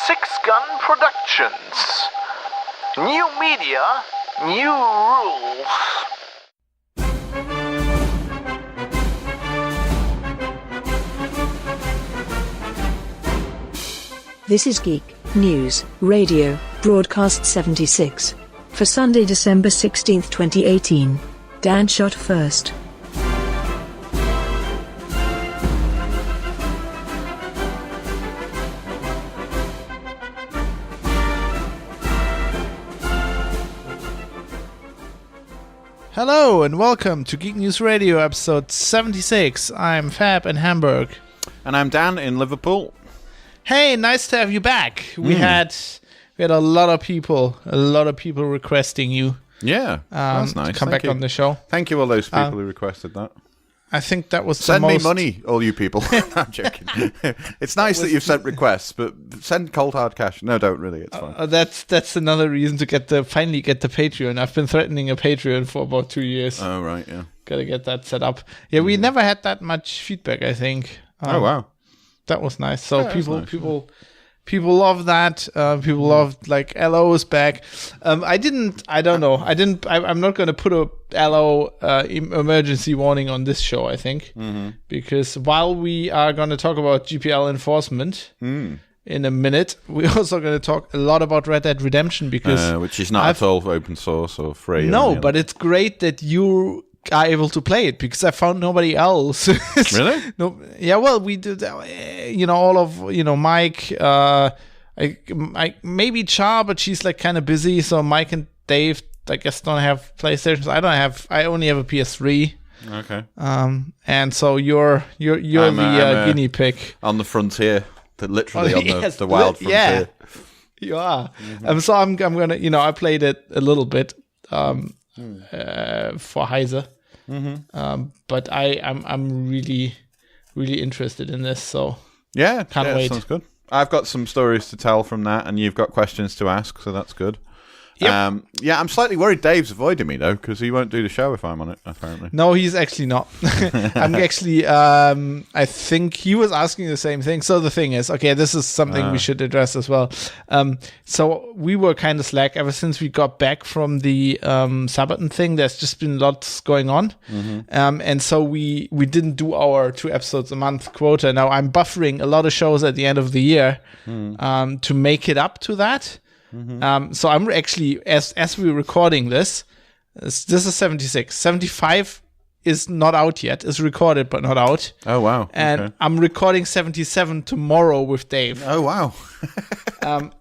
Six Gun Productions. New media, new rules. This is Geek News Radio, broadcast 76. For Sunday, December 16th, 2018. Dan shot first. Hello and welcome to Geek News Radio episode 76. I'm Fab in Hamburg. And I'm Dan in Liverpool. Hey, nice to have you back. We had a lot of people requesting you. Yeah, that's nice. To come back on the show. Thank you all those people who requested that. I think that was Send me money, all you people. I'm joking. It's nice that you've sent requests, but send cold hard cash. No, don't really. It's fine. That's another reason to finally get the Patreon. I've been threatening a Patreon for about 2 years. Oh, right, yeah. Gotta get that set up. Yeah, we never had that much feedback, I think. Oh, wow. That was nice. So yeah, people love that. People love like LO's back. I'm not going to put a LO emergency warning on this show, I think, because while we are going to talk about GPL enforcement in a minute, we're also going to talk a lot about Red Dead Redemption because which is not at all open source or free. No, but it's great that you are able to play it because I found nobody else. Really? No. Yeah. Well, we did. All of Mike. I maybe Char, but she's like kind of busy. So Mike and Dave, I guess, don't have PlayStations. I only have a PS3. Okay. And so you're the guinea pig on the frontier. Literally on the wild frontier. Yeah. You are. So I'm gonna. I played it a little bit. For Heise. But I'm really, really interested in this, so can't wait. Sounds good. I've got some stories to tell from that, and you've got questions to ask, so that's good. Yep. I'm slightly worried Dave's avoiding me, though, because he won't do the show if I'm on it, apparently. No, he's actually not. I'm actually, I think he was asking the same thing. So the thing is, okay, this is something we should address as well. So we were kind of slack ever since we got back from the Sabaton thing. There's just been lots going on. And so we didn't do our 2 episodes a month quota. Now I'm buffering a lot of shows at the end of the year to make it up to that. So I'm actually, as we're recording this is 76. 75 is not out yet. It's recorded, but not out. Oh, wow. And I'm recording 77 tomorrow with Dave. Oh, wow.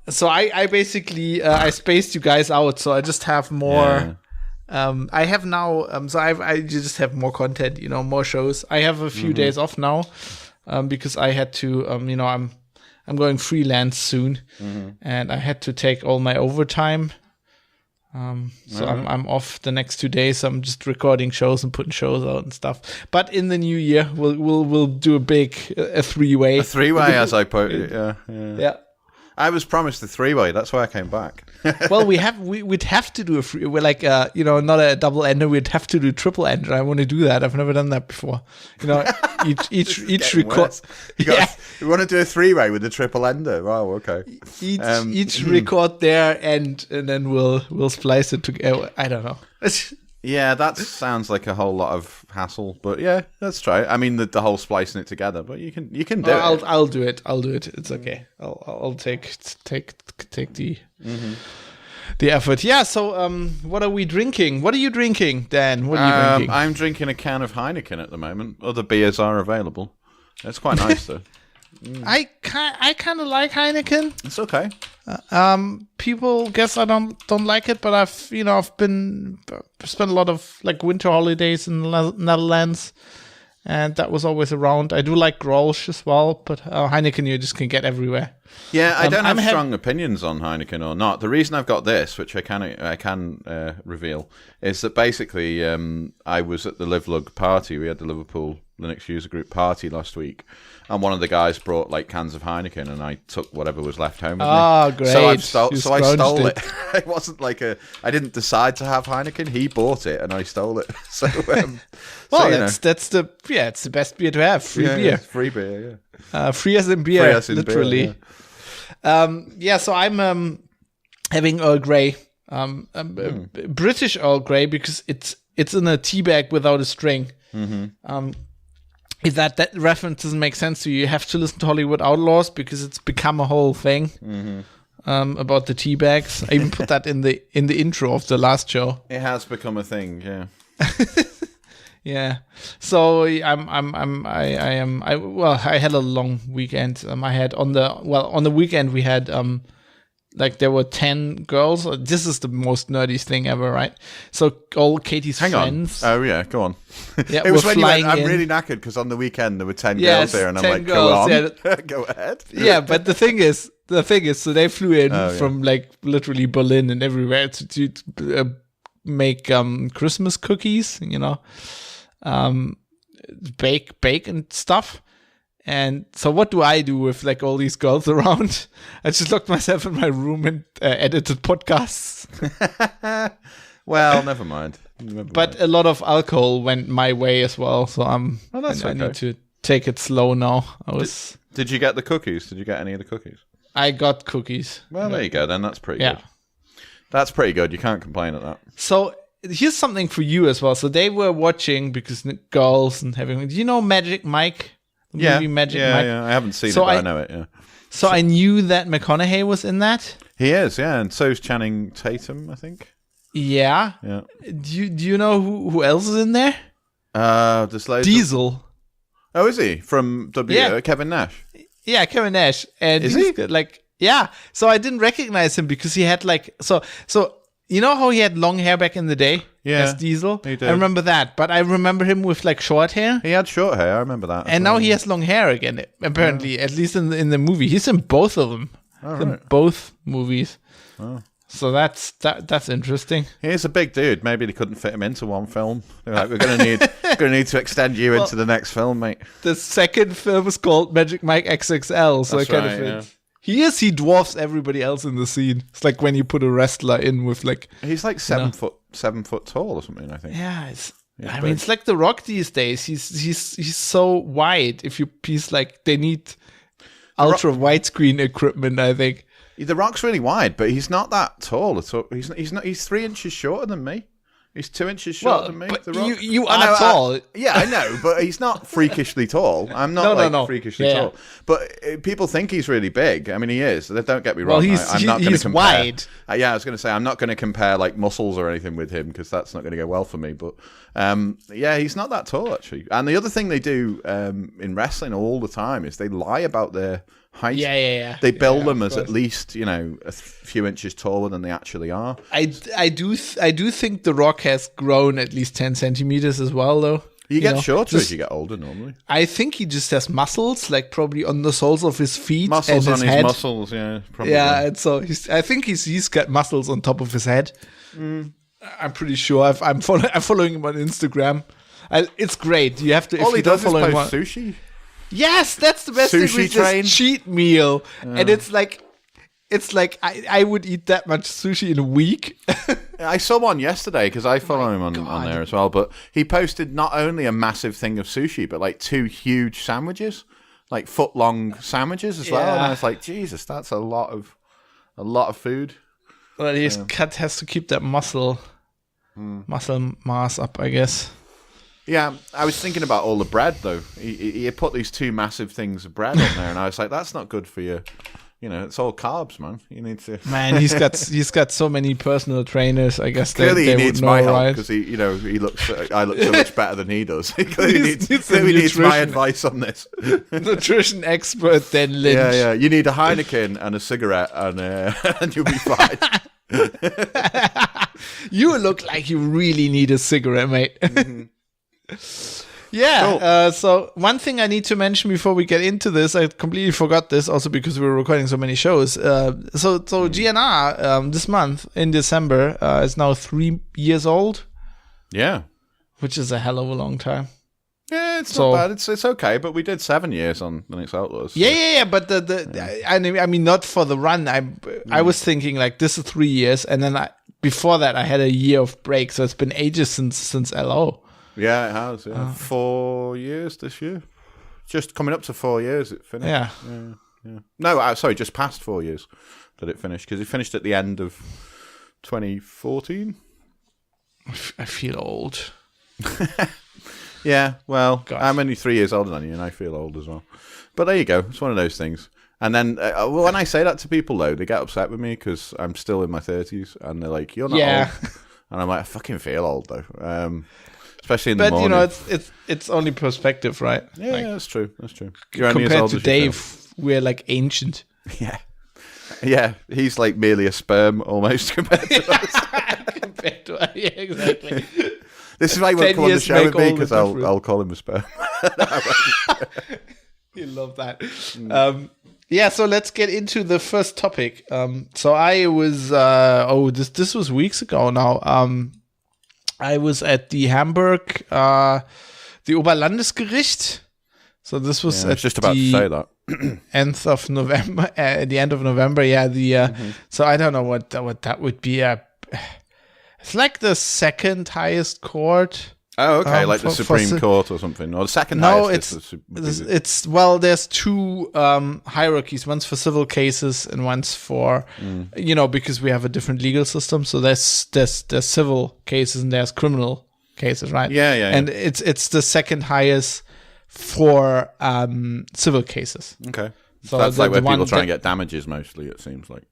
So I basically, I spaced you guys out. So I just have more, I have now, I just have more content, more shows. I have a few days off now, because I had to, I'm going freelance soon, and I had to take all my overtime. So I'm off the next 2 days. I'm just recording shows and putting shows out and stuff. But in the new year, we'll do a 3-way. A 3-way, as I put it. Yeah. I was promised a 3-way. That's why I came back. Well, we'd have to do a free. We're like not a double ender. We'd have to do triple ender. I want to do that. I've never done that before. Each record. You want to do a 3-way with a triple ender? Wow, okay. Each record there, and then we'll splice it together. I don't know. Yeah, that sounds like a whole lot of hassle, but yeah, let's try it. I mean, the whole splicing it together, but you can do it. I'll do it. It's okay. I'll take the effort. Yeah. So, what are we drinking? What are you drinking, Dan? What are you drinking? I'm drinking a can of Heineken at the moment. Other beers are available. It's quite nice though. I kind of like Heineken. It's okay. People guess I don't like it, but I've spent a lot of like winter holidays in the Netherlands, and that was always around. I do like Grolsch as well, but Heineken you just can get everywhere. Yeah, I don't have strong opinions on Heineken or not. The reason I've got this, which I can reveal, is that basically I was at the Livelug party. We had the Liverpool Linux user group party last week, and one of the guys brought like cans of Heineken, and I took whatever was left home with me. Oh, great! So I stole it. It wasn't like I didn't decide to have Heineken. He bought it, and I stole it. So well, it's the best beer to have. Free beer. Free beer. Free as in beer, literally. Beer, So I'm having Earl Grey, British Earl Grey, because it's in a tea bag without a string. If that reference doesn't make sense to you, you have to listen to Hollywood Outlaws, because it's become a whole thing about the tea bags. I even put that in the intro of the last show. It has become a thing, yeah. Yeah. So I had a long weekend. I had on the weekend we had there were 10 girls. This is the most nerdy thing ever, right? So all Katie's friends. Oh yeah, go on. Yeah, it was when you went, I'm in. really knackered because on the weekend there were 10 girls there, and I'm like, girls, go on, go ahead. Yeah, but the thing is, so they flew in from literally Berlin and everywhere to make Christmas cookies, bake and stuff. And so what do I do with all these girls around? I just locked myself in my room and edited podcasts. Well, never mind. But a lot of alcohol went my way as well, so I need to take it slow now. Did you get the cookies? Did you get any of the cookies? I got cookies. Well, there you go then. That's pretty good. That's pretty good. You can't complain at that. So here's something for you as well. So they were watching, because girls and having... Do you know Magic Mike? Magic Mike? Yeah. I haven't seen it, but I know it, yeah. So I knew that McConaughey was in that. He is, yeah. And so's Channing Tatum, I think. Yeah. Yeah. Do you know who else is in there? Diesel. Oh, is he? From Kevin Nash? Yeah, Kevin Nash. And is he? So I didn't recognize him because he had so you know how he had long hair back in the day? Yeah. As Diesel? He did. I remember that. But I remember him with short hair. He had short hair, I remember that. And now he has long hair again, apparently, at least in the movie. He's in both of them. In both movies. Oh. So that's interesting. He's a big dude. Maybe they couldn't fit him into one film. They're like, we're gonna need to extend you into the next film, mate. The second film is called Magic Mike XXL, so that's it kind of fits. He dwarfs everybody else in the scene. It's like when you put a wrestler in with he's like 7 foot tall or something, I think. Yeah, it's like The Rock these days. He's so wide. They need ultra widescreen equipment, I think. The Rock's really wide, but he's not that tall at all. He's 3 inches shorter than me. He's 2 inches shorter than me. But The Rock. you are tall. I know, but he's not freakishly tall. I'm not freakishly tall. But people think he's really big. I mean, he is. Don't get me wrong. I'm not going to compare. Wide. I was going to say I'm not going to compare muscles or anything with him, because that's not going to go well for me. But he's not that tall actually. And the other thing they do in wrestling all the time is they lie about their height. Yeah. They build them as at least a few inches taller than they actually are. I do think The Rock has grown at least 10 centimeters as well, though. You get shorter as you get older, normally. I think he just has muscles, probably on the soles of his feet, muscles and his head. Muscles, yeah, probably. Yeah, and so I think he's got muscles on top of his head. I'm pretty sure. I'm following him on Instagram. It's great. You have to. All he does is post sushi. Yes, that's the best sushi thing with train. this cheat meal. And it's like I would eat that much sushi in a week. I saw one yesterday because I follow him on there as well. But he posted not only a massive thing of sushi, but 2 huge sandwiches, foot-long sandwiches as well. And I was like, Jesus, that's a lot of food. Well, his cat has to keep that muscle mass up, I guess. Yeah, I was thinking about all the bread though. He put these 2 massive things of bread on there, and I was like, "That's not good for you. It's all carbs, man. You need to." Man, he's got so many personal trainers. I guess clearly they he needs would my know, help because he looks. I look so much better than he does. He clearly needs my advice on this. Nutrition expert, then Lynch. Yeah. You need a Heineken and a cigarette, and you'll be fine. You look like you really need a cigarette, mate. Mm-hmm. Yeah, cool. So one thing I need to mention before we get into this, I completely forgot this also because we were recording so many shows. So GNR this month in December is now 3 years old. Yeah. Which is a hell of a long time. Yeah, it's not bad. It's okay, but we did 7 years on the next Outlaws. So. Yeah. But I mean, not for the run. I was thinking this is 3 years, and then before that I had a year of break, so it's been ages since LO. Yeah, it has. Yeah, 4 years this year. Just coming up to 4 years, it finished. Yeah. Yeah. No, sorry, just past 4 years that it finished, because it finished at the end of 2014. I feel old. Yeah, well, Gosh. I'm only 3 years older than you, and I feel old as well. But there you go. It's one of those things. And then when I say that to people, though, they get upset with me because I'm still in my 30s, and they're like, "You're not old," and I'm like, "I fucking feel old though." Especially in the morning. But it's only perspective, right? Yeah, like, that's true. That's true. You're only as compared old to as you feel. Dave, we're like ancient. Yeah. He's like merely a sperm almost compared to us. Compared to yeah, exactly. This is why he won't 10 come on the years show make with me, all the because difference. I'll call him a sperm. You love that. So let's get into the first topic. So I was this was weeks ago now. I was at the Hamburg, the Oberlandesgericht. So this was I was just about to say that. End of November. At the end of November, So I don't know what that would be. It's like the second highest court. Oh, okay, like the Supreme Court or something, or the second highest. It's there's two hierarchies. One's for civil cases and one's for because we have a different legal system. So there's civil cases and there's criminal cases, right? Yeah. And it's the second highest for civil cases. Okay, so that's like where people try and get damages mostly. It seems like.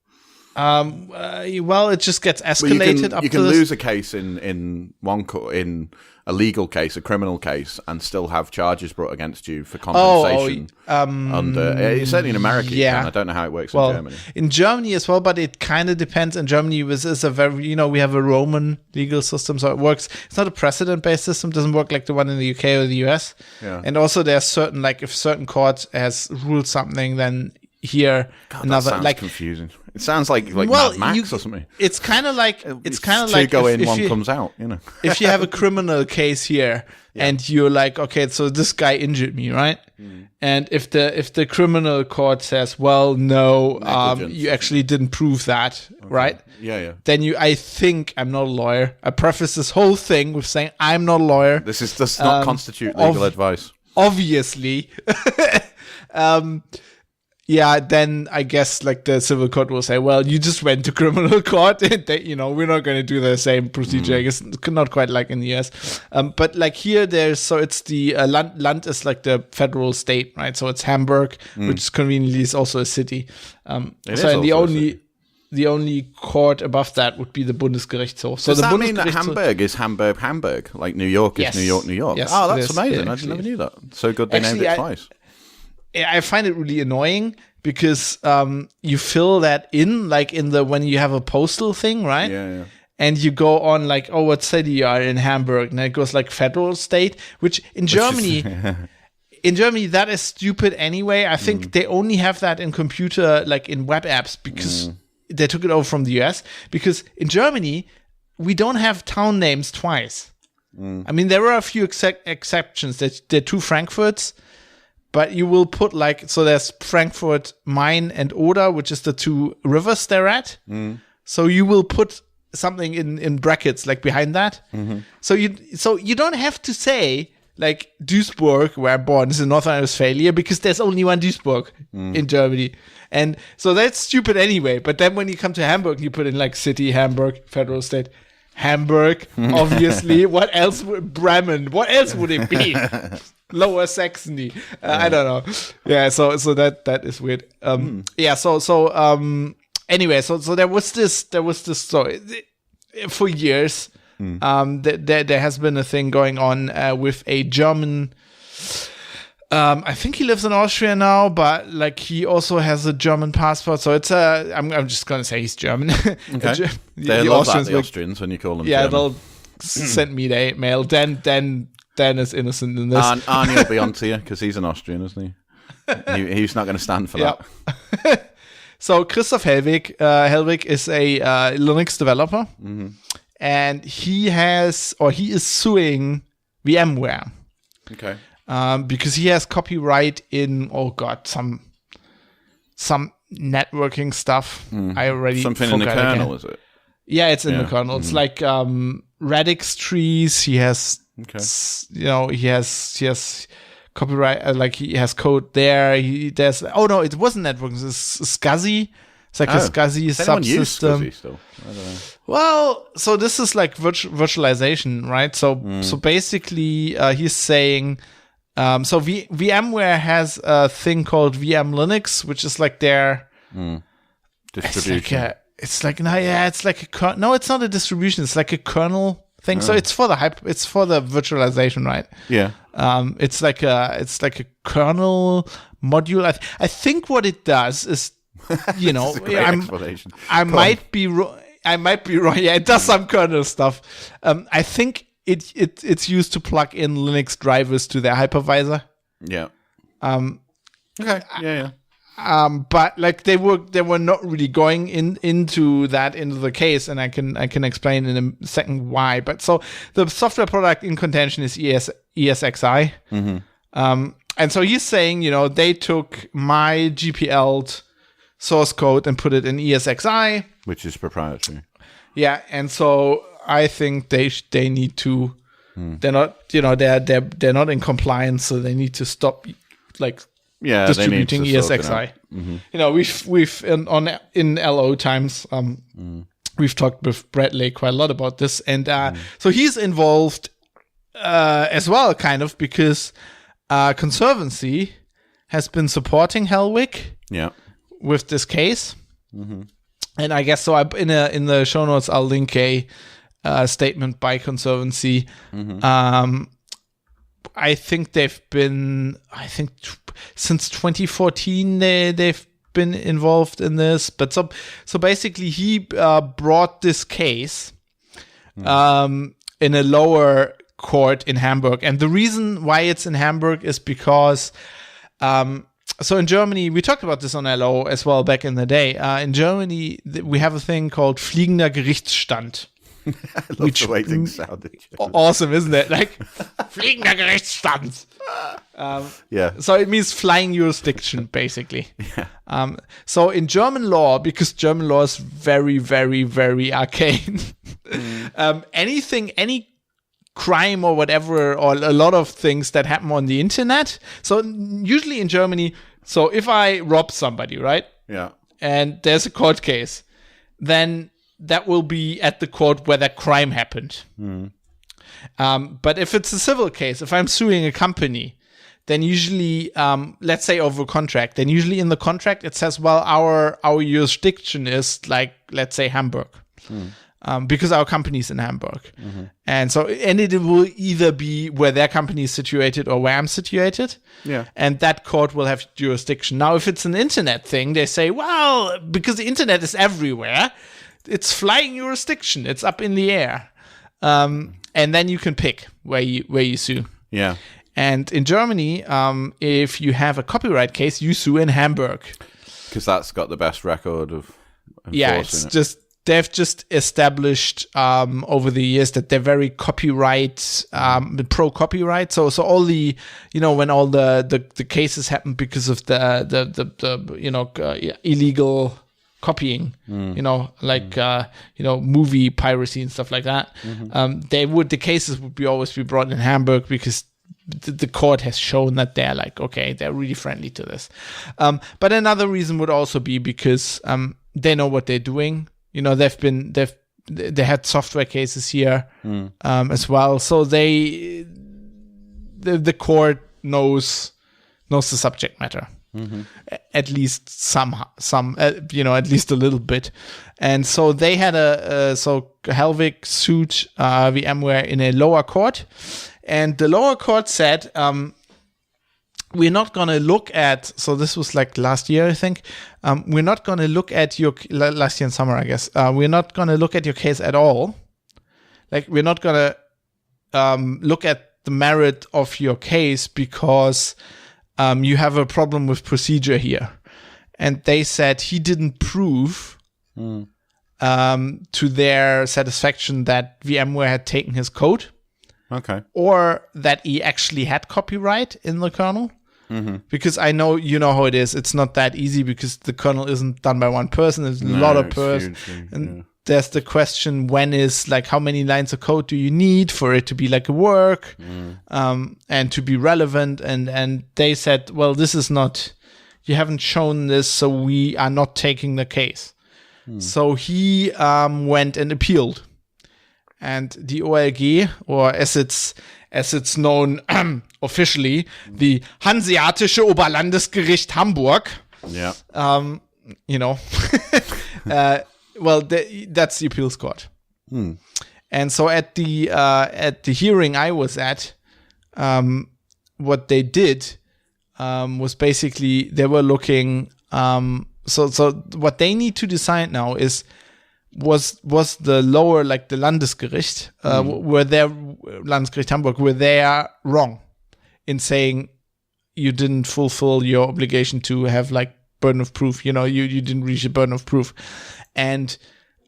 It just gets escalated. You can lose a case in one court, in a legal case, a criminal case, and still have charges brought against you for compensation. Certainly in America, you can. I don't know how it works in Germany. In Germany as well, but it kind of depends. In Germany, is a very we have a Roman legal system, so it works. It's not a precedent-based system. It doesn't work like the one in the UK or the US. Yeah. And also, there's certain if certain court has ruled something, then here another that sounds confusing. It sounds like Mad Max or something. It's kind of like two go in, one comes out. If you have a criminal case here and you're like, okay, so this guy injured me, right? And if the criminal court says, well, no, you actually didn't prove that, right? Yeah. Then I think I'm not a lawyer. I preface this whole thing with saying I'm not a lawyer. This does not constitute legal advice. Obviously. Then I guess the civil court will say, well, you just went to criminal court. We're not going to do the same procedure. I guess not quite like in the US. But here it's the Land is like the federal state, right? So it's Hamburg, which conveniently is also a city. The only court above that would be the Bundesgerichtshof. So does that mean that Hamburg is Hamburg, like New York is New York? Yes, oh, that's amazing. I never knew that. So good they named it twice. I find it really annoying because you fill that in when you have a postal thing, right? Yeah. And you go on what city you are in Hamburg, and it goes federal state, which in Germany, that is stupid anyway. I think they only have that in computer, in web apps, because they took it over from the US. Because in Germany, we don't have town names twice. I mean, there are a few exceptions. There are two Frankfurts. But you will put so there's Frankfurt, Main, and Oder, which is the two rivers they're at. So you will put something in brackets behind that. So you don't have to say Duisburg, where I'm born, is in North Rhine-Westphalia, because there's only one Duisburg in Germany. And so that's stupid anyway. But then when you come to Hamburg, you put in city, Hamburg, federal state. Hamburg, obviously. What else Bremen? What else would it be? Lower Saxony. I don't know. Yeah, so that is weird. Anyway, so there was this story for years. There has been a thing going on with a German. I think he lives in Austria now, but he also has a German passport. So it's I'm just gonna say he's German. Okay. They love the Austrians when you call them. Yeah, German. they'll send me the mail. Dan is innocent in this. Arnie will be on to you because he's an Austrian, isn't he? He's not going to stand for that. So Christoph Hellwig, is a Linux developer, and he is suing VMware. Okay. Because he has copyright in some networking stuff. I already something in the kernel, is it? Yeah, it's in the kernel. It's radix trees. He has. Okay. He has copyright, like he has code there. There's it wasn't networking. It's SCSI. It's like a SCSI Does anyone use subsystem. SCSI still? I don't know. Well, so this is like virtualization, right? So basically, he's saying, so VMware has a thing called VM Linux, which is like their distribution. It's like no, it's not a distribution. It's like a kernel thing. So it's for the virtualization, right? Yeah. It's like a kernel module. I think what it does is, I might be wrong. Yeah, it does some kernel stuff. I think it's used to plug in Linux drivers to their hypervisor. Yeah. Okay. Yeah. But like they were not really going into the case, and I can explain in a second why. But so the software product in contention is ESXi. And so he's saying, they took my GPL source code and put it in ESXi, which is proprietary. Yeah, and so I think they need to. They're not, they're not in compliance, so they need to stop, like, distributing ESXi. We've in LO times, we've talked with Bradley quite a lot about this, and so he's involved as well, kind of, because Conservancy has been supporting Hellwig. Yeah. With this case, and I guess so. In the show notes, I'll link a statement by Conservancy. I think they've been. Since 2014, they've been involved in this. But so basically, he brought this case in a lower court in Hamburg, and the reason why it's in Hamburg is because. So in Germany, we talked about this on LO as well back in the day. In Germany, we have a thing called fliegender Gerichtsstand. I love the way things sounded. Awesome, isn't it? Like, fliegender Gerichtsstand. So it means flying jurisdiction, basically. Yeah. So in German law, because German law is very, very, very arcane, any crime or whatever, or a lot of things that happen on the internet. So usually in Germany, so if I rob somebody, right? Yeah. And there's a court case, then that will be at the court where that crime happened. But if it's a civil case, if I'm suing a company, then usually, let's say over a contract, then usually in the contract it says, well, our jurisdiction is like, let's say Hamburg. Because our company is in Hamburg. And it will either be where their company is situated or where I'm situated. Yeah. And that court will have jurisdiction. Now, if it's an internet thing, they say, well, because the internet is everywhere, it's flying jurisdiction. It's up in the air. And then you can pick where you sue. Yeah. And in Germany, if you have a copyright case, you sue in Hamburg. Because that's got the best record of enforcing it's just... They've just established over the years that they're very copyright, pro-copyright. So all the, when all the cases happen because of the illegal copying, movie piracy and stuff like that. The cases would always be brought in Hamburg because the court has shown that they're like, okay, they're really friendly to this. But another reason would also be because they know what they're doing. They had software cases here as well, so the court knows the subject matter, at least at least a little bit, and so they had Hellwig sued VMware in a lower court, and the lower court said. We're not going to look at, so this was like last year, I think. We're not going to look at your, last year in summer, I guess. We're not going to look at your case at all. Like, we're not going to look at the merit of your case because you have a problem with procedure here. And they said he didn't prove to their satisfaction that VMware had taken his code. Okay. Or that he actually had copyright in the kernel. Because I know, how it is. It's not that easy because the kernel isn't done by one person. There's a lot of persons. And there's the question, when is like, how many lines of code do you need for it to be like a work, and to be relevant? And they said, well, this is not, you haven't shown this, so we are not taking the case. So he went and appealed, and the OLG, or as it's known officially, the Hanseatische Oberlandesgericht Hamburg. Yeah. Well, that's the appeals court. And so at the hearing I was at, what they did was basically they were looking. So what they need to decide now is was the lower, like the Landesgericht, Landesgericht Hamburg, were they wrong in saying you didn't fulfill your obligation to have like burden of proof. You didn't reach the burden of proof. And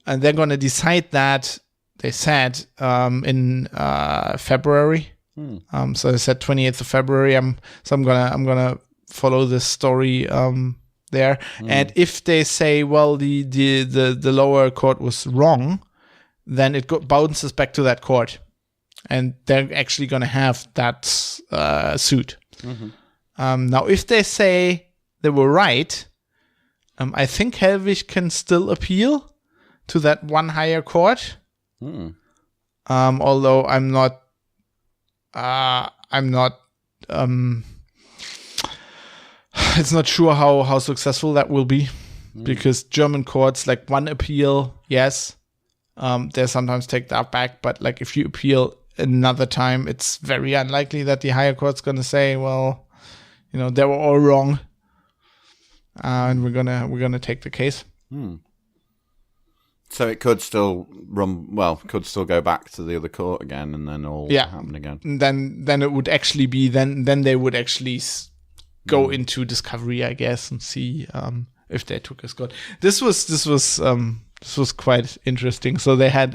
they're going to decide that, they said, in February. So they said 28th of February. I'm gonna follow this story there. And if they say, well, the lower court was wrong, then it bounces back to that court, and they're actually going to have that suit. Now, if they say they were right, I think Hellwig can still appeal to that one higher court. Although I'm not. It's not sure how successful that will be, because German courts, like one appeal, yes, they sometimes take that back. But like if you appeal another time, it's very unlikely that the higher court's going to say, well, they were all wrong. And we're gonna take the case. So it could still could still go back to the other court again, and then all happen again. Then it would actually be then they would actually go into discovery, I guess, and see if they took a score. This was quite interesting. So they had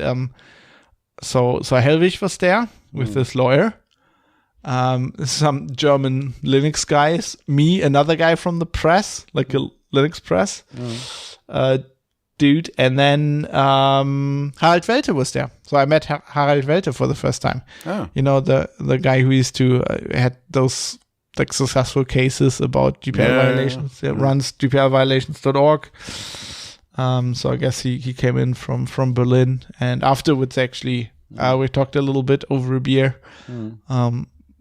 so Hellwig was there with this lawyer. Some German Linux guys, me, another guy from the press, like a Linux press, dude, and then Harald Welte was there. So I met Harald Welte for the first time. Oh. The guy who used to had those like successful cases about GPL violations. It runs gplviolations.org. So I guess he came in from Berlin, and afterwards actually we talked a little bit over a beer.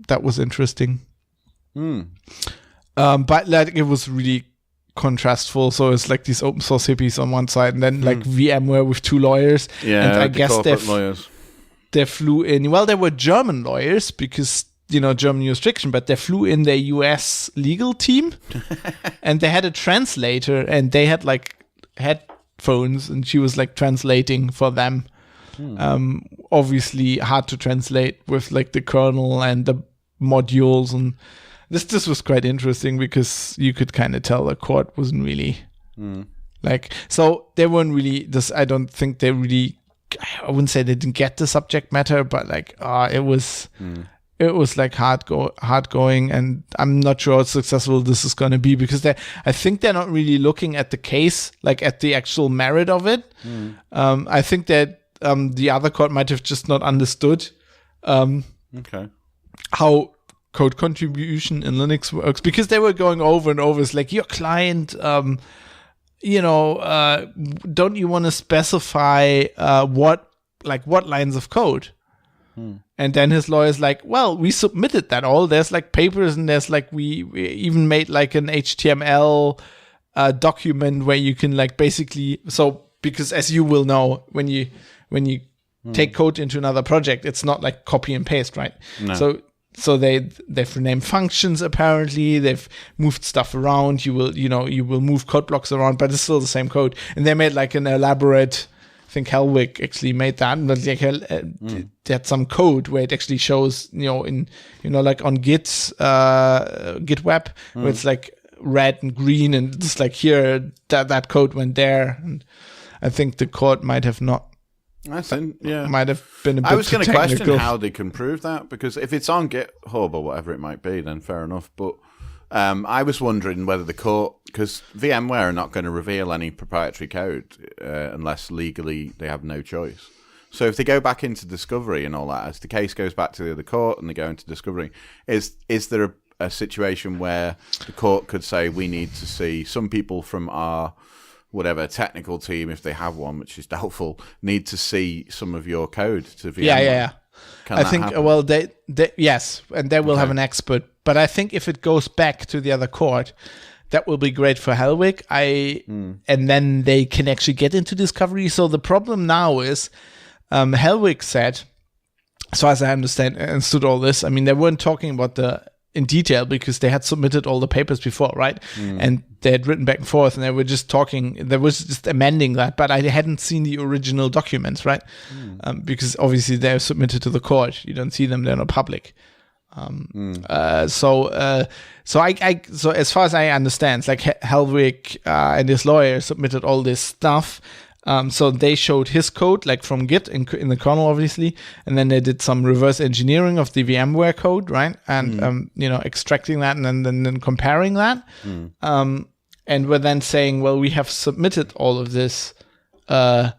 That was interesting. But like it was really contrastful. So it's like these open source hippies on one side, and then like VMware with two lawyers. Yeah, and I guess lawyers. They flew in. Well, they were German lawyers because German jurisdiction, but they flew in their US legal team, and they had a translator, and they had like headphones, and she was like translating for them. Obviously hard to translate with like the kernel and the modules, and this was quite interesting because you could kind of tell the court wasn't really like, so they weren't really this. I don't think they really, I wouldn't say they didn't get the subject matter, but like it was like hard going, and I'm not sure how successful this is going to be, because I think they're not really looking at the case, like at the actual merit of it. I think that the other court might have just not understood how code contribution in Linux works, because they were going over and over. It's like, your client, don't you want to specify what lines of code? And then his lawyer's like, well, we submitted that all. There's like papers, and there's like, we even made like an HTML document where you can like basically, so because as you will know, when you take code into another project, it's not like copy and paste, right? No. So they've renamed functions. Apparently, they've moved stuff around. You will move code blocks around, but it's still the same code. And they made like an elaborate. I think Hellwig actually made that, but like they had some code where it actually shows, like on Git web, where it's like red and green, and it's like here that code went there. And I think the court might have not. I think, yeah, might have been a bit. I was going to question how they can prove that, because if it's on GitHub or whatever it might be, then fair enough. But I was wondering whether the court, because VMware are not going to reveal any proprietary code unless legally they have no choice. So if they go back into discovery and all that, as the case goes back to the other court and they go into discovery, is there a situation where the court could say we need to see some people from our whatever technical team, if they have one, which is doubtful, need to see some of your code to VMware? Yeah. Can I that think happen? well they yes, and they will have an expert. But I think if it goes back to the other court, that will be great for Hellwig. And then they can actually get into discovery. So the problem now is Hellwig said, so as I understood all this, I mean, they weren't talking about in detail because they had submitted all the papers before, right? And they had written back and forth and they were just amending that, but I hadn't seen the original documents, right? Because obviously they're submitted to the court. You don't see them, they're not public. So as far as I understand, it's like Hellwig and his lawyer submitted all this stuff. So they showed his code, like from Git in the kernel, obviously, and then they did some reverse engineering of the VMware code, right? And extracting that and then comparing that, and we're then saying, well, we have submitted all of this to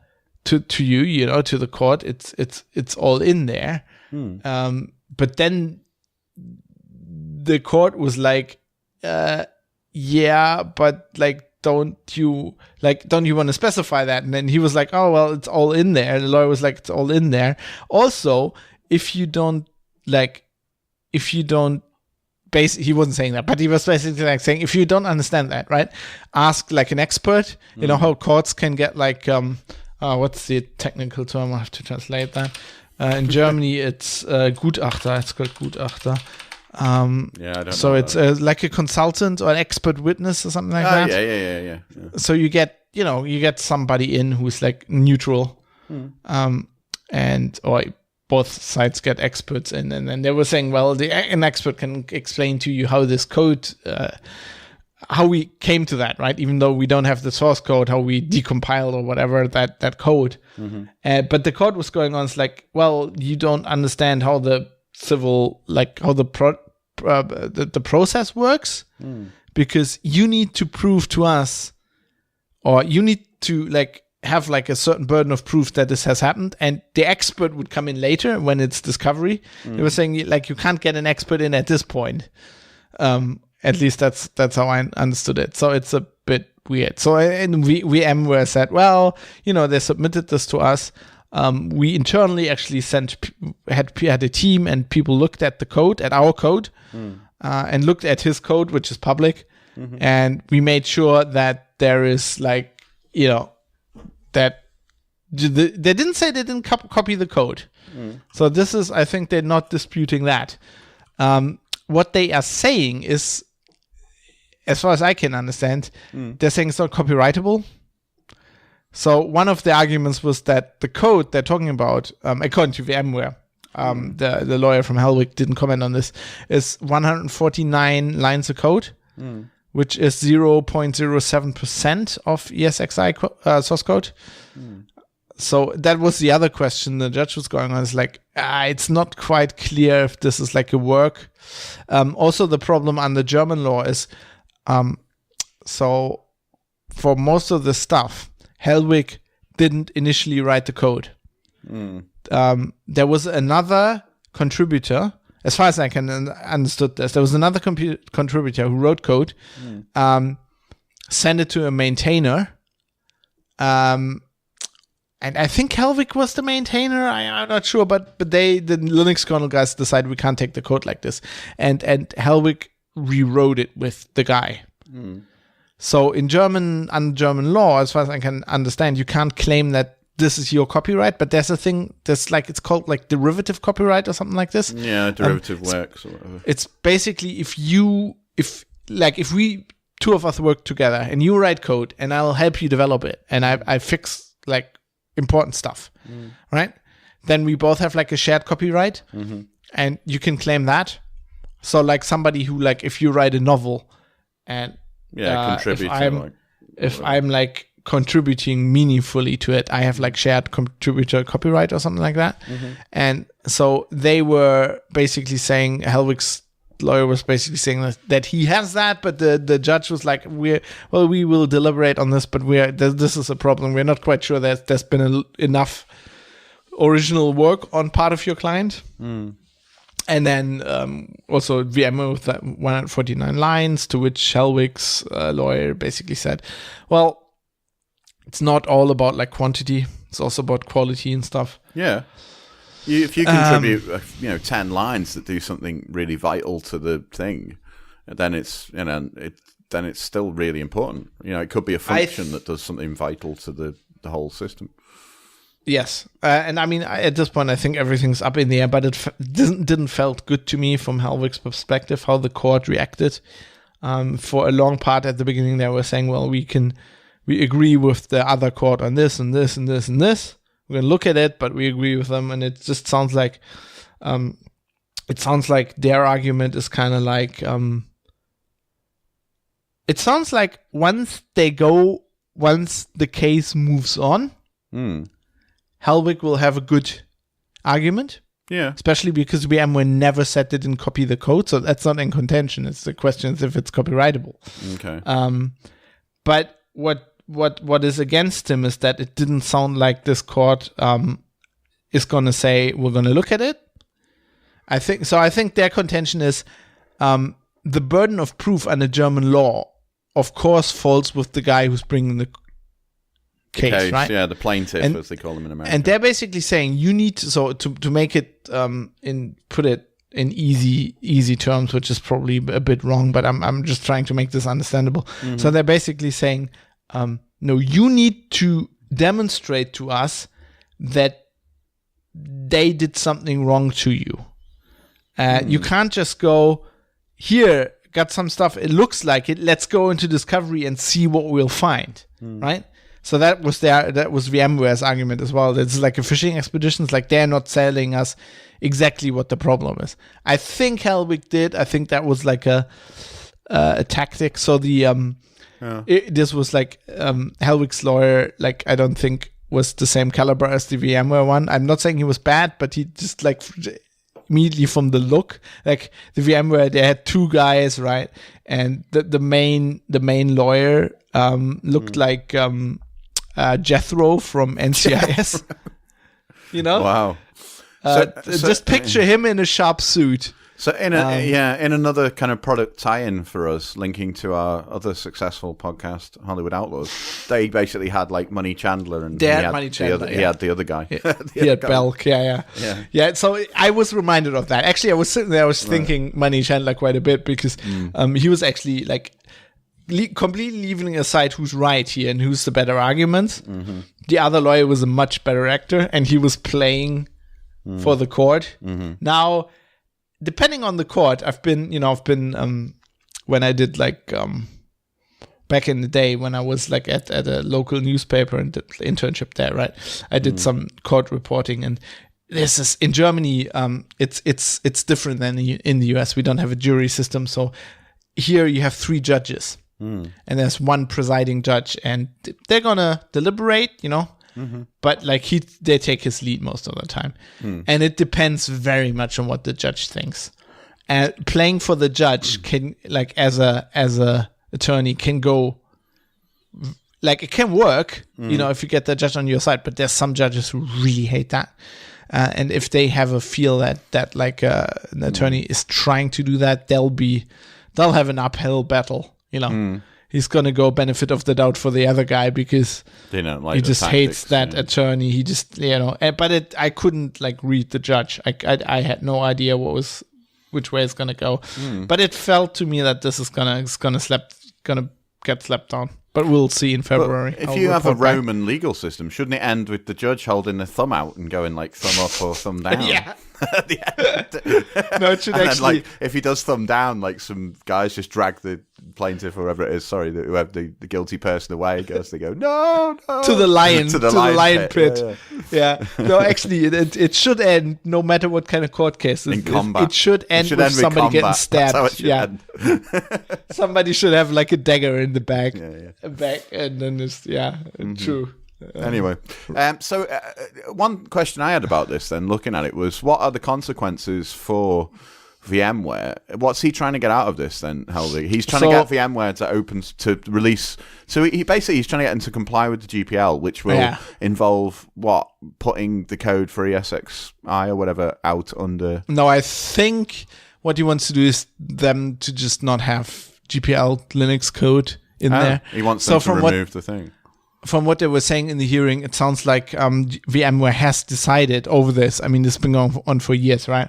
you, to the court. It's all in there, but then the court was like, yeah, but like. Don't you want to specify that? And then he was like, oh, well, it's all in there. The lawyer was like, it's all in there. Also, he wasn't saying that, but he was basically like saying, if you don't understand that, right, ask like an expert. You know how courts can get like, what's the technical term? I have to translate that. In Germany, it's Gutachter. It's called Gutachter. I don't know. It's like a consultant or an expert witness or something like that. Yeah. So you get somebody in who's like neutral, or both sides get experts in, and then they were saying, well, an expert can explain to you how this code, how we came to that, right? Even though we don't have the source code, how we decompiled or whatever that code. But the code was going on. It's like, well, you don't understand how the civil, like how the process works, because you need to prove to us, or you need to like have like a certain burden of proof that this has happened, and the expert would come in later when it's discovery. They were saying like you can't get an expert in at this point. At least that's how I understood it. So it's a bit weird. So VMware said, well, they submitted this to us. We internally actually had a team and people looked at the code, at our code, and looked at his code, which is public, and we made sure that there is like, that they didn't say they didn't copy the code. So this is, I think they're not disputing that. What they are saying is, as far as I can understand, they're saying it's not copyrightable. So one of the arguments was that the code they're talking about, according to VMware, the lawyer from Hellwig didn't comment on this, is 149 lines of code, which is 0.07% of ESXi source code. So that was the other question the judge was going on. It's like, it's not quite clear if this is like a work. Also, the problem under German law is, so for most of the stuff, Hellwig didn't initially write the code. There was another contributor, as far as I can understood this, there was another contributor who wrote code, sent it to a maintainer, and I think Hellwig was the maintainer. I'm not sure, but the Linux kernel guys decided we can't take the code like this, and Hellwig rewrote it with the guy. So in under German law, as far as I can understand, you can't claim that this is your copyright, but there's a thing that's like, it's called like derivative copyright or something like this. Yeah, derivative works or whatever. It's basically if we two of us work together and you write code and I'll help you develop it and I fix like important stuff, right? Then we both have like a shared copyright, and you can claim that. So like somebody who, like, if you write a novel and if I'm like contributing meaningfully to it, I have like shared contributor copyright or something like that. And so they were basically saying Hellwig's lawyer was basically saying that he has that, but the judge was like, we will deliberate on this, but this is a problem. We're not quite sure that there's been enough original work on part of your client. And then also VMware with that 149 lines, to which Hellwig's lawyer basically said, well, it's not all about like quantity. It's also about quality and stuff. Yeah. If you contribute 10 lines that do something really vital to the thing, then it's then it's still really important. It could be a function that does something vital to the whole system. Yes, and I mean, at this point, I think everything's up in the air, but it didn't felt good to me from Hellwig's perspective how the court reacted. For a long part at the beginning, they were saying, "Well, we agree with the other court on this and this and this and this. We're gonna look at it, but we agree with them." And it just sounds like, their argument is kind of like, it sounds like once the case moves on. Hellwig will have a good argument. Yeah. Especially because VMware never said they didn't copy the code, so that's not in contention. It's the question is if it's copyrightable. Okay. But what is against him is that it didn't sound like this court is gonna say we're gonna look at it. I think their contention is the burden of proof under German law, of course, falls with the guy who's bringing the case, right? Yeah, the plaintiff, as they call them in America. And they're basically saying you need to make it put it in easy terms, which is probably a bit wrong, but I'm just trying to make this understandable. Mm-hmm. So they're basically saying, no, you need to demonstrate to us that they did something wrong to you. You can't just go, here, got some stuff, it looks like it, let's go into discovery and see what we'll find, right? So that was VMware's argument as well. It's like a fishing expedition. It's like they're not telling us exactly what the problem is. I think Hellwig did. I think that was like a tactic. So this was like Hellwig's lawyer. Like I don't think was the same caliber as the VMware one. I'm not saying he was bad, but he just like immediately from the look, like the VMware, they had two guys, right? And the main lawyer looked like Jethro from NCIS. Wow. Just picture him in a sharp suit. So in another kind of product tie-in for us, linking to our other successful podcast, Hollywood Outlaws, they basically had like Money Chandler, and he had the other guy. He had Belk, yeah. So I was reminded of that. Actually, I was sitting there, I was thinking Money Chandler quite a bit because he was actually like completely leaving aside who's right here and who's the better argument. Mm-hmm. The other lawyer was a much better actor, and he was playing for the court. Mm-hmm. Now, depending on the court, I've been when I did like back in the day when I was like at a local newspaper and did internship there, right? I did some court reporting, and this is in Germany. It's different than in the US. We don't have a jury system, so here you have 3 judges. And there's one presiding judge, and they're gonna deliberate, but like they take his lead most of the time, and it depends very much on what the judge thinks. And playing for the judge can, like as a attorney, can go, like it can work, if you get the judge on your side. But there's some judges who really hate that, and if they have a feel that like an attorney is trying to do that, they'll have an uphill battle. He's gonna go benefit of the doubt for the other guy because they don't like he just hates that attorney. He just but I couldn't like read the judge. I had no idea which way it's gonna go. But it felt to me that this is gonna get slapped down. But we'll see in February. But if you have a Roman legal system, shouldn't it end with the judge holding the thumb out and going like thumb up or thumb down? Yeah. No, it should actually. Then, like, if he does thumb down, like some guys just drag the plaintiff or whoever it is, whoever the guilty person away goes. They go no to the lion pit. Yeah. No, actually, it should end no matter what kind of court case. In combat, it should end with somebody getting stabbed. That's how it should end. Somebody should have like a dagger in the back. And then it's true. Anyway, so one question I had about this then, looking at it, was what are the consequences for VMware. What's he trying to get out of this then, Hellwig? He's trying to get VMware to release. So he's trying to get them to comply with the GPL, which will involve putting the code for ESXi or whatever out under. No, I think what he wants to do is them to just not have GPL Linux code in there. He wants them to remove the thing. From what they were saying in the hearing, it sounds like VMware has decided over this. I mean, this has been going on for years, right?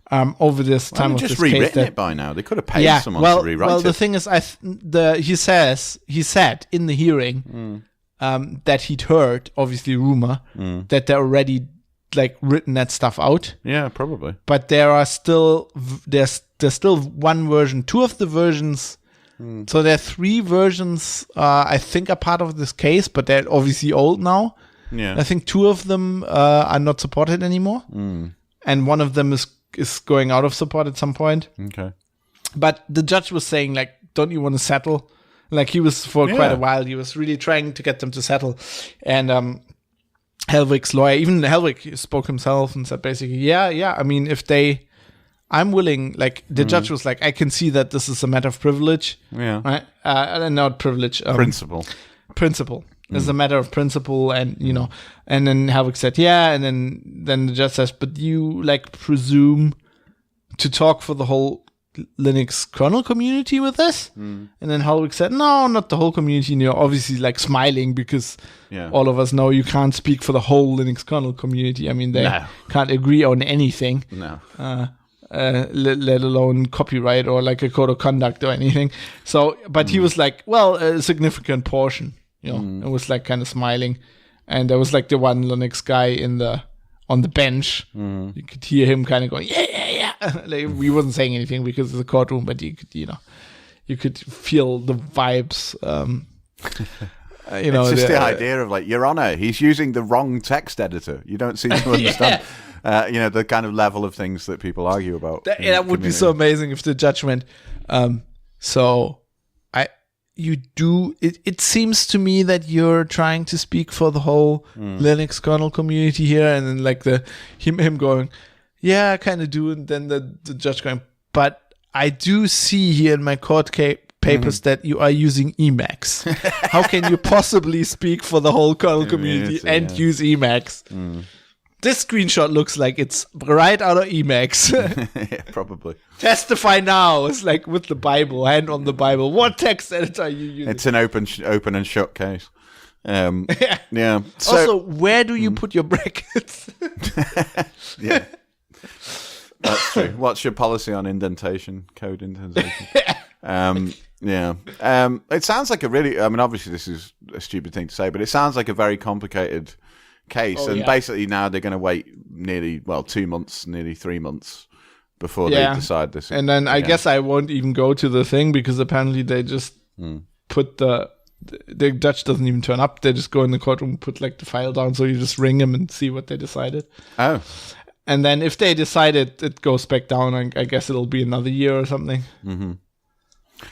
Over this time of just this rewritten case it by now. They could have paid someone to rewrite it. Well, the thing is, he said in the hearing that he'd heard, obviously rumor, that they're already like written that stuff out. Yeah, probably. But there's still one version, two of the versions. So there are three versions. I think are part of this case, but they're obviously old now. Yeah, I think two of them are not supported anymore, and one of them is going out of support at some point. Okay. But the judge was saying, like, don't you want to settle? Like, he was for quite a while, he was really trying to get them to settle. And Hellwig's lawyer, even Hellwig spoke himself and said basically, I mean, I'm willing, like, the judge was like, I can see that this is a matter of privilege. Yeah. Right? Not privilege. Principle. It's a matter of principle, and and then Hellwig said, and then the judge says, but you like presume to talk for the whole Linux kernel community with this? And then Hellwig said, no, not the whole community. And you're obviously like smiling because all of us know you can't speak for the whole Linux kernel community. I mean, they can't agree on anything. No. Let alone copyright or like a code of conduct or anything. So, but he was like, well, a significant portion. It was like kind of smiling, and there was like the one Linux guy on the bench. You could hear him kind of going, yeah. Like, we wasn't saying anything because it's a courtroom, but you could feel the vibes. It's just the idea of like, Your Honor, he's using the wrong text editor. You don't seem to understand. The kind of level of things that people argue about. That would be so amazing if the judge went. It seems to me that you're trying to speak for the whole Linux kernel community here, and then like him going, yeah, I kind of do, and then the judge going, but I do see here in my court papers that you are using Emacs. How can you possibly speak for the whole kernel community and use Emacs? This screenshot looks like it's right out of Emacs. Yeah, probably. Testify now. It's like with the Bible, hand on the Bible. What text editor are you using? It's an open and shut case. Yeah. So, also, where do you put your brackets? Yeah. That's true. What's your policy on code indentation? It sounds like obviously this is a stupid thing to say, but it sounds like a very complicated case, basically now they're going to wait nearly 2 months, nearly 3 months before they decide this. And then I guess I won't even go to the thing because apparently they just put the judge doesn't even turn up. They just go in the courtroom, put like the file down, so you just ring them and see what they decided. Oh. And then if they decide it goes back down, I guess it'll be another year or something. Mm-hmm.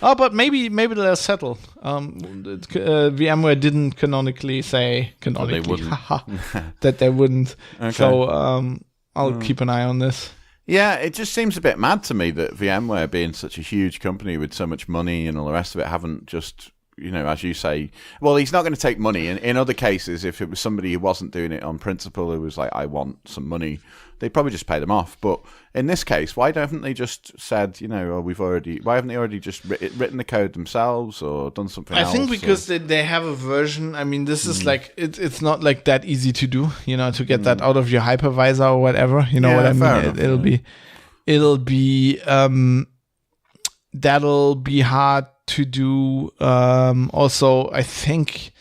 Oh, but maybe they'll settle. VMware didn't canonically say that they wouldn't. Okay. So I'll keep an eye on this. Yeah, it just seems a bit mad to me that VMware, being such a huge company with so much money and all the rest of it, haven't just, as you say, well, he's not going to take money. In other cases, if it was somebody who wasn't doing it on principle, who was like, I want some money, they'd probably just pay them off. But in this case, why haven't they just said, why haven't they already just written the code themselves or done something else? I think because they have a version. I mean, this is like, it's not like that easy to do, to get that out of your hypervisor or whatever. You know what I mean? It'll be that'll be hard to do. Also, I think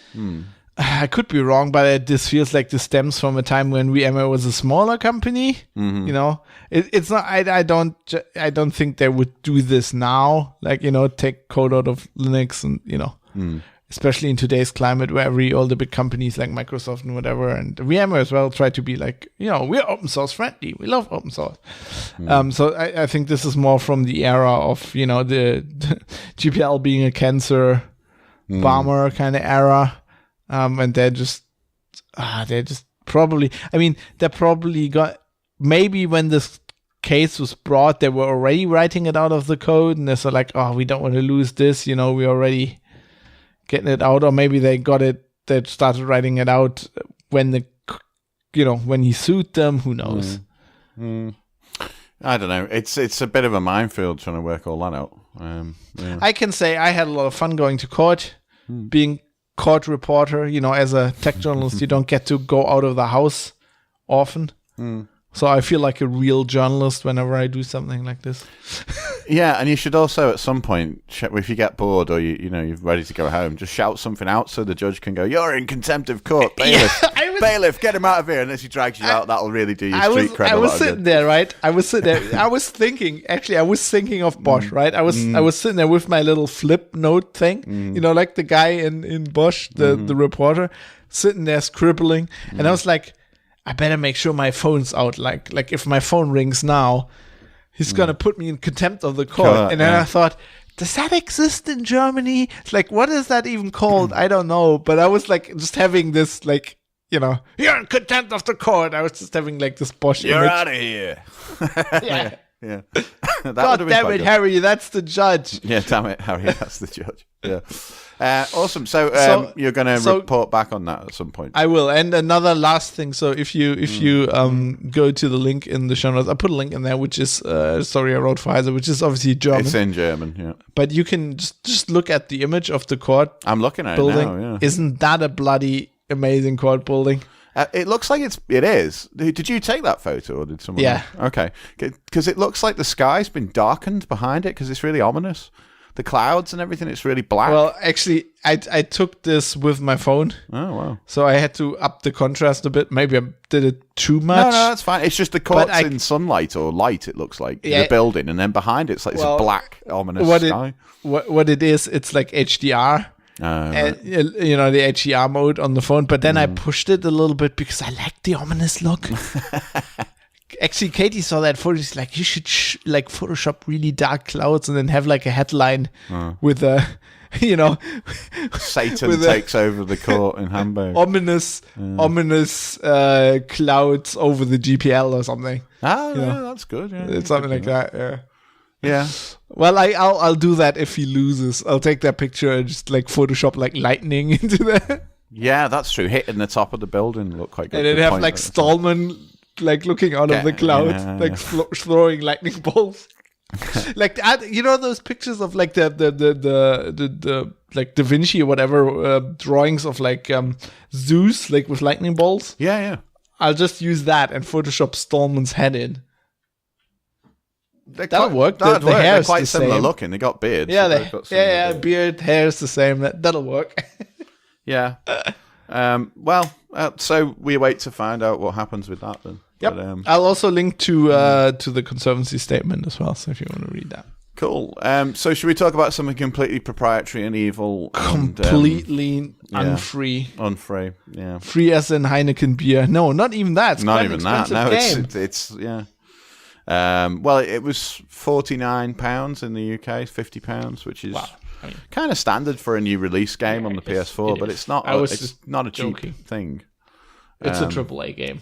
I could be wrong, but this feels like this stems from a time when VMware was a smaller company. Mm-hmm. It's not. I don't think they would do this now. Like take code out of Linux and especially in today's climate where all the big companies like Microsoft and whatever and VMware as well try to be like we're open source friendly. We love open source. So I think this is more from the era of the GPL being a cancer bomber kind of era. And they're just probably, they probably got, maybe when this case was brought, they were already writing it out of the code, and they're so like, oh, we don't want to lose this, we're already getting it out. Or maybe they started writing it out when when he sued them. Who knows? I don't know. It's a bit of a minefield trying to work all that out. I can say I had a lot of fun going to court, being court reporter. As a tech journalist, you don't get to go out of the house often. So I feel like a real journalist whenever I do something like this. Yeah, and you should also at some point, if you get bored or you're ready to go home, just shout something out so the judge can go, "You're in contempt of court, bailiff. Bailiff, get him out of here." And as he drags you out, that'll really do your street cred. I was sitting there, right? I was thinking of Bosch, right? I was sitting there with my little flip note thing, like the guy in Bosch, the reporter, sitting there scribbling, and I was like, I better make sure my phone's out. Like if my phone rings now, he's gonna put me in contempt of the court. Sure, and then I thought, does that exist in Germany? Like, what is that even called? I don't know. But I was like, just having this, you're in contempt of the court. I was just having like this Bosch You're image. out of here. Yeah. Yeah. God damn it, Harry, that's the judge. Yeah, damn it, Harry, that's the judge. Yeah. Awesome. So you're going to report back on that at some point. I will. And another last thing. So if you go to the link in the show notes, I put a link in there, which is a story I wrote for Heise, which is obviously German. It's in German, yeah. But you can just look at the image of the court. I'm looking at building. it now, yeah. Isn't that a bloody amazing court building? It looks like it is. Did you take that photo or did someone? Yeah. Else? Okay. Because it looks like the sky's been darkened behind it because it's really ominous. The clouds and everything, it's really black. Well, actually, I took this with my phone. Oh, wow. So I had to up the contrast a bit. Maybe I did it too much. No, that's fine. It's just the court's in sunlight or light, it looks like, the building. And then behind it, it's like a black, ominous sky. What it is, it's like HDR. And, the HDR mode on the phone. But then I pushed it a little bit because I like the ominous look. Actually, Katie saw that photo. She's like, you should Photoshop really dark clouds and then have like a headline with a, Satan takes over the court in Hamburg. Ominous clouds over the GPL or something. Oh, yeah, that's good. Yeah, it's something like that. Yeah. Yeah. Well, I'll do that if he loses. I'll take that picture and just like Photoshop like lightning into there. Yeah, that's true. Hitting the top of the building look quite good. And then have like Stallman like looking out of the clouds, throwing lightning bolts. Like those pictures of like the like Da Vinci or whatever drawings of like Zeus like with lightning bolts. Yeah. I'll just use that and Photoshop Stallman's head in. That'll work. The hair is quite similar looking. They got beards. Yeah, beard, hair is the same. That'll work. Yeah. So we wait to find out what happens with that then. Yep. But, I'll also link to the Conservancy statement as well, so if you want to read that. Cool. So should we talk about something completely proprietary and evil? Completely unfree. Unfree, yeah. Free as in Heineken beer. No, not even that. It's not even that. No, game. it's yeah. Well, it was £49 in the UK, £50, which is kind of standard for a new release game on the PS4, but it's not. It's not a cheap thing. It's a AAA game.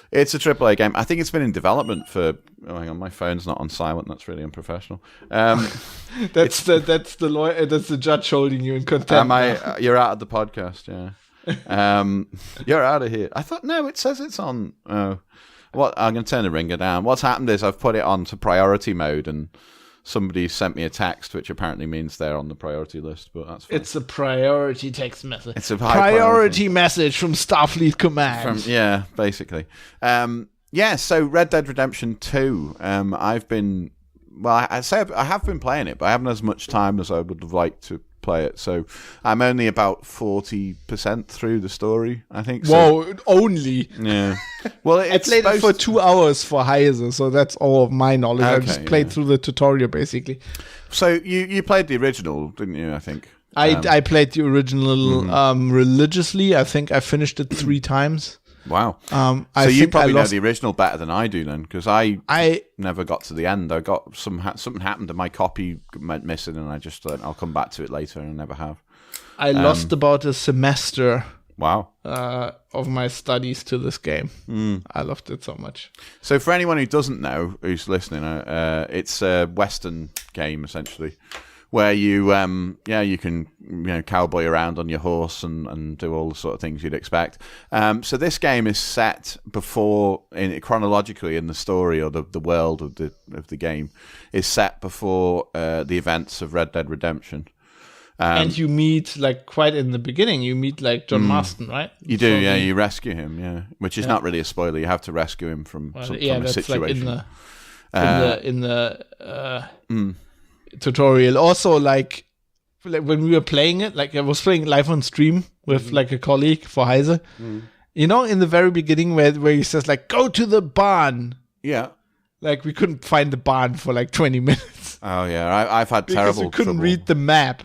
It's a AAA game. I think it's been in development for. Oh, hang on, my phone's not on silent. That's really unprofessional. That's the lawyer. That's the judge holding you in contempt. You're out of the podcast. Yeah. You're out of here. I thought no. It says it's on. What I'm going to turn the ringer down. What's happened is I've put it onto priority mode, and somebody sent me a text, which apparently means they're on the priority list. But that's fine. It's a priority text message. It's a priority message from Starfleet Command. Basically. So Red Dead Redemption 2. I've been I have been playing it, but I haven't as much time as I would have liked to play it. So I'm only about 40% through the story, I think. Whoa, only? Yeah. Well, I played it for 2 hours for Heise, so that's all of my knowledge. Okay, I just played through the tutorial, basically. So you played the original, didn't you, I think? I played the original religiously. I think I finished it 3 times. Wow. So you probably know the original better than I do then, because I never got to the end. I got something happened and my copy went missing, and I just thought I'll come back to it later, and I never have. I lost about a semester Wow. Of my studies to this game. I loved it so much. So for anyone who doesn't know, who's listening, it's a Western game essentially, where you can cowboy around on your horse and do all the sort of things you'd expect. So this game is set before, chronologically in the story or the world of the game is set before the events of Red Dead Redemption. And you meet, like, quite in the beginning, you meet, like, John Marston, right? You do, you rescue him, which is not really a spoiler. You have to rescue him from a situation. Like in the tutorial. Also, like when we were playing it, like I was playing live on stream with like a colleague for Heise. You know, in the very beginning where he says, like, go to the barn. Yeah. Like, we couldn't find the barn for like 20 minutes. Oh, yeah. I've had terrible because we couldn't trouble. read the map.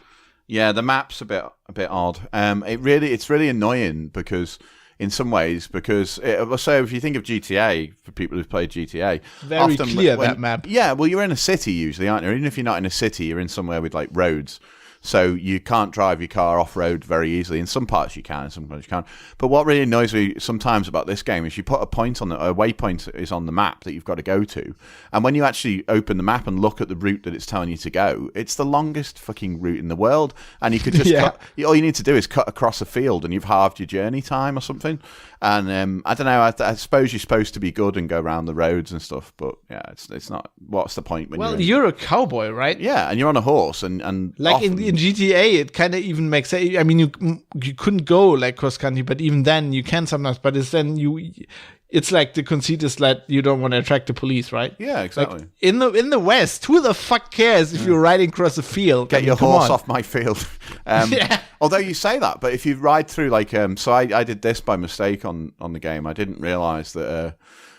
Yeah, the map's a bit odd. It's really annoying because in some ways, so if you think of GTA, for people who've played GTA, very often clear that map. Yeah, well, you're in a city usually, aren't you? Even if you're not in a city, you're in somewhere with like roads. So you can't drive your car off-road very easily. In some parts you can, in some parts you can't. But what really annoys me sometimes about this game is you put a waypoint is on the map that you've got to go to. And when you actually open the map and look at the route that it's telling you to go, it's the longest fucking route in the world. And you could just all you need to do is cut across a field and you've halved your journey time or something. And I don't know, I suppose you're supposed to be good and go around the roads and stuff. But yeah, it's not. What's the point? You're a cowboy, right? Yeah, and you're on a horse and like often, in GTA, it kind of even makes sense. I mean, you couldn't go like cross country, but even then you can sometimes. But it's like the conceit is that you don't want to attract the police, right? Yeah, exactly. Like in the West, who the fuck cares if you're riding across a field? Get your horse off my field. Although you say that, but if you ride through like so I did this by mistake on the game. I didn't realize that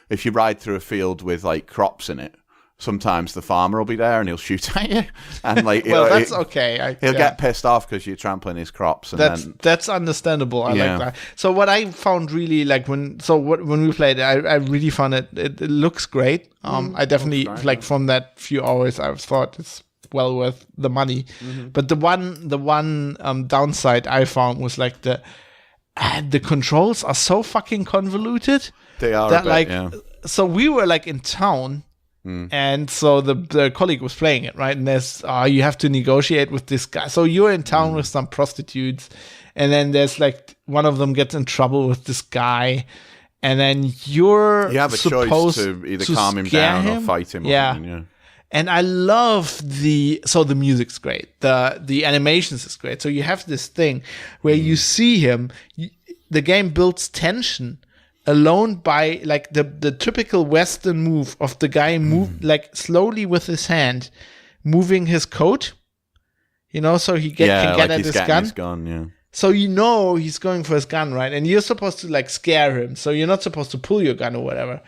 if you ride through a field with like crops in it, sometimes the farmer will be there and he'll shoot at you, and like that's okay. He'll get pissed off because you're trampling his crops. And that's understandable. I like that. So what I found really like when we played it, I really found it looks great. I definitely like from that few hours I thought it's well worth the money. But the one downside I found was like the controls are so fucking convoluted. They are that a bit, like so we were like in town. And so the colleague was playing it, right? And there's you have to negotiate with this guy. So you're in town with some prostitutes, and then there's like one of them gets in trouble with this guy, and then you have a choice to either calm him down or fight him. Yeah. And I love the music's great. The animations is great. So you have this thing where you see him. The game builds tension alone by like the typical Western move of the guy like slowly with his hand moving his coat, so he can get at his gun. So he's going for his gun, right? And you're supposed to like scare him, so you're not supposed to pull your gun or whatever.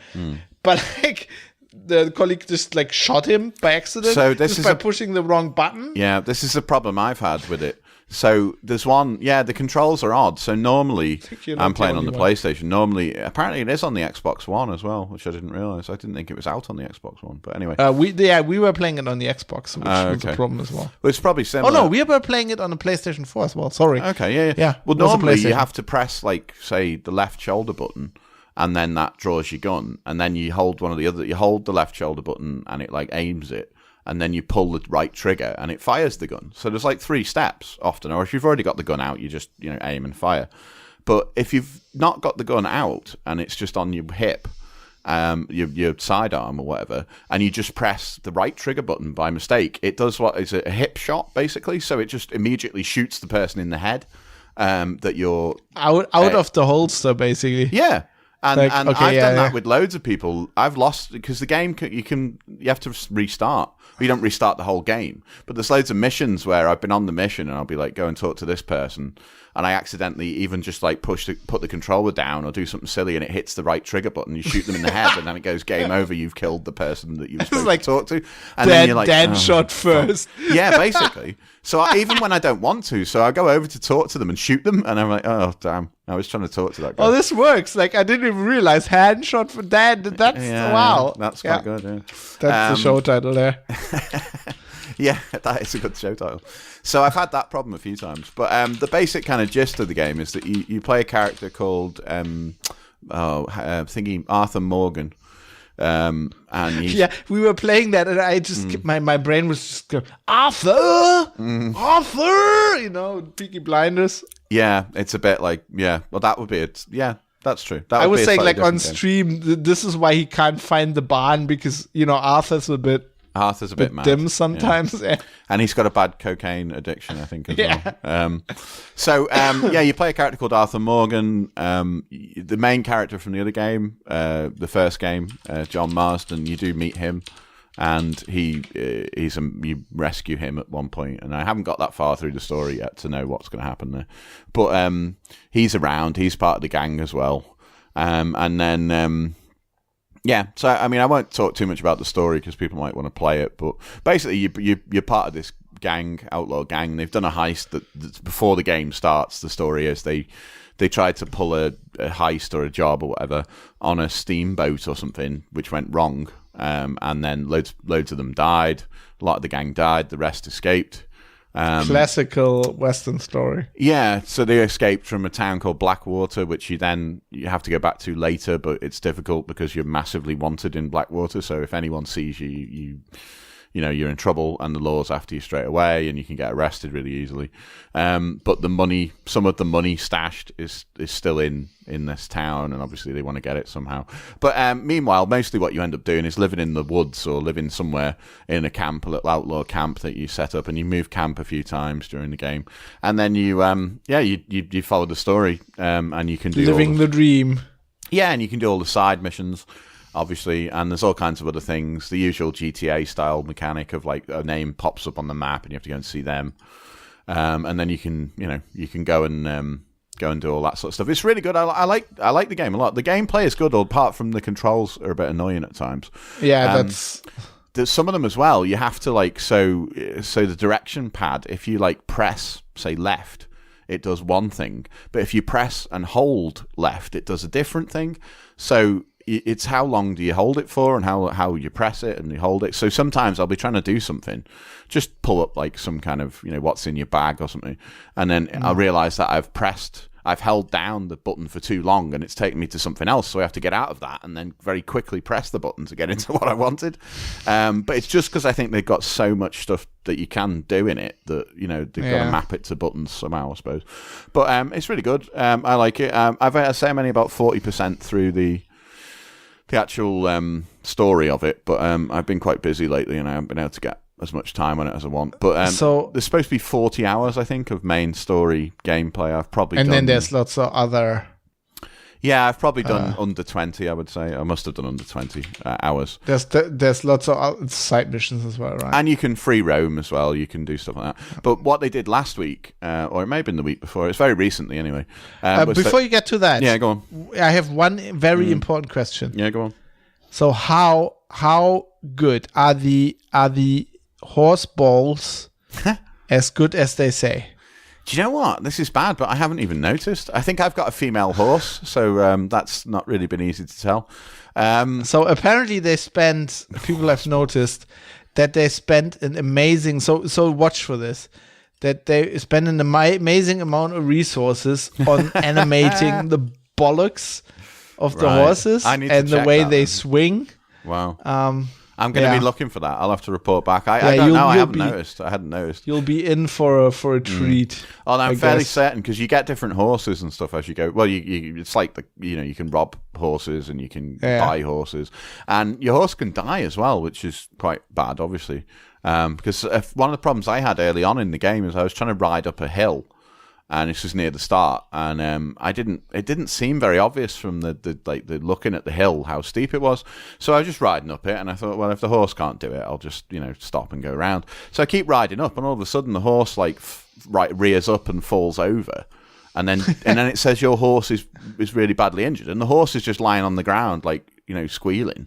But like the colleague just like shot him by accident, so this is by pushing the wrong button. Yeah, this is the problem I've had with it. So there's one, the controls are odd. So normally, I'm playing on the PlayStation. Normally, apparently it is on the Xbox One as well, which I didn't realize. I didn't think it was out on the Xbox One. But anyway. We were playing it on the Xbox, which was a problem as well. Well, it's probably similar. Oh, no, we were playing it on the PlayStation 4 as well. Sorry. Okay, yeah. Well, normally you have to press, like, say, the left shoulder button, and then that draws your gun. And then you hold you hold the left shoulder button, and it, like, aims it. And then you pull the right trigger and it fires the gun. So there's like 3 steps often. Or if you've already got the gun out, you just aim and fire. But if you've not got the gun out and it's just on your hip, your sidearm or whatever, and you just press the right trigger button by mistake, it does what is a hip shot basically. So it just immediately shoots the person in the head that you're out of the holster basically. Yeah. And I've done that with loads of people. I've lost because the game you have to restart. You don't restart the whole game. But there's loads of missions where I've been on the mission and I'll be like, go and talk to this person, and I accidentally even just like put the controller down or do something silly and it hits the right trigger button. You shoot them in the head and then it goes game over. You've killed the person that you were supposed to talk to. And then you're like, Dan shot first. Yeah, basically. So even when I don't want to, so I go over to talk to them and shoot them, and I'm like, oh damn, I was trying to talk to that guy. Oh, this works. Like I didn't even realize hand shot for Dan. That's wow. That's quite good. Yeah. That's the show title there. Yeah, that is a good show title. So I've had that problem a few times. But the basic kind of gist of the game is that you play a character called thinking Arthur Morgan. And yeah, we were playing that, and I just my brain was just going, Arthur, Arthur, Peaky Blinders. Yeah, it's a bit like well, that would be it. Yeah, that's true. I was saying like on stream, this is why he can't find the barn because Arthur's a bit mad. Dim sometimes, yeah. And he's got a bad cocaine addiction, I think, as well. You play a character called Arthur Morgan. The main character from the other game, the first game, John Marsden, you do meet him, and you rescue him at one point. And I haven't got that far through the story yet to know what's going to happen there. But he's around. He's part of the gang as well. And then... so I mean, I won't talk too much about the story because people might want to play it. But basically, you're part of this gang, outlaw gang. They've done a heist that's before the game starts. The story is they tried to pull a heist or a job or whatever on a steamboat or something, which went wrong. And then loads of them died. A lot of the gang died. The rest escaped. Classical Western story. Yeah, so they escaped from a town called Blackwater, which you have to go back to later, but it's difficult because you're massively wanted in Blackwater. So if anyone sees you you're in trouble, and the law's after you straight away, and you can get arrested really easily. But some of the money stashed is still in this town, and obviously they want to get it somehow. But meanwhile, mostly what you end up doing is living in the woods or living somewhere in a camp, a little outlaw camp that you set up, and you move camp a few times during the game, and then you follow the story, and you can do living the dream. Yeah, and you can do all the side missions, obviously, and there's all kinds of other things. The usual GTA style mechanic of like a name pops up on the map and you have to go and see them, and then you can go and do all that sort of stuff. It's really good. I like the game a lot. The gameplay is good, apart from the controls are a bit annoying at times. Yeah, there's some of them as well. You have to so the direction pad, if you press say left, it does one thing, but if you press and hold left, it does a different thing. So it's how long do you hold it for, and how you press it and you hold it. So sometimes I'll be trying to do something, just pull up some kind of what's in your bag or something, and then I'll realize that I've held down the button for too long and it's taken me to something else, so I have to get out of that and then very quickly press the button to get into what I wanted. But it's just because I think they've got so much stuff that you can do in it that got to map it to buttons somehow, I suppose. But it's really good. I like it. I'd say I'm only about 40% through the actual story of it, but I've been quite busy lately and I haven't been able to get as much time on it as I want. But so there's supposed to be 40 hours, I think, of main story gameplay. I've probably done... then there's lots of other... Yeah, I've probably done under 20, I would say. I must have done under 20 hours. There's lots of side missions as well, right? And you can free roam as well. You can do stuff like that. But what they did last week, or it may have been the week before, it's very recently anyway. Before you get to that... Yeah, go on. I have one very important question. Yeah, go on. So how good are the horse balls as good as they say? Do you know what? This is bad, but I haven't even noticed. I think I've got a female horse, so that's not really been easy to tell. So apparently people have noticed that they spent an amazing, so watch for this, that they spend an amazing amount of resources on animating the bollocks of the horses and the way they swing. Wow. I'm going to be looking for that. I'll have to report back. I don't know. I hadn't noticed. You'll be in for a treat. Oh, no, I'm fairly certain, because you get different horses and stuff as you go. Well, it's like you can rob horses and you can buy horses, and your horse can die as well, which is quite bad, obviously. Because one of the problems I had early on in the game is I was trying to ride up a hill, and this was near the start, and it didn't seem very obvious from the looking at the hill how steep it was. So I was just riding up it, and I thought, well, if the horse can't do it, I'll just stop and go around. So I keep riding up, and all of a sudden the horse rears up and falls over, and then it says your horse is really badly injured, and the horse is just lying on the ground squealing.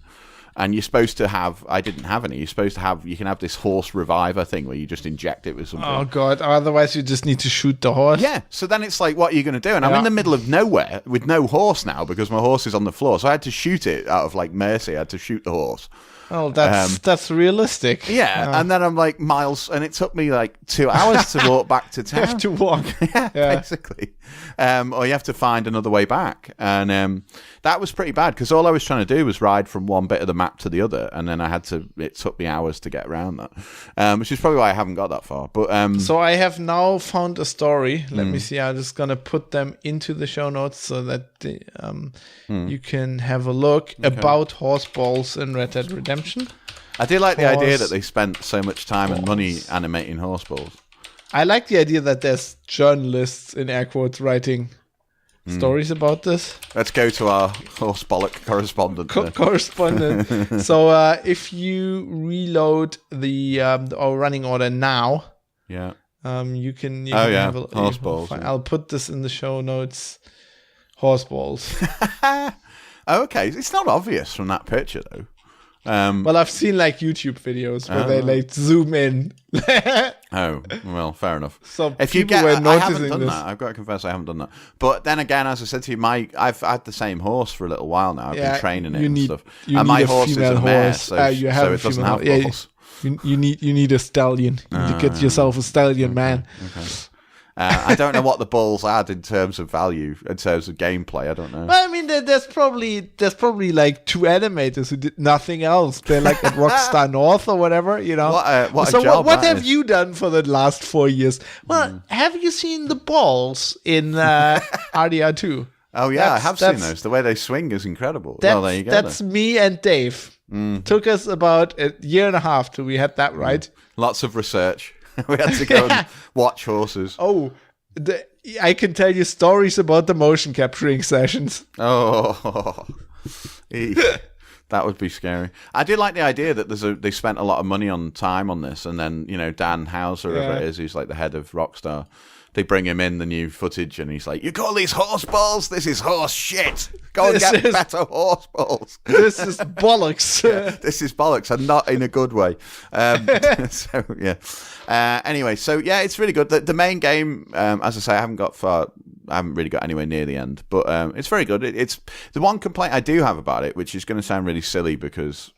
And you're supposed to have, I didn't have any, you can have this horse reviver thing where you just inject it with something. Oh, God. Otherwise, you just need to shoot the horse. Yeah. So then it's like, what are you going to do? And I'm in the middle of nowhere with no horse now because my horse is on the floor. So I had to shoot it out of like mercy. I had to shoot the horse. Oh, that's realistic. Yeah, and then I'm like miles, and it took me like 2 hours to walk back to town. You have to walk. yeah, basically. Or you have to find another way back. And that was pretty bad because all I was trying to do was ride from one bit of the map to the other, and then it took me hours to get around that, which is probably why I haven't got that far. But so I have now found a story. Let me see. I'm just going to put them into the show notes so that you can have a look about horse balls in Red Dead Redemption. I do like the idea that they spent so much time and money animating horse balls. I like the idea that there's journalists, in air quotes, writing stories about this. Let's go to our horse bollock correspondent. So if you reload the running order now, you can have a horse balls. I'll put this in the show notes. Horse balls. Okay, it's not obvious from that picture though. Well, I've seen like YouTube videos where they like zoom in. Oh, well, fair enough. So if you get, I haven't done that. I've got to confess, I haven't done that. But then again, as I said to you, I've had the same horse for a little while now. I've been training it and stuff. And my horse is a mare, so it doesn't have balls. You need a stallion. You need to get yourself a stallion, man. Okay. I don't know what the balls add in terms of value, in terms of gameplay. I don't know. Well, I mean, there's probably like 2 animators who did nothing else. They're like at Rockstar North or whatever, you know. What have you done for the last 4 years? Well, have you seen the balls in RDR2? Oh yeah, I have seen those. The way they swing is incredible. Well, there you go. That's me and Dave. Took us about a year and a half till we had that right. Lots of research. We had to go and watch horses. Oh, I can tell you stories about the motion capturing sessions. Oh, that would be scary. I do like the idea that they spent a lot of money on time on this, and then Dan Houser, whoever it is, who's like the head of Rockstar. They bring him in the new footage, and he's like, "You call these horse balls? This is horse shit. Go and get better horse balls. This is bollocks. This is bollocks, and not in a good way." So yeah. Anyway, so yeah, it's really good. The main game, as I say, I haven't really got anywhere near the end, but it's very good. It's the one complaint I do have about it, which is going to sound really silly because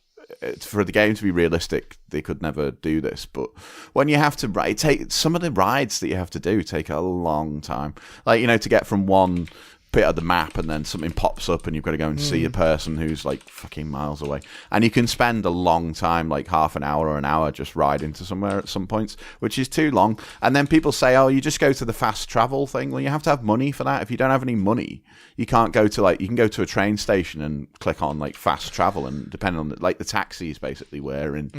for the game to be realistic, they could never do this. But when you have to take some of the rides that you have to do take a long time. Like, to get from one bit of the map and then something pops up and you've got to go and see a person who's like fucking miles away. And you can spend a long time, like half an hour or an hour, just riding to somewhere at some points, which is too long. And then people say, oh, you just go to the fast travel thing. Well, you have to have money for that. If you don't have any money, you can't go to you can go to a train station and click on like fast travel, and depending on the taxis basically were in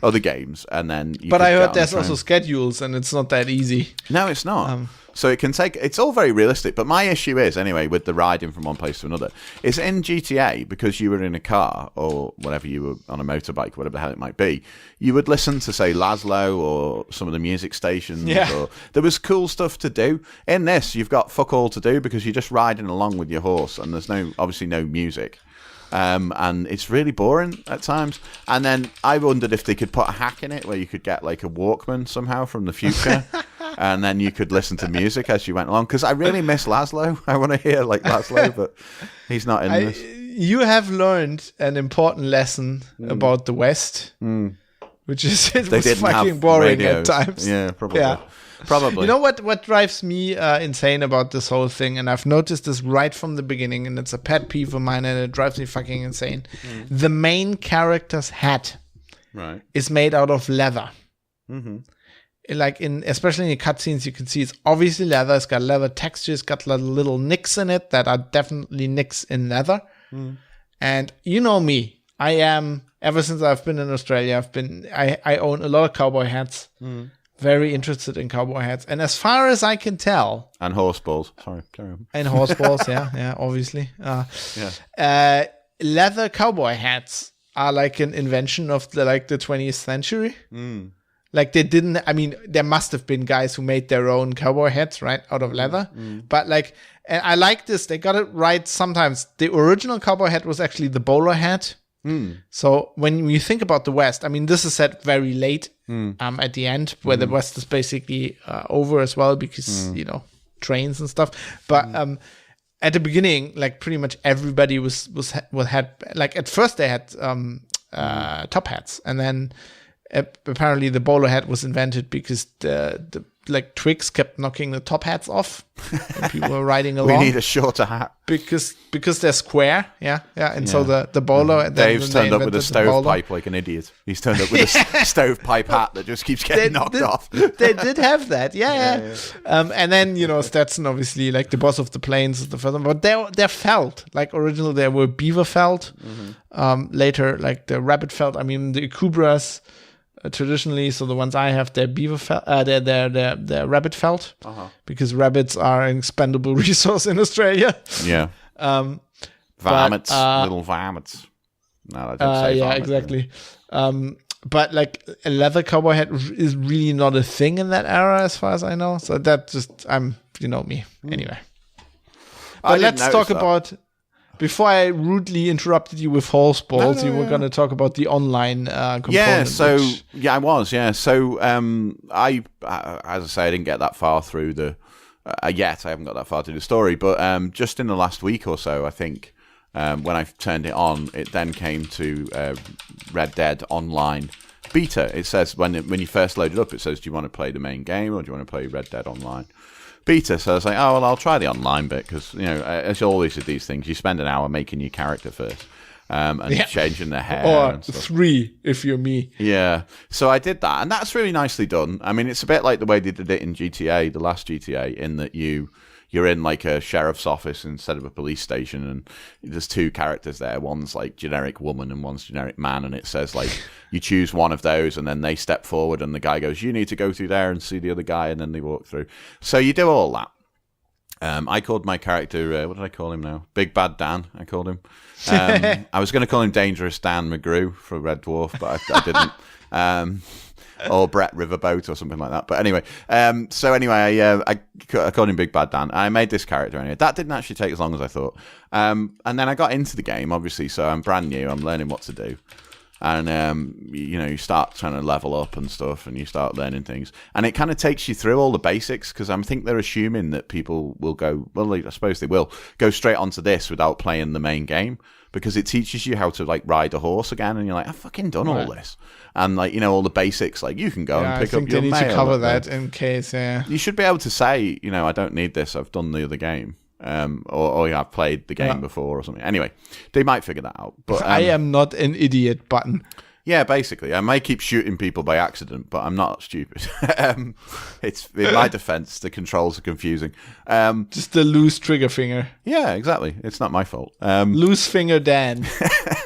other games. And then but I heard there's also schedules and it's not that easy. No, it's not. So it's all very realistic. But my issue is, anyway, with the riding from one place to another, is in GTA, because you were in a car or whatever, you were on a motorbike, whatever the hell it might be, you would listen to, say, Laszlo or some of the music stations. Yeah. Or there was cool stuff to do. In this, you've got fuck all to do because you're just riding along with your horse and there's obviously no music. And it's really boring at times. And then I wondered if they could put a hack in it where you could get like a Walkman somehow from the future. And then you could listen to music as you went along. Because I really miss Laszlo. I want to hear like Laszlo, but he's not in this. You have learned an important lesson about the West, which is it was fucking boring radios at times. Yeah, probably. Yeah. Probably. You know what drives me insane about this whole thing, and I've noticed this right from the beginning, and it's a pet peeve of mine, and it drives me fucking insane. The main character's hat is made out of leather. Mm-hmm. Like especially in the cutscenes, you can see it's obviously leather. It's got leather texture. It's got little nicks in it that are definitely nicks in leather. And you know me, I am, ever since I've been in Australia, I own a lot of cowboy hats. Very interested in cowboy hats. And as far as I can tell... And horse balls. Sorry, carry on. And horse balls, yeah, obviously. Leather cowboy hats are like an invention of the 20th century. Like they didn't... I mean, there must have been guys who made their own cowboy hats, right, out of leather. But and I like this. They got it right sometimes. The original cowboy hat was actually the bowler hat. So when you think about the West, I mean, this is set very late at the end, where the West is basically over as well, because, trains and stuff. But at the beginning, like pretty much everybody had like at first they had top hats, and then apparently the bowler hat was invented because the like twigs kept knocking the top hats off and people were riding along. We need a shorter hat because they're square, and so the bowler. Dave's turned up with a stovepipe like an idiot. He's turned up with a stovepipe hat that just keeps getting knocked off. They did have that, yeah. And then Stetson, obviously, like the boss of the plains, is the first one, but they're felt. Like originally, they were beaver felt. Later, like the rabbit felt. I mean, the Kubras. Traditionally, so the ones I have, they're beaver felt, they're rabbit felt, because rabbits are an expendable resource in Australia. Yeah. Varmints, little varmints. No, I didn't say varmint, exactly. But like a leather cowboy hat is really not a thing in that era, as far as I know. So that just, me. Anyway. But let's talk about... Before I rudely interrupted you with horse balls, you were going to talk about the online component. Yeah, I was. Yeah, so I, as I say, I didn't get that far through the yet. I haven't got that far through the story, but just in the last week or so, I think when I turned it on, it then came to Red Dead Online beta. It says when you first load it up, it says, "Do you want to play the main game or do you want to play Red Dead Online?" Beta, so I was like, oh, well, I'll try the online bit, because, as always with these things, you spend an hour making your character first, and changing their hair. Or and stuff. 3, if you're me. Yeah, so I did that, and that's really nicely done. I mean, it's a bit like the way they did it in GTA, the last GTA, in that you're in like a sheriff's office instead of a police station, and there's 2 characters there. One's like generic woman and one's generic man, and it says like you choose one of those, and then they step forward and the guy goes, you need to go through there and see the other guy, and then they walk through. So you do all that. I called my character, what did I call him now? Big Bad Dan, I called him. I was going to call him Dangerous Dan McGrew for Red Dwarf, but I didn't. Or Brett Riverboat or something like that. But anyway, I called him Big Bad Dan. I made this character anyway. That didn't actually take as long as I thought. And then I got into the game, obviously, so I'm brand new. I'm learning what to do. And, you start trying to level up and stuff, and you start learning things. And it kind of takes you through all the basics, because I think they're assuming that people will go, well, I suppose they will, go straight onto this without playing the main game, because it teaches you how to, like, ride a horse again, and you're like, I've fucking done all this. And, like, all the basics, like, you can go and pick up your mail. I think they need to cover that in case, You should be able to say, I don't need this, I've done the other game. Or I've played the game before or something. Anyway, they might figure that out. But I am not an idiot button. Yeah, basically. I may keep shooting people by accident, but I'm not stupid. It's in my defense, the controls are confusing. Just the loose trigger finger. Yeah, exactly. It's not my fault. Loose finger Dan.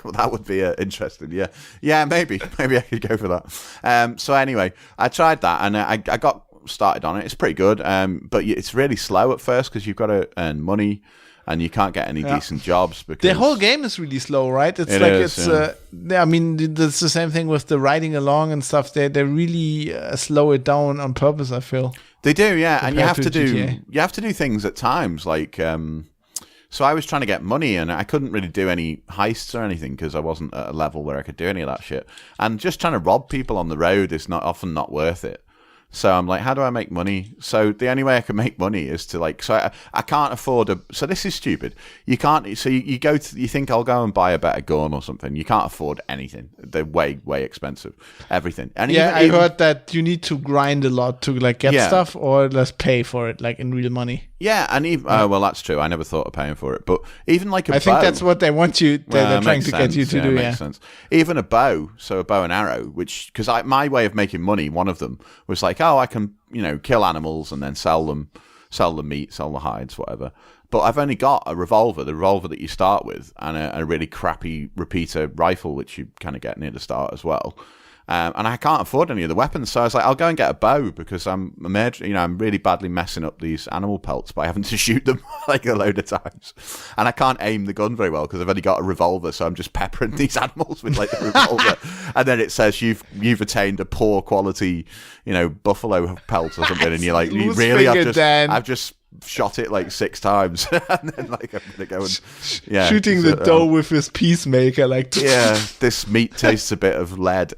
Well, that would be interesting. Yeah, maybe I could go for that. So anyway, I tried that, and I got started on it. It's pretty good, but it's really slow at first because you've got to earn money. And you can't get any decent jobs because the whole game is really slow, right? It's I mean, it's the same thing with the riding along and stuff. They really slow it down on purpose, I feel. They do, yeah. And you have to do things at times, like so I was trying to get money, and I couldn't really do any heists or anything because I wasn't at a level where I could do any of that shit. And just trying to rob people on the road is often not worth it. So I'm like, how do I make money? So the only way I can make money is to I can't afford so this is stupid. You can't, so you go to, you think I'll go and buy a better gun or something. You can't afford anything. They're way, way expensive. Everything. And I heard that you need to grind a lot to get stuff, or just pay for it, like in real money. Yeah, and even, well, that's true. I never thought of paying for it. But even like I think that's what they want you, they're trying to get you to do, makes sense. Even a bow, so a bow and arrow, which, because my way of making money, one of them was like, oh, I can, kill animals and then sell the meat, sell the hides, whatever. But I've only got a revolver, the revolver that you start with, and a really crappy repeater rifle, which you kind of get near the start as well. And I can't afford any of the weapons, so I was like, I'll go and get a bow because I'm really badly messing up these animal pelts by having to shoot them like a load of times, and I can't aim the gun very well because I've only got a revolver, so I'm just peppering these animals with like the revolver, and then it says you've attained a poor quality, buffalo pelt or something, and you're like, you really? I've just shot it like 6 times, and then like I'm gonna go and shooting the dough with his peacemaker. Like this meat tastes a bit of lead.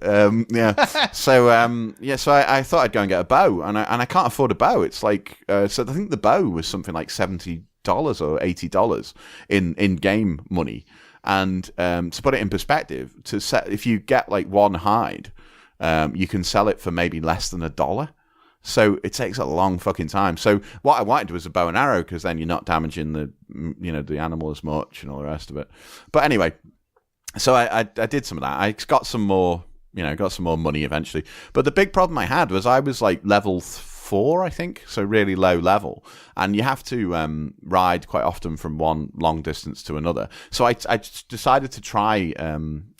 So I thought I'd go and get a bow, and I can't afford a bow. It's like so I think the bow was something like $70 or $80 in game money. And to put it in perspective, if you get like one hide, you can sell it for maybe less than $1. So it takes a long fucking time. So what I wanted was a bow and arrow, because then you're not damaging the animal as much and all the rest of it. But anyway, so I did some of that. I got some more money eventually. But the big problem I had was I was like level 4, I think, so really low level, and you have to ride quite often from one long distance to another. So I decided to try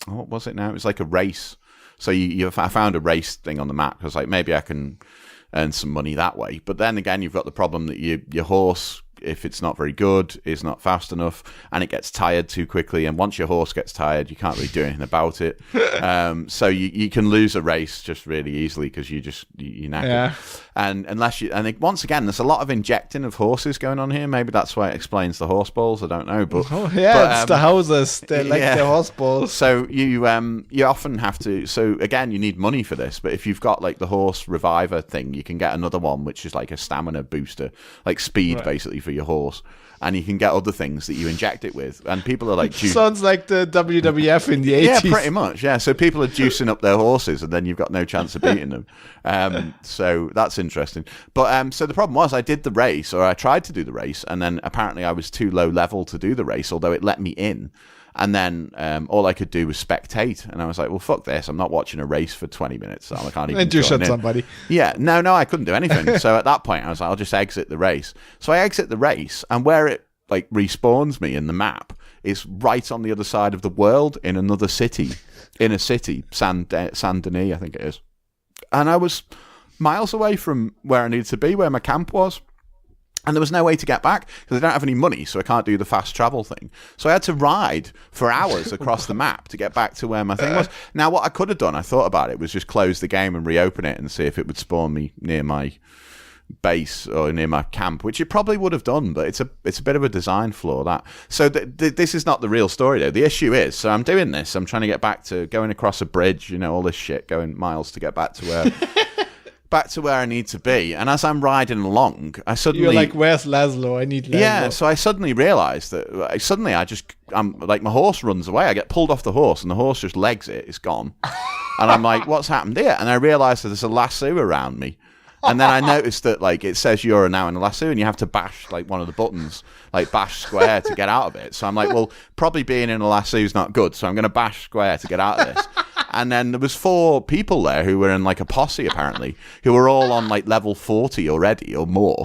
what was it now? It was like a race. So I found a race thing on the map. I was like, maybe I can earn some money that way. But then again, you've got the problem that your horse, if it's not very good, is not fast enough, and it gets tired too quickly. And once your horse gets tired, you can't really do anything about it. So you can lose a race just really easily because you're knackered. Yeah. And once again, there's a lot of injecting of horses going on here. Maybe that's why it explains the horse balls. I don't know, but it's the houses. They're like the horse balls. So you often have to. So again, you need money for this. But if you've got like the horse reviver thing, you can get another one which is like a stamina booster, like speed basically for your horse. And you can get other things that you inject it with. And people are like... Sounds like the WWF in the 80s. Yeah, pretty much, yeah. So people are juicing up their horses, and then you've got no chance of beating them. So that's interesting. But so the problem was I did the race, or I tried to do the race, and then apparently I was too low level to do the race, although it let me in. And then all I could do was spectate. And I was like, well, fuck this. I'm not watching a race for 20 minutes. So I can't even... And you shot somebody. Yeah. No, I couldn't do anything. So at that point, I was like, I'll just exit the race. So I exit the race, and where it like respawns me in the map is right on the other side of the world in another city. In a city, Saint Denis, I think it is. And I was miles away from where I needed to be, where my camp was. And there was no way to get back because I don't have any money, so I can't do the fast travel thing. So I had to ride for hours across the map to get back to where my thing was. Now, what I could have done, I thought about it, was just close the game and reopen it and see if it would spawn me near my base or near my camp, which it probably would have done, but it's a bit of a design flaw, that. So this is not the real story, though. The issue is, so I'm doing this, I'm trying to get back to going across a bridge, all this shit, going miles to get back to where... back to where I need to be. And as I'm riding along, I suddenly... You're like, where's Laszlo? I need Laszlo. Yeah, so I suddenly realised that... I'm like, my horse runs away. I get pulled off the horse, and the horse just legs it. It's gone. And I'm like, what's happened here? And I realised that there's a lasso around me. And then I noticed that, like, it says you're now in a lasso, and you have to bash, like, one of the buttons, like, bash square to get out of it. So I'm like, well, probably being in a lasso is not good, so I'm going to bash square to get out of this. And then there was 4 people there who were in like a posse, apparently, who were all on like level 40 already or more.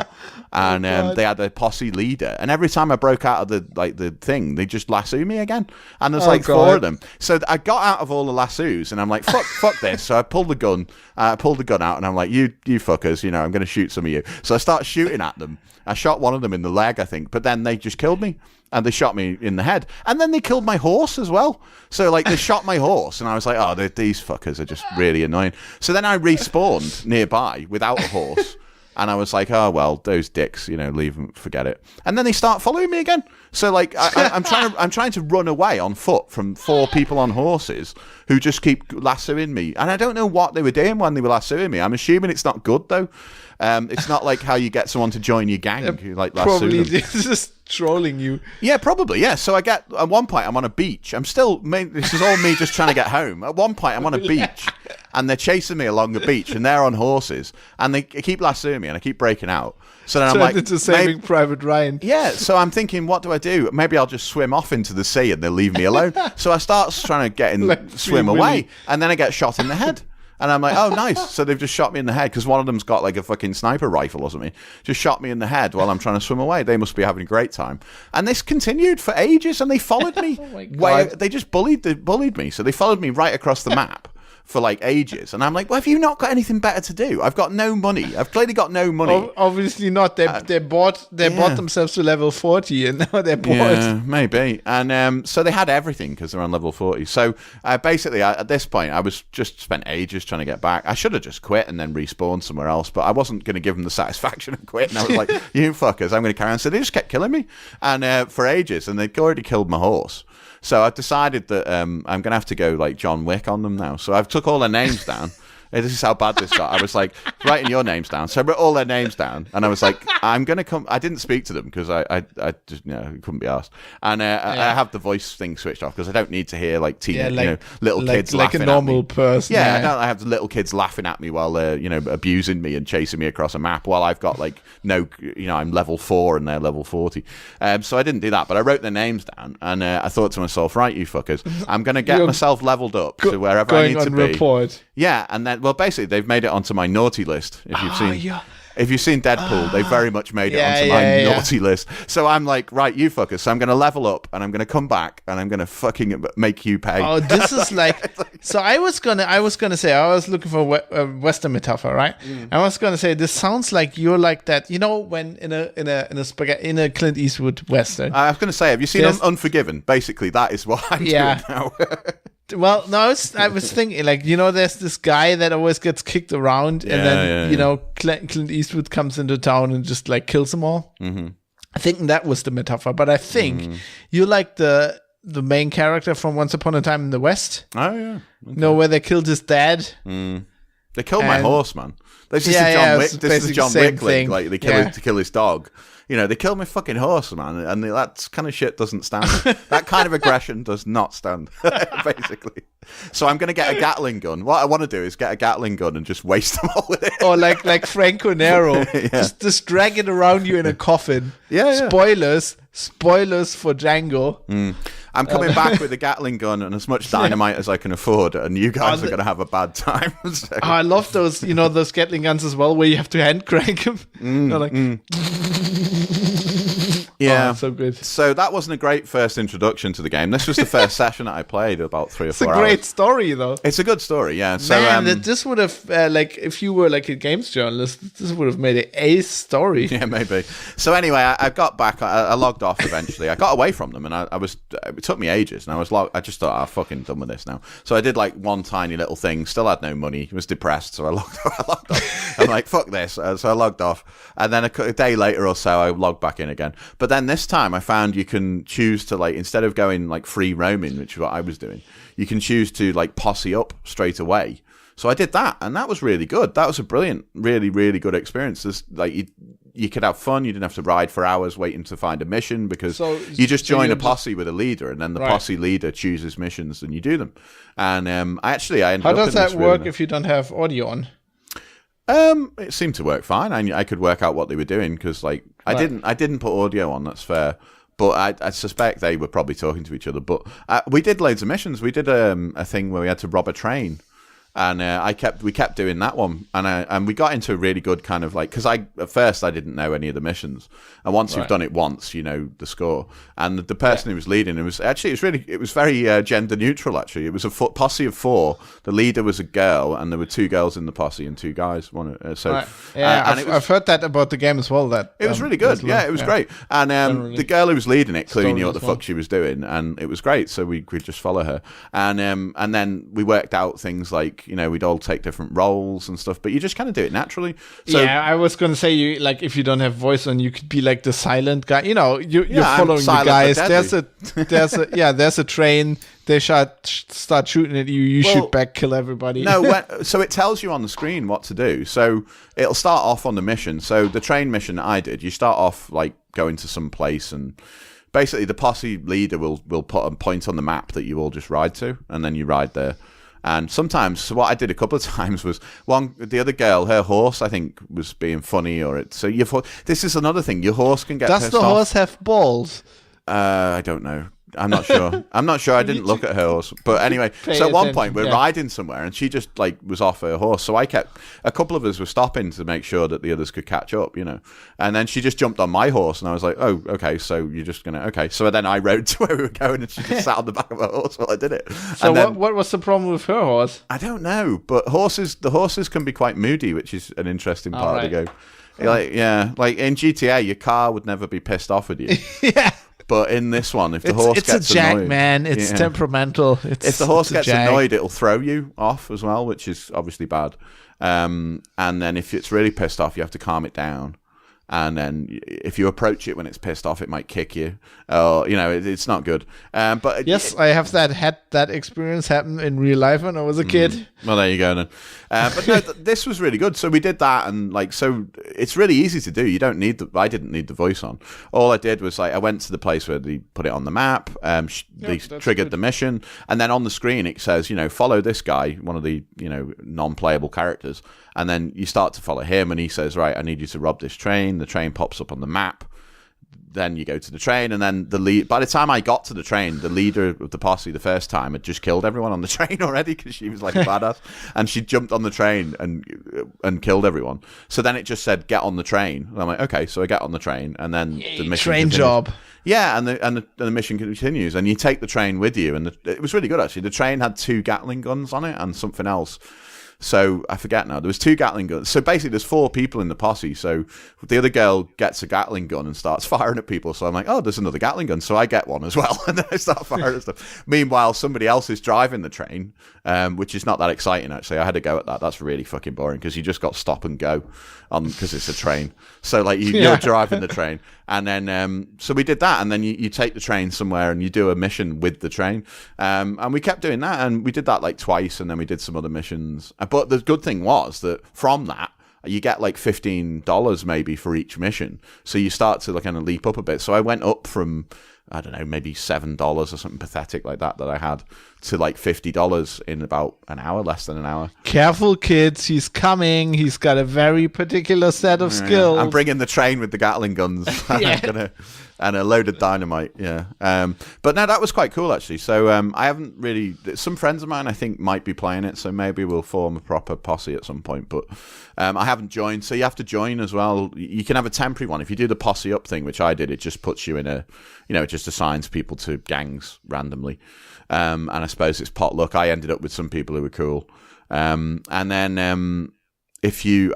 And they had a posse leader. And every time I broke out of the thing, they just lasso me again. And there's 4 of them. So I got out of all the lassos, and I'm like, fuck this. So I pulled the gun out, and I'm like, you fuckers, I'm going to shoot some of you. So I start shooting at them. I shot one of them in the leg, I think, but then they just killed me. And they shot me in the head. And then they killed my horse as well. So, like, they shot my horse. And I was like, oh, these fuckers are just really annoying. So then I respawned nearby without a horse. And I was like, oh, well, those dicks, leave them, forget it. And then they start following me again. So, like, I'm trying to run away on foot from 4 people on horses who just keep lassoing me. And I don't know what they were doing when they were lassoing me. I'm assuming it's not good, though. It's not like how you get someone to join your gang who like lasso them. Probably just trolling you. Yeah, probably. Yeah. So at one point I'm on a beach. This is all me just trying to get home. At one point I'm on a beach, and they're chasing me along the beach, and they're on horses, and they keep lassoing me, and I keep breaking out. So then I'm like, it's a Saving Private Ryan. Yeah. So I'm thinking, what do I do? Maybe I'll just swim off into the sea, and they'll leave me alone. So I start trying to get in, like swim away, and then I get shot in the head. And I'm like, oh, nice. So they've just shot me in the head because one of them's got like a fucking sniper rifle or something. Just shot me in the head while I'm trying to swim away. They must be having a great time. And this continued for ages, and they followed me. Oh my God. They just bullied me. So they followed me right across the map for like ages, and I'm like, well, have you not got anything better to do? I've got no money. I've clearly got no money. Obviously not. They bought themselves to level 40, and now they're bored. Yeah, maybe. And so they had everything because they're on level 40. So basically, at this point, I was just spent ages trying to get back. I should have just quit and then respawned somewhere else, but I wasn't going to give them the satisfaction of quitting. I was like, you fuckers, I'm going to carry on. So they just kept killing me, and for ages, and they'd already killed my horse. So I've decided that I'm going to have to go like John Wick on them now. So I've took all their names down. This is how bad this got. I was like, writing your names down. So I wrote all their names down. And I was like, I'm going to come. I didn't speak to them because I just, couldn't be asked. And I have the voice thing switched off because I don't need to hear like little kids laughing at me. Like a normal person. Yeah, I have the little kids laughing at me while they're, abusing me and chasing me across a map while I've got like, I'm level 4 and they're level 40. So I didn't do that, but I wrote their names down. And I thought to myself, right, you fuckers, I'm going to get myself leveled up to wherever I need to be. Report. Yeah, and then, well, basically, they've made it onto my naughty list. If you've seen Deadpool, they very much made it onto my naughty list. So I'm like, right, you fuckers. So I'm going to level up, and I'm going to come back, and I'm going to fucking make you pay. Oh, this is like. So I was gonna say I was looking for a Western metaphor, right? I was gonna say this sounds like you're like that. When in a Clint Eastwood Western. I was going to say, have you seen Unforgiven? Basically, that is what I'm doing now. Well, no, I was thinking, like, there's this guy that always gets kicked around, and then, Clint Eastwood comes into town and just, like, kills them all. Mm-hmm. I think that was the metaphor, but I think you're like the main character from Once Upon a Time in the West. Oh, yeah. Okay. Where they killed his dad. They killed my horse, man. This is a John Wick thing. Like, they kill his dog. They killed my fucking horse, man, and that kind of shit doesn't stand. That kind of aggression does not stand, basically. So I'm going to get a Gatling gun. What I want to do is get a Gatling gun and just waste them all with it. Or like Franco Nero, just drag it around you in a coffin. Yeah. Spoilers for Django. I'm coming back with a Gatling gun and as much dynamite as I can afford, and you guys are going to have a bad time. So. I love those, those Gatling guns as well, where you have to hand crank them. Yeah, so good. So that wasn't a great first introduction to the game. This was the first session that I played, about 3 or 4 hours. It's a great story, though. It's a good story, yeah. So, man, this would have, if you were like a games journalist, this would have made an ace story. Yeah, maybe. So anyway, I got back. I logged off eventually. I got away from them, and it took me ages, and I just thought, I'm fucking done with this now. So I did like one tiny little thing. Still had no money. Was depressed, so I logged off. I'm like, fuck this. So I logged off, and then a day later or so, I logged back in again. But then this time I found you can choose to, like, instead of going like free roaming, which is what I was doing, you can choose to like posse up straight away. So I did that, and that was really good. That was a brilliant, really, really good experience. There's, like, you could have fun. You didn't have to ride for hours waiting to find a mission because you just join a posse with a leader, and then the posse leader chooses missions, and you do them. And I ended up. How does that work if you don't have audio on? It seemed to work fine. I could work out what they were doing because, like, I didn't put audio on. That's fair. But I suspect they were probably talking to each other. But we did loads of missions. We did a thing where we had to rob a train. And we kept doing that one, and we got into a really good kind of like, because at first I didn't know any of the missions, and once you've done it once, you know the score. And the person who was leading it was very gender neutral. Actually, it was a posse of 4. The leader was a girl, and there were 2 girls in the posse and 2 guys. I've heard that about the game as well. That it was really good. It was great. And the girl who was leading it clearly knew what the fuck she was doing, and it was great. So we could just follow her, and then we worked out things like, we'd all take different roles and stuff, but you just kind of do it naturally. So, yeah, I was going to say, you like, if you don't have voice on, you could be like the silent guy. You're following the guys. There's a train. They start shooting at you. You shoot back, kill everybody. So it tells you on the screen what to do. So it'll start off on the mission. So the train mission that I did, you start off like going to some place, and basically the posse leader will put a point on the map that you all just ride to, and then you ride there. And sometimes, so what I did a couple of times was, the other girl, her horse, I think, was being funny, this is another thing. Your horse can get Does the horse have balls? I don't know. I'm not sure. I didn't look at her horse. But anyway, so at one point we're riding somewhere and she just like was off her horse. So a couple of us were stopping to make sure that the others could catch up, you know. And then she just jumped on my horse and I was like, oh, okay, so you're just going to, okay. So then I rode to where we were going and she just sat on the back of her horse while I did it. So and then, what was the problem with her horse? I don't know, but the horses can be quite moody, which is an interesting part of the game. Like in GTA, your car would never be pissed off with you. Yeah. But in this one, if the horse gets it's a jag, annoyed, man. It's temperamental. If the horse gets annoyed, it'll throw you off as well, which is obviously bad. And then if it's really pissed off, you have to calm it down. And then if you approach it when it's pissed off, it might kick you. You know, it's not good. But yes, I have had that experience happen in real life when I was a kid. Well, there you go then. But no, this was really good. So we did that, and like, so it's really easy to do. You don't need I didn't need the voice on. All I did was like I went to the place where they put it on the map. They triggered the mission, and then on the screen it says, you know, follow this guy, one of the non-playable characters. And then you start to follow him, and he says, right, I need you to rob this train. The train pops up on the map. Then you go to the train, and then by the time I got to the train, the leader of the posse the first time had just killed everyone on the train already because she was like a badass. And she jumped on the train and killed everyone. So then it just said, get on the train. And I'm like, okay, so I get on the train, and then the mission train continues. job. Yeah, and the mission continues, and you take the train with you. And it was really good, actually. The train had 2 Gatling guns on it and something else. So I forget now. There was 2 Gatling guns. So basically, there's 4 people in the posse. So the other girl gets a Gatling gun and starts firing at people. So I'm like, oh, there's another Gatling gun. So I get one as well, and then I start firing at stuff. Meanwhile, somebody else is driving the train, which is not that exciting. Actually, I had to go at that. That's really fucking boring because you just got stop and go because it's a train. So like you're driving the train, and then so we did that, and then you take the train somewhere and you do a mission with the train, and we kept doing that, and we did that like twice, and then we did some other missions. But the good thing was that from that, you get like $15 maybe for each mission. So you start to kind of leap up a bit. So I went up from, I don't know, maybe $7 or something pathetic like that I had to like $50 in about an hour, less than an hour. Careful, kids. He's coming. He's got a very particular set of skills. I'm bringing the train with the Gatling guns. And a load of dynamite, but no, that was quite cool, actually. So I haven't really... Some friends of mine, I think, might be playing it, so maybe we'll form a proper posse at some point, but I haven't joined. So you have to join as well. You can have a temporary one. If you do the posse up thing, which I did, it just puts you in it just assigns people to gangs randomly. And I suppose it's potluck. I ended up with some people who were cool. And then... If you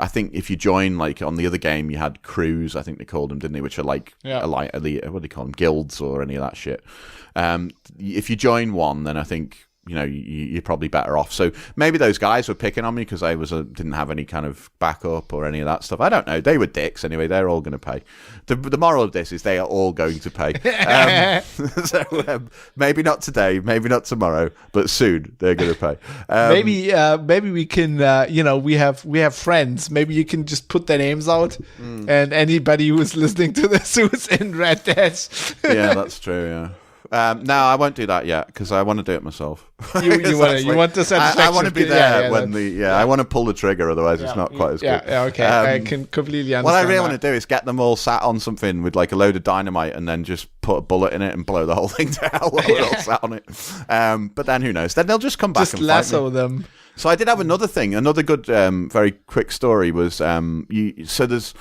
join, like on the other game, you had crews, I think they called them, didn't they? Which are like elite, what do they call them? Guilds or any of that shit. If you join one, then I think you're probably better off. So maybe those guys were picking on me because I didn't have any kind of backup or any of that stuff. I don't know. They were dicks anyway. They're all going to pay. The moral of this is they are all going to pay. So maybe not today, maybe not tomorrow, but soon they're going to pay. Maybe we can. We have friends. Maybe you can just put their names out, and anybody who's listening to this who's in Red Dead. Yeah, that's true. Yeah. No, I won't do that yet because I want to do it myself. You want the satisfaction. I want to be there when I want to pull the trigger. Otherwise, it's not quite as good. Yeah, okay. I can completely understand. What I really want to do is get them all sat on something with like a load of dynamite and then just put a bullet in it and blow the whole thing down while we're all sat on it. But then who knows? Then they'll just come back and lasso fight me. them. So I did have another thing. Another good, very quick story was so there's.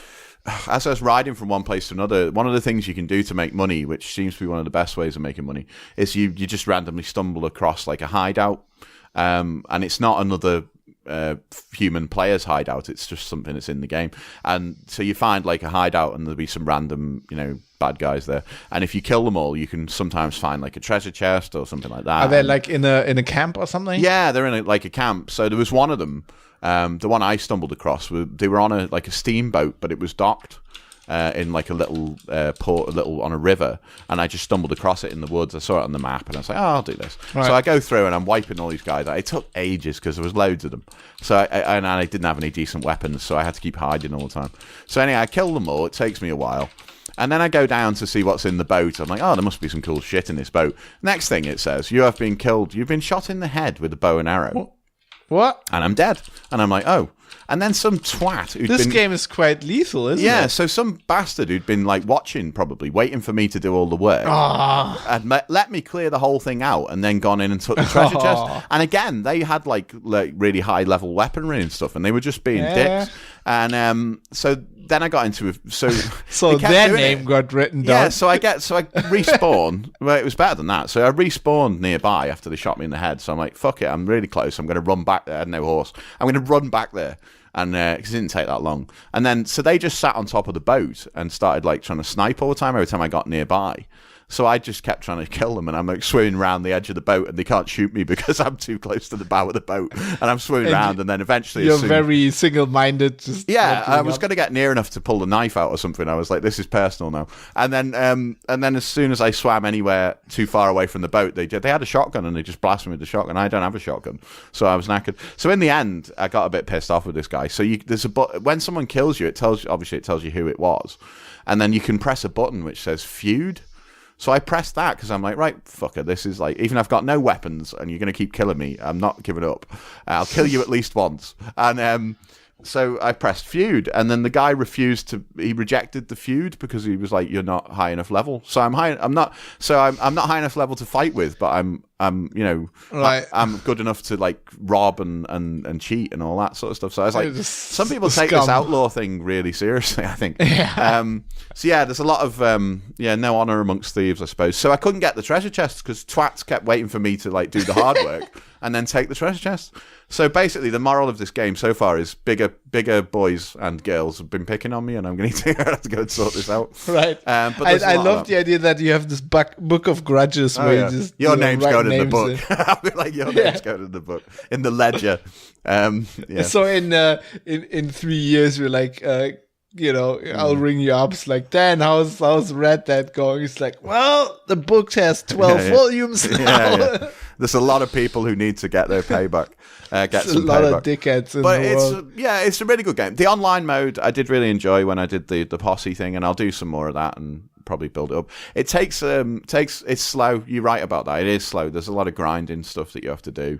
As I was riding from one place to another, one of the things you can do to make money, which seems to be one of the best ways of making money, is you just randomly stumble across like a hideout, and it's not another human player's hideout. It's just something that's in the game, and so you find like a hideout, and there'll be some random, bad guys there, and if you kill them all, you can sometimes find like a treasure chest or something like that. Are they like in a camp or something? Yeah, they're in a camp. So there was one of them. The one I stumbled across, they were on a steamboat, but it was docked in like a little port, on a river, and I just stumbled across it in the woods. I saw it on the map, and I was like, I'll do this. Right. So I go through, and I'm wiping all these guys out. It took ages because there was loads of them. So I didn't have any decent weapons, so I had to keep hiding all the time. So anyway, I kill them all. It takes me a while. And then I go down to see what's in the boat. I'm like, there must be some cool shit in this boat. Next thing it says, you have been killed. You've been shot in the head with a bow and arrow. What? And I'm dead. And I'm like, oh. And then some twat who'd This been... game is quite lethal, isn't it? Yeah, so some bastard who'd been like watching, probably waiting for me to do all the work, had let me clear the whole thing out, and then gone in and took the treasure chest. And again, they had like really high level weaponry and stuff, and they were just being dicks. And so then I got into so their name got written down. Yeah, so I respawn. Well, it was better than that. So I respawned nearby after they shot me in the head. So I'm like, fuck it, I'm really close. I'm going to run back there. I had no horse. I'm going to run back there. And because it didn't take that long. And then, so they just sat on top of the boat and started like trying to snipe all the time every time I got nearby. So I just kept trying to kill them, and I'm like swimming around the edge of the boat, and they can't shoot me because I'm too close to the bow of the boat. And I'm swimming around, and then eventually... You're very single-minded. I was going to get near enough to pull the knife out or something. I was like, this is personal now. And then as soon as I swam anywhere too far away from the boat, they had a shotgun, and they just blasted me with the shotgun. I don't have a shotgun, so I was knackered. So in the end, I got a bit pissed off with this guy. So when someone kills you, it tells you who it was. And then you can press a button which says feud. So I pressed that because I'm like, right, fucker, this is like, even if I've got no weapons and you're going to keep killing me, I'm not giving up. I'll kill you at least once. And so I pressed feud, and then the guy he rejected the feud because he was like, you're not high enough level. So I'm not high enough level to fight with, but I'm good enough to like rob and cheat and all that sort of stuff. So I was like, some people take this outlaw thing really seriously, I think. Yeah. So yeah, there's a lot of no honor amongst thieves, I suppose. So I couldn't get the treasure chest because twats kept waiting for me to like do the hard work and then take the treasure chest. So basically, the moral of this game so far is bigger boys and girls have been picking on me, and I'm going to have to go and sort this out. Right. But I love the idea that you have this book of grudges where you just your name's going in the book. I'll be like, your name's going in the book, in the ledger. So in 3 years, we're like, I'll ring you up. It's like, Dan, how's Red Dead going? It's like, well, the book has 12 volumes now. Yeah. There's a lot of people who need to get their payback. Get some a lot payback. of dickheads in the world. It's a really good game. The online mode I did really enjoy when I did the posse thing, and I'll do some more of that and probably build it up. It takes it's slow. You're right about that. It is slow. There's a lot of grinding stuff that you have to do.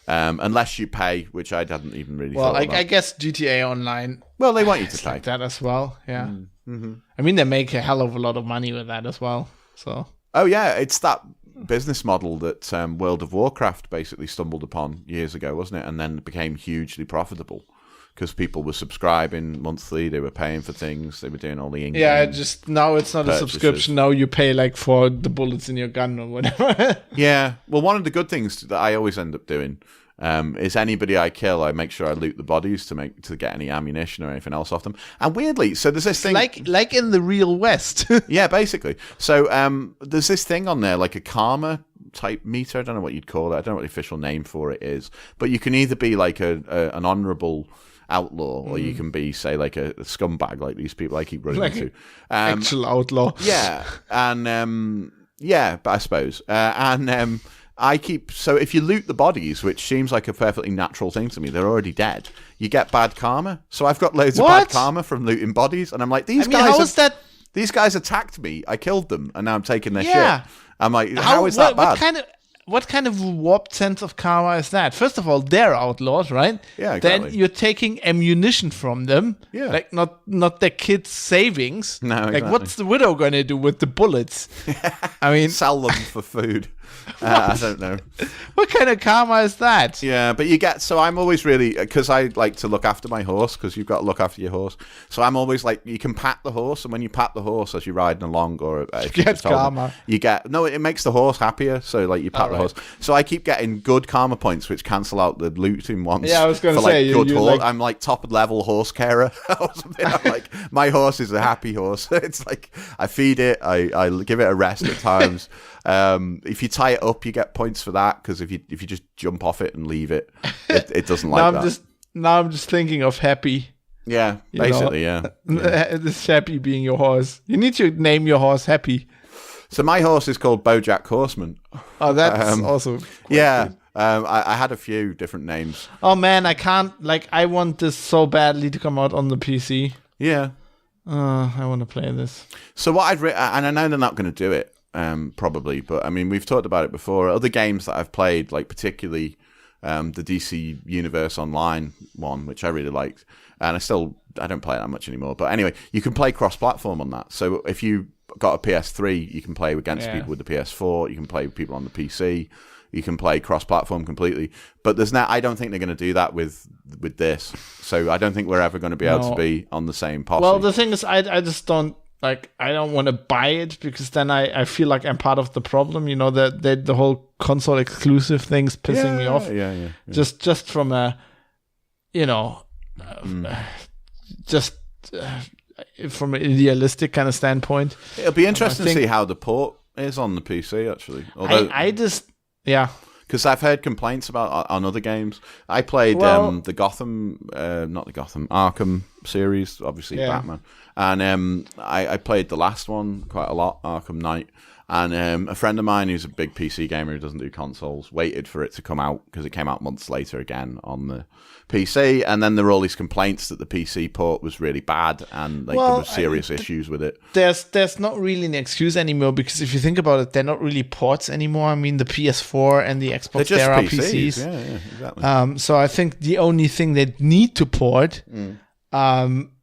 Unless you pay, which I hadn't even really thought about. I guess GTA Online. Well, they want you to pay. Like that as well, yeah. Mm-hmm. I mean, they make a hell of a lot of money with that as well. So. Oh yeah, it's that business model that World of Warcraft basically stumbled upon years ago, wasn't it? And then became hugely profitable because people were subscribing monthly, they were paying for things, they were doing all the in-game. Yeah, just now it's not purchases. A subscription. Now you pay like for the bullets in your gun or whatever. Yeah, well, one of the good things that I always end up doing is anybody I kill, I make sure I loot the bodies to get any ammunition or anything else off them. And weirdly, so there's this thing like in the real West. Yeah, basically. So there's this thing on there, like a karma type meter. I don't know what you'd call it. I don't know what the official name for it is. But you can either be like an honourable outlaw, or you can be, say, like a scumbag, like these people I keep running into. Actual outlaw. Yeah, and but I suppose so if you loot the bodies, which seems like a perfectly natural thing to me, they're already dead. You get bad karma. So I've got loads of bad karma from looting bodies, and I'm like, these guys attacked me. I killed them, and now I'm taking their shit. I'm like, how is that bad? What kind of warped sense of karma is that? First of all, they're outlaws, right? Yeah, exactly. Then you're taking ammunition from them. Yeah. Like, not their kids' savings. No, exactly. Like, what's the widow going to do with the bullets? I mean... Sell them for food. I don't know. What kind of karma is that? Yeah, but you get... So I'm always really... Because I like to look after my horse, because you've got to look after your horse. So I'm always like, you can pat the horse, and when you pat the horse as you're riding along, or if you get karma. Them, you get... No, it makes the horse happier, so like you pat the horse. So I keep getting good karma points, which cancel out the looting ones. Yeah, I was going to say... I'm like top-level horse carer or something. I'm like, my horse is a happy horse. It's like, I feed it, I give it a rest at times. If you tie it up, you get points for that, because if you just jump off it and leave it, it doesn't like that. Now I'm just thinking of Happy. Yeah, basically, yeah. This Happy being your horse. You need to name your horse Happy. So my horse is called Bojack Horseman. Oh, that's also yeah. I had a few different names. Oh man, I can't. Like, I want this so badly to come out on the PC. Yeah. I want to play this. So what I'd and I know they're not going to do it. Probably, but I mean, we've talked about it before. Other games that I've played, like particularly the DC Universe Online one, which I really liked. And I don't play it that much anymore. But anyway, you can play cross-platform on that. So if you got a PS3, you can play against people with the PS4. You can play with people on the PC. You can play cross-platform completely. But I don't think they're going to do that with this. So I don't think we're ever going to be able to be on the same posse. Well, the thing is, I just don't I don't want to buy it, because then I feel like I'm part of the problem. You know, the whole console exclusive thing's pissing me off. Yeah. Just from a, from an idealistic kind of standpoint. It'll be interesting to see how the port is on the PC, actually. Although, because I've heard complaints about on other games. I played the Arkham series, obviously Batman, and I played the last one quite a lot, Arkham Knight. And a friend of mine who's a big PC gamer who doesn't do consoles waited for it to come out, because it came out months later again on the PC. And then there were all these complaints that the PC port was really bad, and there were serious issues with it. There's not really an excuse anymore, because if you think about it, they're not really ports anymore. I mean, the PS4 and the Xbox, there are PCs. Yeah, exactly. So I think the only thing they need to port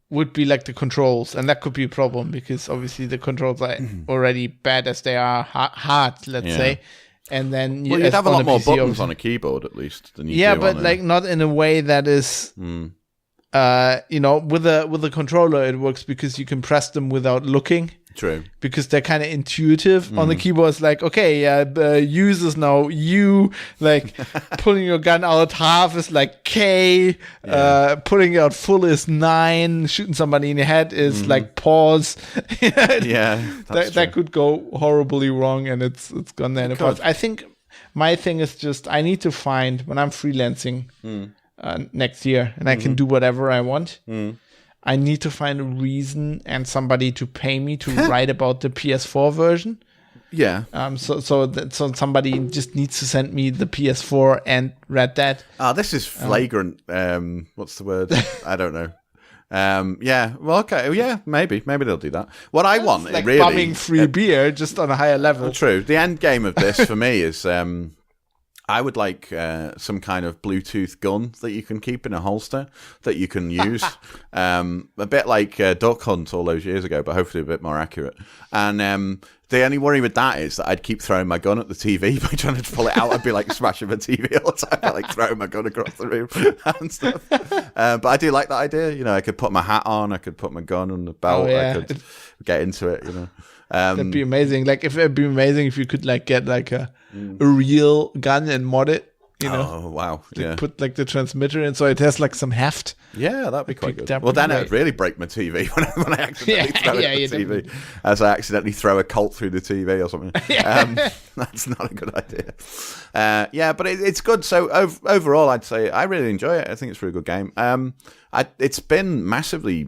would be like the controls, and that could be a problem, because obviously the controls are already bad as they are hard, let's say. And then you'd have a lot more buttons on a keyboard, at least, than you do but on not in a way that is with the controller it works, because you can press them without looking. True. Because they're kind of intuitive. On the keyboard, it's like, okay, uses now U, like pulling your gun out half is like K, pulling it out full is 9, shooting somebody in the head is like pause. That could go horribly wrong, and it's gone there in the past. I think my thing is just, I need to find, when I'm freelancing next year, and I can do whatever I want, I need to find a reason and somebody to pay me to write about the PS4 version. Yeah. So somebody just needs to send me the PS4 and Red Dead. This is flagrant. What's the word? I don't know. Well, okay. Yeah, maybe they'll do that. What I want, like really, bombing free beer, just on a higher level. True. The end game of this for me is, I would like some kind of Bluetooth gun that you can keep in a holster that you can use. A bit like Duck Hunt all those years ago, but hopefully a bit more accurate. And the only worry with that is that I'd keep throwing my gun at the TV by trying to pull it out. I'd be like smashing my TV all the time, like throwing my gun across the room and stuff. But I do like that idea. I could put my hat on, I could put my gun on the belt, I could get into it, That'd be amazing. Like, it'd be amazing if you could like get like a real gun and mod it. Oh wow! Put like the transmitter in, so it has like some heft. Yeah, that'd be quite good. Well, then it would really break my TV when I accidentally throw it at the TV, as I accidentally throw a Colt through the TV or something. That's not a good idea. But it's good. So overall, I'd say I really enjoy it. I think it's a really good game. It's been massively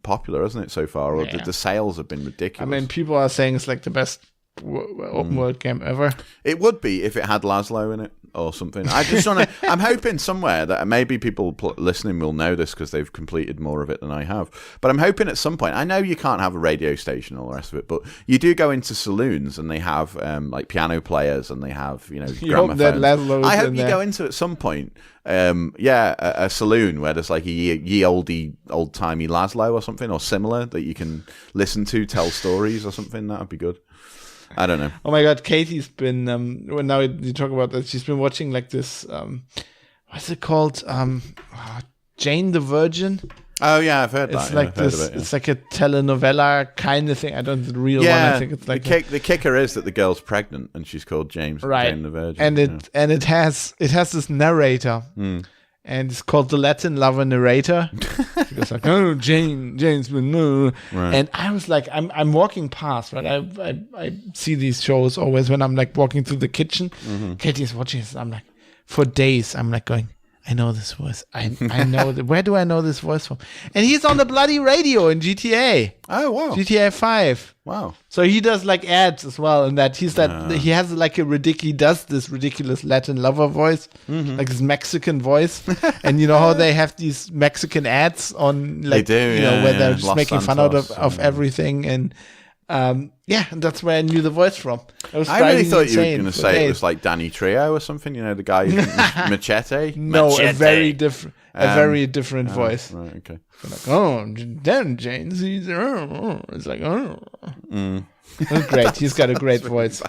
popular, hasn't it, so far? Or the sales have been ridiculous. I mean, people are saying it's like the best open world game ever. It would be if it had Laszlo in it or something. I'm hoping somewhere that maybe people listening will know this because they've completed more of it than I have. But I'm hoping at some point, I know you can't have a radio station and all the rest of it, but you do go into saloons and they have like piano players and they have gramophones. I hope you go into at some point a saloon where there's like a ye old timey Laszlo or something or similar that you can listen to, tell stories or something. That would be good. I don't know. Oh my God, Katie's been when now you talk about that, she's been watching like this what's it called? Jane the Virgin. Oh yeah, I've heard that. It's like this. It's like a telenovela kind of thing. I don't know the real one. I think it's like the kicker is that the girl's pregnant and she's called Jane the Virgin. And it has this narrator. And it's called the Latin lover narrator. It's like, oh, Jane's been no. Right. And I was like, I'm walking past, right? I see these shows always when I'm like walking through the kitchen. Mm-hmm. Katie's watching this. I'm like, for days, I'm like going, I know this voice. I know where do I know this voice from? And he's on the bloody radio in GTA. Oh wow. GTA 5. Wow. So he does like ads as well, and that he has like he does this ridiculous Latin lover voice, like this Mexican voice. And you know how they have these Mexican ads on, like, they do, where they're just Los making Santos, fun out of everything. And Yeah, and that's where I knew the voice from. I really thought you were going to say it was like Danny Trejo or something. You know, the guy Machete. No, Machete. a very different voice. Right, okay. Like, then James, it's like, That's great. He's got a great voice.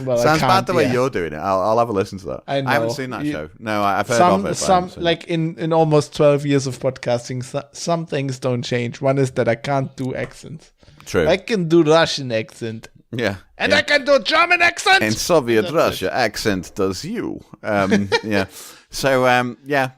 Well, sounds bad the way you're doing it. I'll have a listen to that. I haven't seen that show. No, I've heard of it. Some like in almost 12 years of podcasting, some things don't change. One is that I can't do accents. True. I can do Russian accent. Yeah. And I can do German accent. In Soviet Russia, accent does you. Yeah. So,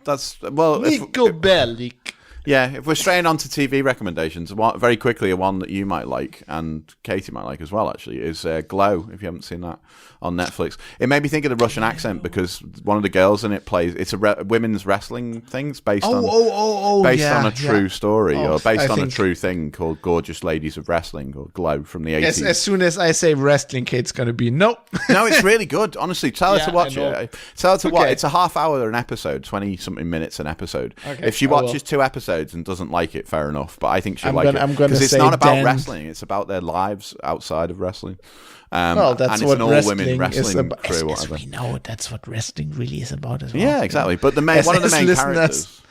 that's... Well, Nico Bellic. Yeah, if we're straying on to TV recommendations, very quickly, one that you might like, and Katie might like as well, actually, is Glow, if you haven't seen that on Netflix. It made me think of the Russian accent because one of the girls in it plays... It's a women's wrestling thing based on a true story, or based on a true thing called Gorgeous Ladies of Wrestling, or Glow, from the 80s. As soon as I say wrestling, Kate's going to be, no. No, it's really good. Honestly, tell her to watch it. Tell her to watch. It's a half hour an episode, 20-something minutes an episode. Okay, if she watches 2 episodes and doesn't like it, fair enough, but I think she'll like it because it's not about wrestling, it's about their lives outside of wrestling. Well, that's and what it's an all-women wrestling crew. As we know, that's what wrestling really is about as well. Yeah, exactly. But one of the main characters...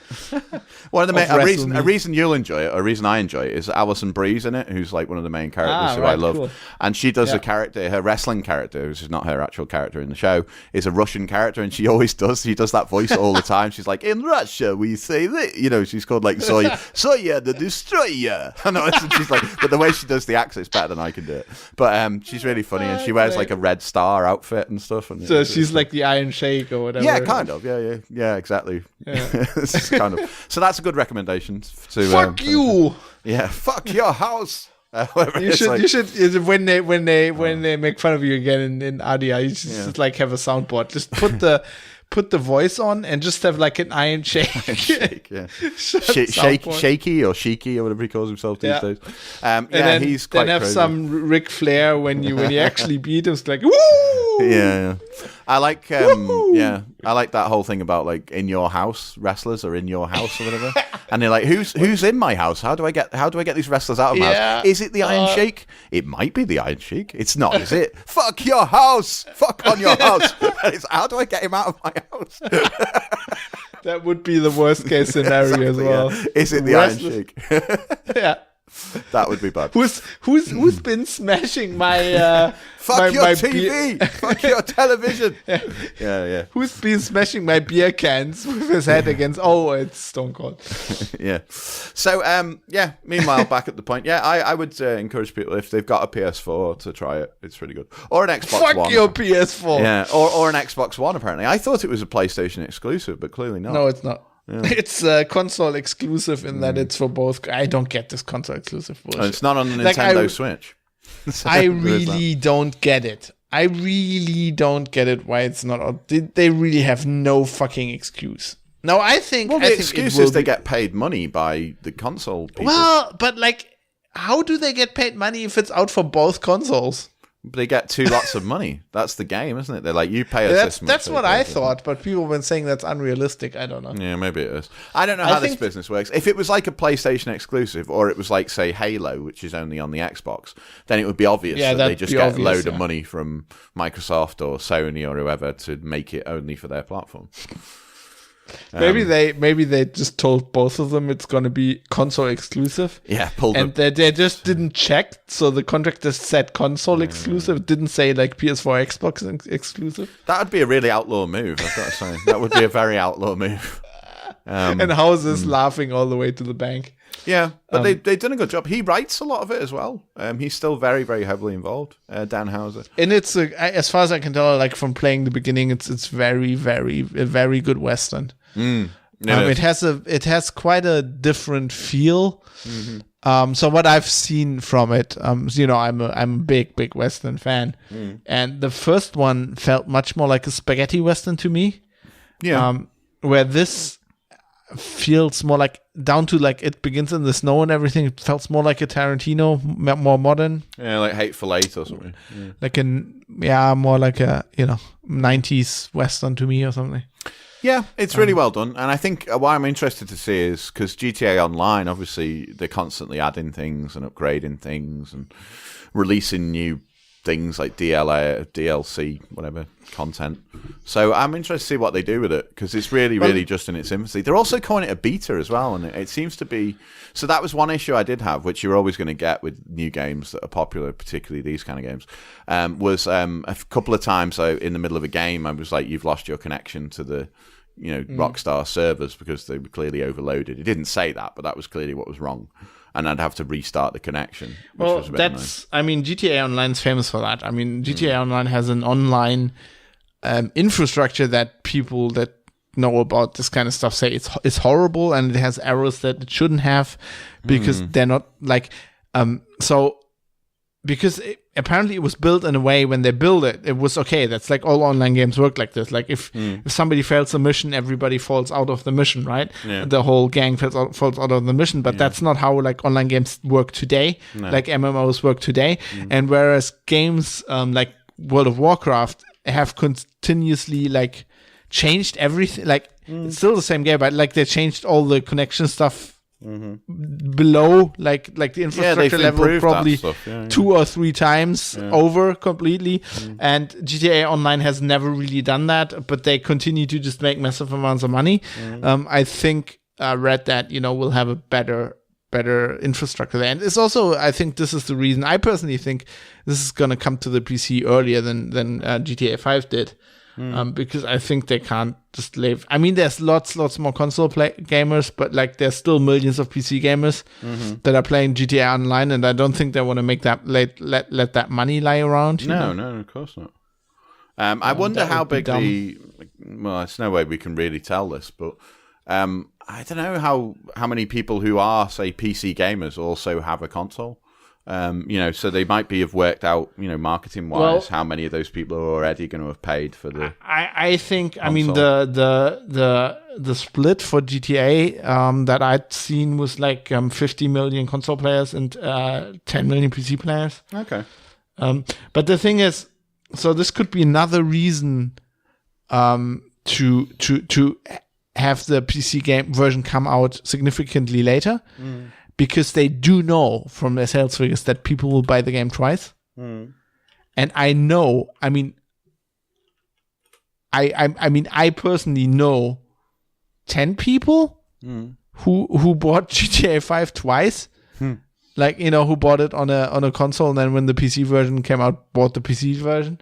One of the main, a reason you'll enjoy it, or a reason I enjoy it, is Alison Bree's in it, who's like one of the main characters who I love. Cool. And she does a character, her wrestling character, which is not her actual character in the show, is a Russian character, and she does that voice all the time. She's like, in Russia, we say that, you know, she's called like Soya the Destroyer. I know, she's like, but the way she does the accent is better than I can do it. But she's really funny, and she wears like a red star outfit and stuff. And, so she's like the Iron Sheik or whatever. Yeah, kind of. Yeah, exactly. Yeah. Kind of. So that's a good recommendation. Fuck you! Yeah, fuck your house. You should when they make fun of you again in ADIA, you should just like have a soundboard. Just put the voice on and just have like an Iron Shake. Shaky or Sheiky or whatever he calls himself these days. And then, he's quite have crazy. some Ric Flair when you actually beat him. It's like woo! Yeah. I like I like that whole thing about like in your house wrestlers or in your house or whatever. And they're like, who's in my house? How do I get these wrestlers out of my house? Is it the Iron Sheik? It might be the Iron Sheik. It's not, is it? Fuck your house. Fuck on your house. How do I get him out of my house? That would be the worst case scenario as well. Yeah. Is it the Iron Sheik? Yeah. That would be bad. Who's been smashing my fuck your TV, fuck your television. Yeah. Who's been smashing my beer cans with his head against? Oh, it's Stone Cold. Yeah. So Meanwhile, back at the point. Yeah, I would encourage people if they've got a PS4 to try it. It's really good. Or an Xbox One. Fuck your PS4. Yeah. Or an Xbox One. Apparently, I thought it was a PlayStation exclusive, but clearly not. No, it's not. Yeah. It's console exclusive in that it's for both. I don't get this console exclusive bullshit. It's not on the Nintendo Switch. I really don't get it. I really don't get it why it's not. They really have no fucking excuse. No, I think... Well, the excuse is they get paid money by the console people. Well, but like, how do they get paid money if it's out for both consoles? They get 2 lots of money. That's the game, isn't it? They're like, you pay us this much. That's what I thought, but people have been saying that's unrealistic. I don't know. Yeah, maybe it is. I don't know how this business works. If it was like a PlayStation exclusive, or it was like, say, Halo, which is only on the Xbox, then it would be obvious that they just get a load of money from Microsoft or Sony or whoever to make it only for their platform. Maybe they just told both of them it's going to be console exclusive. Yeah, and they just didn't check, so the contract just said console exclusive. It didn't say like PS4, Xbox exclusive. That would be a really outlaw move, I've got to say. That would be a very outlaw move. And House's laughing all the way to the bank. Yeah, but they've done a good job. He writes a lot of it as well. He's still very, very heavily involved, Dan Houser. And it's, as far as I can tell, like from playing the beginning, it's very, very, a very good Western. It has quite a different feel. Mm-hmm. So what I've seen from it, I'm a big Western fan, and the first one felt much more like a spaghetti Western to me. Yeah, where this feels more like down to like it begins in the snow and everything. It felt more like a Tarantino, more modern. Yeah, like Hateful Eight or something. Yeah. More like a 90s Western to me or something. Yeah, it's really well done. And I think what I'm interested to see is, because GTA Online, obviously, they're constantly adding things and upgrading things and releasing new things like DLC, whatever, content. So I'm interested to see what they do with it, because it's really just in its infancy. They're also calling it a beta as well, and it seems to be... So that was one issue I did have, which you're always going to get with new games that are popular, particularly these kind of games, was a couple of times in the middle of a game, I was like, you've lost your connection to the Rockstar servers because they were clearly overloaded. It didn't say that, but that was clearly what was wrong. And I'd have to restart the connection. Which was a bit annoying. I mean, GTA Online's famous for that. I mean, GTA Online has an online infrastructure that people that know about this kind of stuff say it's horrible, and it has errors that it shouldn't have because they're not like because apparently it was built in a way when they build it was okay. That's like all online games work like this. Like if somebody fails a mission, everybody falls out of the mission, right? Yeah. The whole gang falls out of the mission. But that's not how like online games work today. No. Like MMOs work today. And whereas games like World of Warcraft have continuously like changed everything. Like it's still the same game, but like they changed all the connection stuff below, like the infrastructure level, probably 2 or 3 times over completely. And GTA Online has never really done that, but they continue to just make massive amounts of money. I think I read that we'll have a better infrastructure there, and it's also, I think this is the reason I personally think this is gonna come to the PC earlier than GTA 5 did. Because I think they can't just live. I mean, there's lots more console gamers, but like there's still millions of PC gamers that are playing GTA Online, and I don't think they want to make that let that money lie around. No, of course not. I wonder how big well, it's no way we can really tell this, but I don't know how many people who are, say, PC gamers also have a console. So they might have worked out, marketing wise, how many of those people are already going to have paid for the. I think console. I mean the split for GTA that I'd seen was like 50 million console players and 10 million PC players. Okay. But the thing is, so this could be another reason to have the PC game version come out significantly later. Because they do know from their sales figures that people will buy the game twice. And I know, I mean, I personally know 10 people who bought GTA 5 twice. Like, who bought it on a console, and then when the PC version came out, bought the PC version.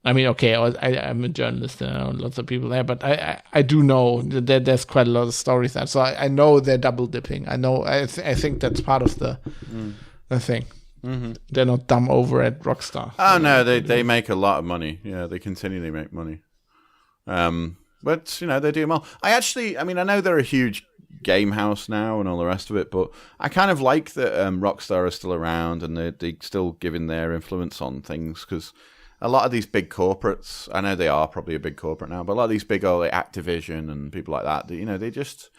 I mean, okay, I'm a journalist, and I know lots of people there, but I do know that there's quite a lot of stories there. So I know they're double dipping. I know. I think that's part of the thing. They're not dumb over at Rockstar. Oh no, they make a lot of money. Yeah, they continually make money. But they do well. I know they're a huge game house now and all the rest of it, but I kind of like that Rockstar are still around and they're still giving their influence on things, because a lot of these big corporates, I know they are probably a big corporate now, but a lot of these big old Activision and people like that, they just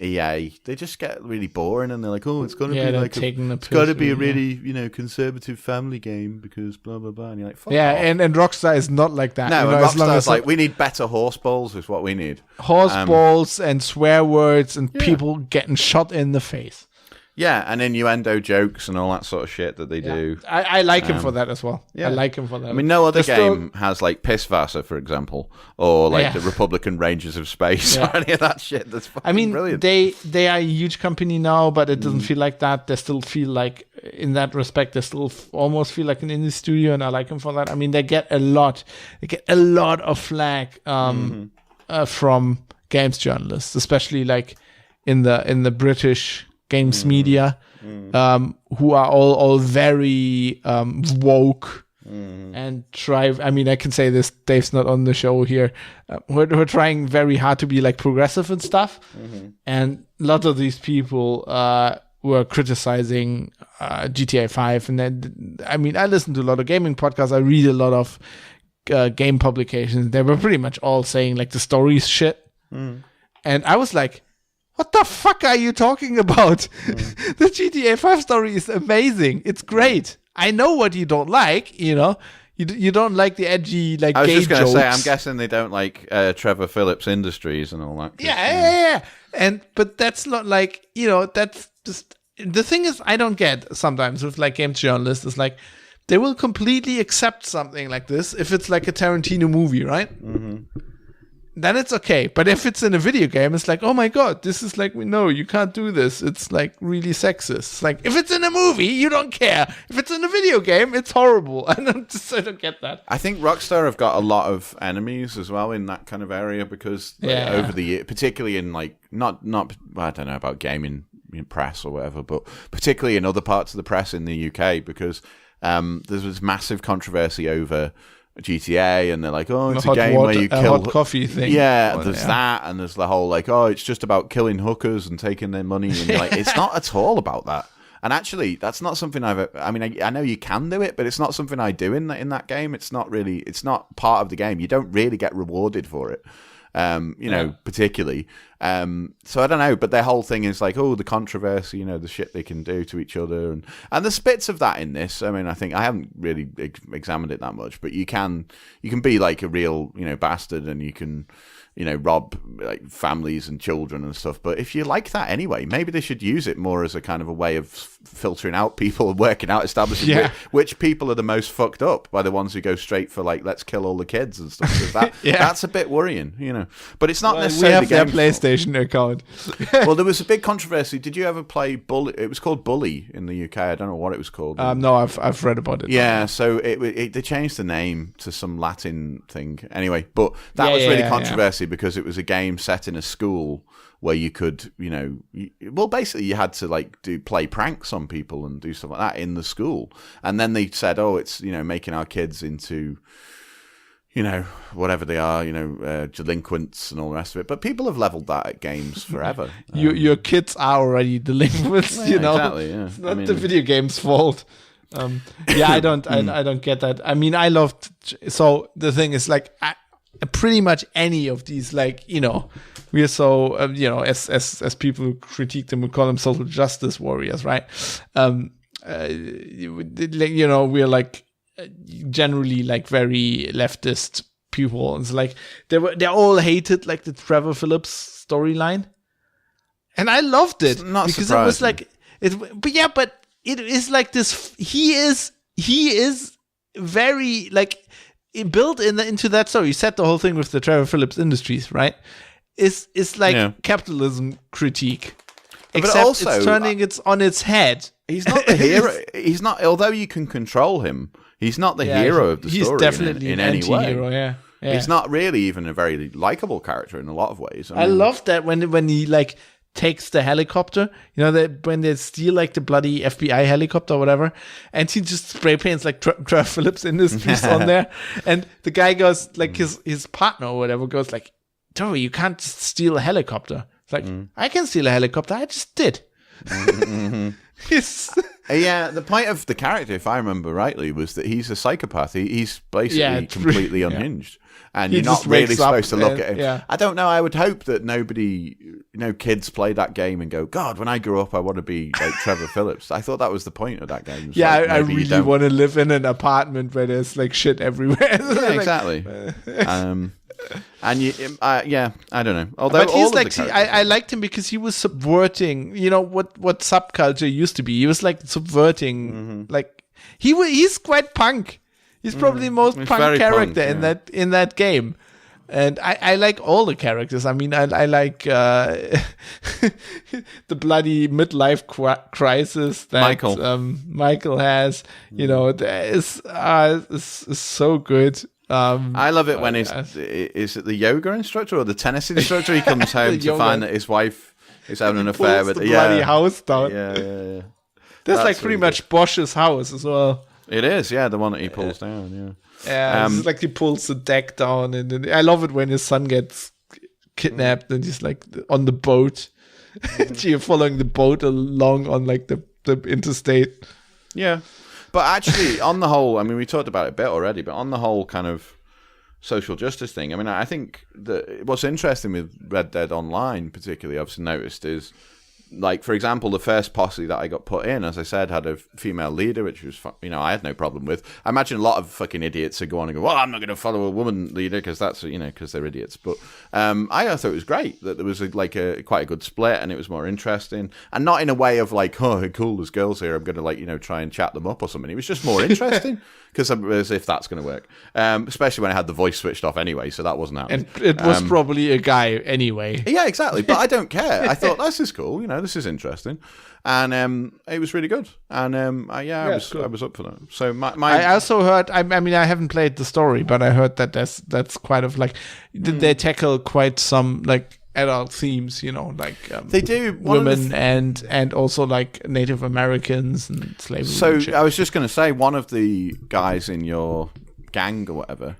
EA, they just get really boring, and they're like, oh, it's going to be like it's got to be a really conservative family game because blah blah blah, and you're like, fuck off. And Rockstar is not like that. No, Rockstar's like, we need better horse balls is what we need. Horse balls and swear words and people getting shot in the face. Yeah, and innuendo jokes and all that sort of shit that they do. I like him for that as well. Yeah. I like him for that. I mean, no other game has like Pissvasser, for example, or like the Republican Rangers of Space or any of that shit. That's fucking brilliant. They are a huge company now, but it doesn't feel like that. They still feel like, in that respect, they still almost feel like an indie studio, and I like him for that. I mean, they get a lot of flack from games journalists, especially like in the British games media, who are all very woke and try. I mean, I can say this. Dave's not on the show here. We're trying very hard to be like progressive and stuff, and a lot of these people were criticizing GTA 5. And then, I mean, I listen to a lot of gaming podcasts. I read a lot of game publications. They were pretty much all saying like the story's shit, and I was like, what the fuck are you talking about? The GTA 5 story is amazing. It's great. I know what you don't like, you You don't like the edgy like I was gay just going to jokes. say, I'm guessing they don't like Trevor Phillips Industries and all that. Yeah. But that's not like, that's just the thing is I don't get sometimes with like games journalists is like they will completely accept something like this if it's like a Tarantino movie, right? Mm-hmm. Then it's okay. But if it's in a video game, it's like, oh my God, this is like, no, you can't do this. It's like really sexist. It's like, if it's in a movie, you don't care. If it's in a video game, it's horrible. I don't get that. I think Rockstar have got a lot of enemies as well in that kind of area because over the year, particularly in like, not I don't know about gaming press or whatever, but particularly in other parts of the press in the UK because there's this massive controversy over GTA, and they're like, oh, it's a game where you kill hot coffee thing. Yeah, there's that, and there's the whole like, oh, it's just about killing hookers and taking their money, and you're like, it's not at all about that. And actually, that's not something I know you can do it, but it's not something I do in that game. It's not part of the game. You don't really get rewarded for it. Particularly. So I don't know, but their whole thing is like, oh, the controversy, the shit they can do to each other, and there's bits of that in this. I mean, I think I haven't really examined it that much, but you can be like a real, bastard, and you can, rob like families and children and stuff. But if you like that anyway, maybe they should use it more as a kind of a way of filtering out people and working out, establishing which people are the most fucked up by the ones who go straight for like, let's kill all the kids and stuff. That's a bit worrying, But it's not necessarily. We have their PlayStation account. Well, there was a big controversy. Did you ever play Bully? It was called Bully in the UK. I don't know what it was called. No, I've read about it. Yeah, so they changed the name to some Latin thing. Anyway, but that was really controversy because it was a game set in a school where you could, basically you had to like play pranks on people and do stuff like that in the school. And then they said, oh, it's, making our kids into, whatever they are, delinquents and all the rest of it. But people have leveled that at games forever. Your kids are already delinquents, Exactly, yeah. It's not the video game's fault. I don't get that. I mean, I loved. So the thing is, like, pretty much any of these, like, we are so, as people who critique them would call them social justice warriors, right? We're like generally like very leftist people. It's like they all hated like the Trevor Phillips storyline, and I loved it because surprising. It was like it. But it is like this. He is very like built into that story. You said the whole thing with the Trevor Phillips Industries, right? Is like capitalism critique, except but also, it's turning it on its head. He's not the hero. He's not. Although you can control him, he's not the hero of the story. He's definitely in any way. Yeah. He's not really even a very likable character in a lot of ways. I love that when he like takes the helicopter, when they steal like the bloody FBI helicopter or whatever, and he just spray paints like Trevor Phillips Industries on there, and the guy goes like his partner or whatever goes like, Trevor, you can't just steal a helicopter. It's like, I can steal a helicopter. I just did. Yeah, the point of the character, if I remember rightly, was that he's a psychopath. He's basically completely unhinged. And you're not really supposed to look at him. Yeah. I don't know. I would hope that nobody, kids play that game and go, God, when I grow up, I want to be like Trevor Phillips. I thought that was the point of that game. Yeah, like, I really want to live in an apartment where there's like shit everywhere. Yeah, exactly. And I don't know. Although, but he's like, I liked him because he was subverting, what subculture used to be. He was like subverting, like he's quite punk. He's probably the most punk character in that game, and I like all the characters. I mean, I like the bloody midlife crisis that Michael has. Is so good. I love it when is it the yoga instructor or the tennis instructor? He comes home to find that his wife is having an affair with the bloody house down. Yeah. That's like pretty much Bosch's house as well. It is, the one that he pulls down. Yeah, it's like he pulls the deck down, and then I love it when his son gets kidnapped and he's like on the boat. You're following the boat along on like the interstate. Yeah. But actually, on the whole, I mean, we talked about it a bit already, but on the whole kind of social justice thing, I mean, I think that what's interesting with Red Dead Online, particularly, I've noticed, is like, for example, the first posse that I got put in, as I said, had a female leader, which was, I had no problem with. I imagine a lot of fucking idiots would go on and go, well, I'm not going to follow a woman leader because that's, because they're idiots. But I thought it was great that there was quite a good split, and it was more interesting, and not in a way of like, oh, cool, there's girls here, I'm going to try and chat them up or something. It was just more interesting. Because as if that's going to work, especially when I had the voice switched off anyway, so that wasn't happening. And it was probably a guy anyway. Yeah, exactly. But I don't care. I thought this is cool. This is interesting, and it was really good. And I was up for that. So I also heard. I mean, I haven't played the story, but I heard that that's quite of like they tackle quite some like adult themes, like they do women and also like Native Americans and slavery. So I was just going to say, one of the guys in your gang or whatever,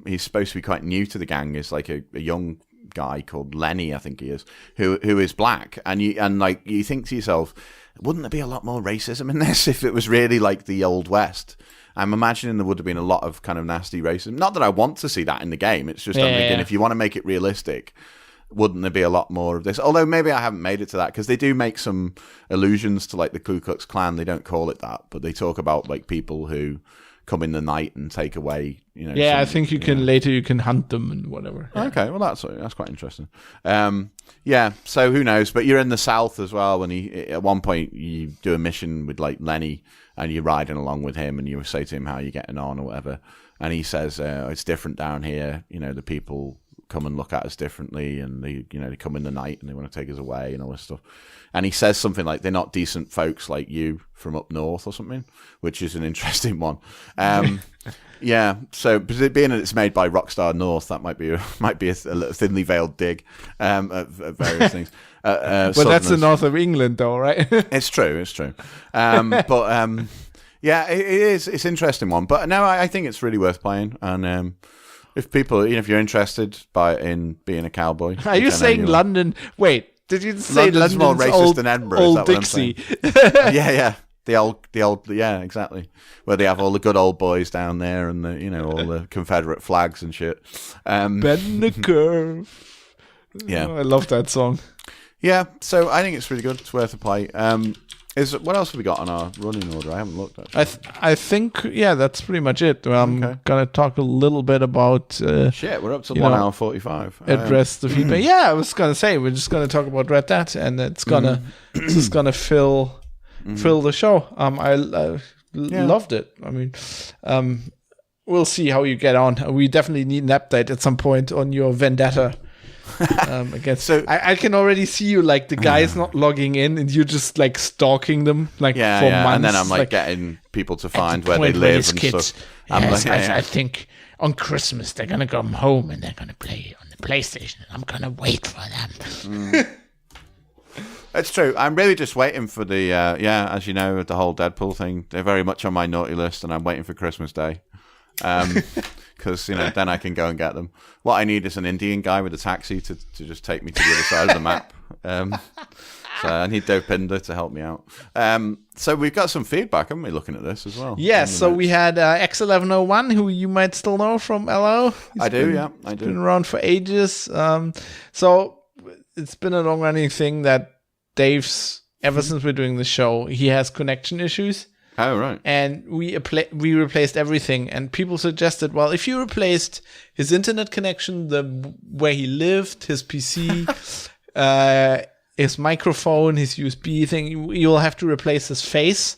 he's supposed to be quite new to the gang. Is like a young guy called Lenny, I think he is, who is black, and you think to yourself, wouldn't there be a lot more racism in this if it was really like the Old West? I'm imagining there would have been a lot of kind of nasty racism. Not that I want to see that in the game. It's just I'm thinking if you want to make it realistic, wouldn't there be a lot more of this? Although maybe I haven't made it to that, because they do make some allusions to like the Ku Klux Klan. They don't call it that, but they talk about like people who come in the night and take away, I think you can hunt them and whatever. Okay, well that's quite interesting. So who knows? But you're in the South as well. When at one point you do a mission with like Lenny, and you're riding along with him, and you say to him how you're getting on or whatever, and he says it's different down here. The people come and look at us differently, and they come in the night and they want to take us away and all this stuff. And he says something like, they're not decent folks like you from up north or something, which is an interesting one. So being that it's made by Rockstar North, that might be a little thinly veiled dig at various things. Well, that's the north of England though, right? It's true. It is. It's an interesting one. But no, I think it's really worth playing. And if people, if you're interested in being a cowboy, are you saying London? Wait, did you say London's more racist than Edinburgh? Old Dixie? Yeah. The old, yeah, exactly. Where they have all the good old boys down there, and all the Confederate flags and shit. Bend the curve. Yeah, I love that song. Yeah, so I think it's really good. It's worth a play. What else have we got on our running order? I haven't looked actually. I think that's pretty much it. I'm gonna talk a little bit about. Shit, we're up to 1 hour 45. Address the feedback. I was gonna say we're just gonna talk about Red Dead, and it's gonna fill the show. I loved it. I mean, we'll see how you get on. We definitely need an update at some point on your vendetta. Again, so I can already see you like the guy's not logging in, and you're just like stalking them for months. And then I'm like getting people to find where they live and kids, stuff. I think on Christmas they're gonna come home and they're gonna play on the PlayStation, and I'm gonna wait for them. It's true. I'm really just waiting for the as you know, the whole Deadpool thing. They're very much on my naughty list, and I'm waiting for Christmas Day. Because then I can go and get them. What I need is an Indian guy with a taxi to just take me to the other side of the map. So I need Dopinder to help me out. So we've got some feedback, haven't we, looking at this as well? Yes, so we had X1101, who you might still know from LO. I do. He's been around for ages. So it's been a long-running thing that Dave's, ever since we're doing the show, he has connection issues. Oh, right. And we replaced everything. And people suggested, well, if you replaced his internet connection, where he lived, his PC, his microphone, his USB thing, you'll have to replace his face.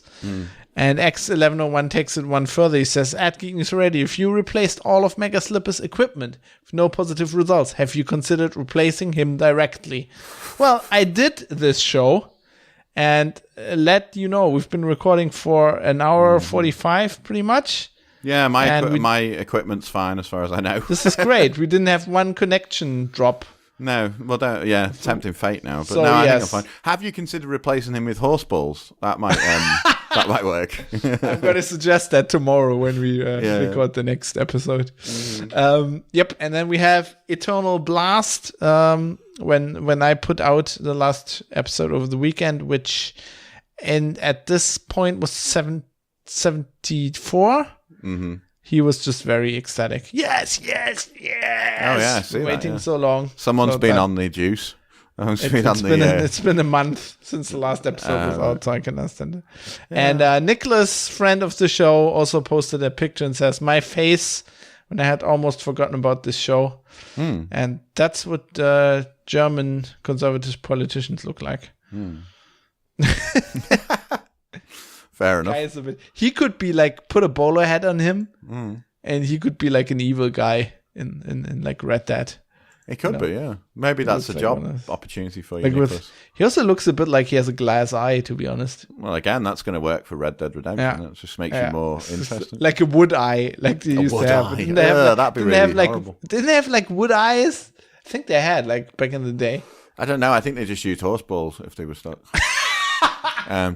And X1101 takes it one further. He says, at Geek News Radio, if you replaced all of Mega Slipper's equipment with no positive results, have you considered replacing him directly? Well, I did this show. And let you know, we've been recording for an hour 45, pretty much. Yeah, my equipment's fine as far as I know. This is great. We didn't have one connection drop. No, well, tempting fate now. But I think I'm fine. Have you considered replacing him with horse balls? That might that might work. I'm going to suggest that tomorrow when we record the next episode. Yep, and then we have Eternal Blast. When I put out the last episode over the weekend, which at this point was 74. He was just very ecstatic. Yes. Oh yeah, waiting so long. Someone's been on the juice. It's been a month since the last episode was out, so I can understand it. Yeah. And Nicholas, friend of the show, also posted a picture and says, "My face when I had almost forgotten about this show." And that's what German conservative politicians look like. Fair enough. He could be like, put a bowler hat on him, and he could be like an evil guy in like Red Dead. It could be, yeah. Maybe that's a job opportunity for you, like Nicholas. He also looks a bit like he has a glass eye, to be honest. Well, again, that's going to work for Red Dead Redemption. Yeah. That just makes you more interesting. Like a wood eye, like they used to have. That'd be really horrible. Didn't they have like wood eyes? I think they had, like back in the day. I don't know. I think they just used horse balls if they were stuck.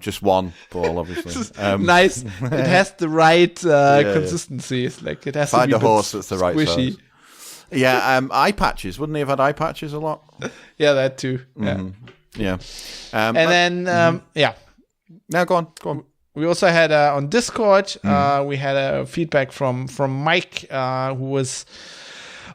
Just one ball, obviously. Nice. It has the right consistency. Like it has Find to be a horse that's the right squishy. size. Yeah, eye patches. Wouldn't he have had eye patches a lot? Yeah, that too. Yeah. And then, No, go on. We also had on Discord, we had a feedback from Mike, who was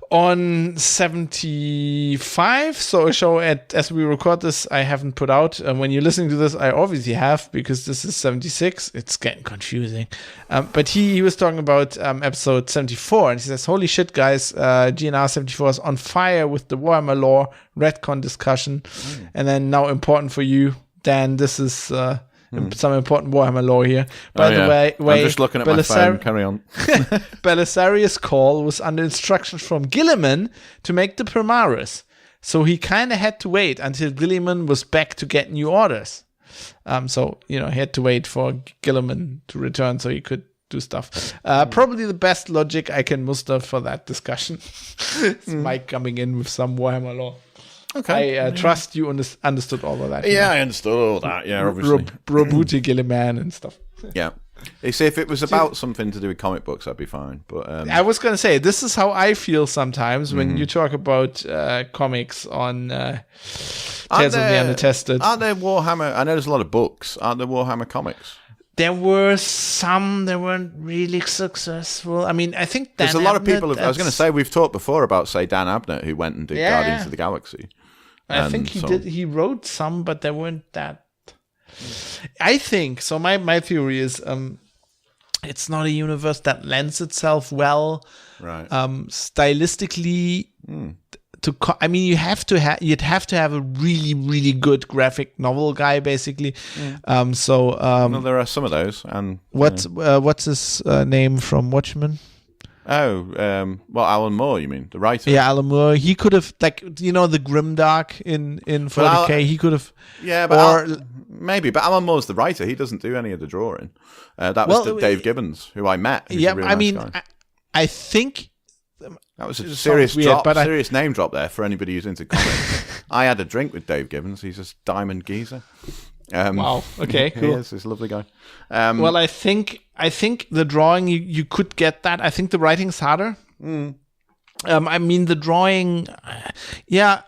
on 75. So a show as we record this, I haven't put out. When you're listening to this, I obviously have, because this is 76. It's getting confusing. But he was talking about episode 74, and he says, "Holy shit, guys, GNR 74 is on fire with the Warhammer lore retcon discussion." And then, now important for you, Dan, this is some important Warhammer lore here. By the way, I'm just looking at my phone. Carry on. Belisarius' call was under instructions from Gilliman to make the Primaris, so he kind of had to wait until Gilliman was back to get new orders. So he had to wait for Gilliman to return so he could do stuff. Probably the best logic I can muster for that discussion. It's Mike coming in with some Warhammer lore. Okay. I trust you understood all of that. Yeah, I understood all that. Yeah, obviously. Robuti Gilliman and stuff. Yeah. You see, if it was about something to do with comic books, I'd be fine. But I was going to say, this is how I feel sometimes when you talk about comics on Tales of the Unattested. Aren't there Warhammer? I know there's a lot of books. Aren't there Warhammer comics? There were some that weren't really successful. I mean, I think there's a lot of people. I was going to say, we've talked before about, say, Dan Abnett, who went and did Guardians of the Galaxy. I think he did. He wrote some, but they weren't that. I think so. My theory is, it's not a universe that lends itself well, right? Stylistically, I mean, you'd have to have a really, really good graphic novel guy, basically. Well, there are some of those. And what's his name from Watchmen? Oh, Alan Moore, you mean, the writer? Yeah, Alan Moore. He could have, like, the Grimdark in 40K. He could have. Yeah, but maybe. But Alan Moore's the writer. He doesn't do any of the drawing. That was Dave Gibbons, who I met. Yeah, I mean, I think that was a serious name drop there for anybody who's into comics. I had a drink with Dave Gibbons. He's a diamond geezer. Wow. Okay. Cool. He's a lovely guy. Well, I think the drawing you could get that. I think the writing's harder. I mean, the drawing. Yeah.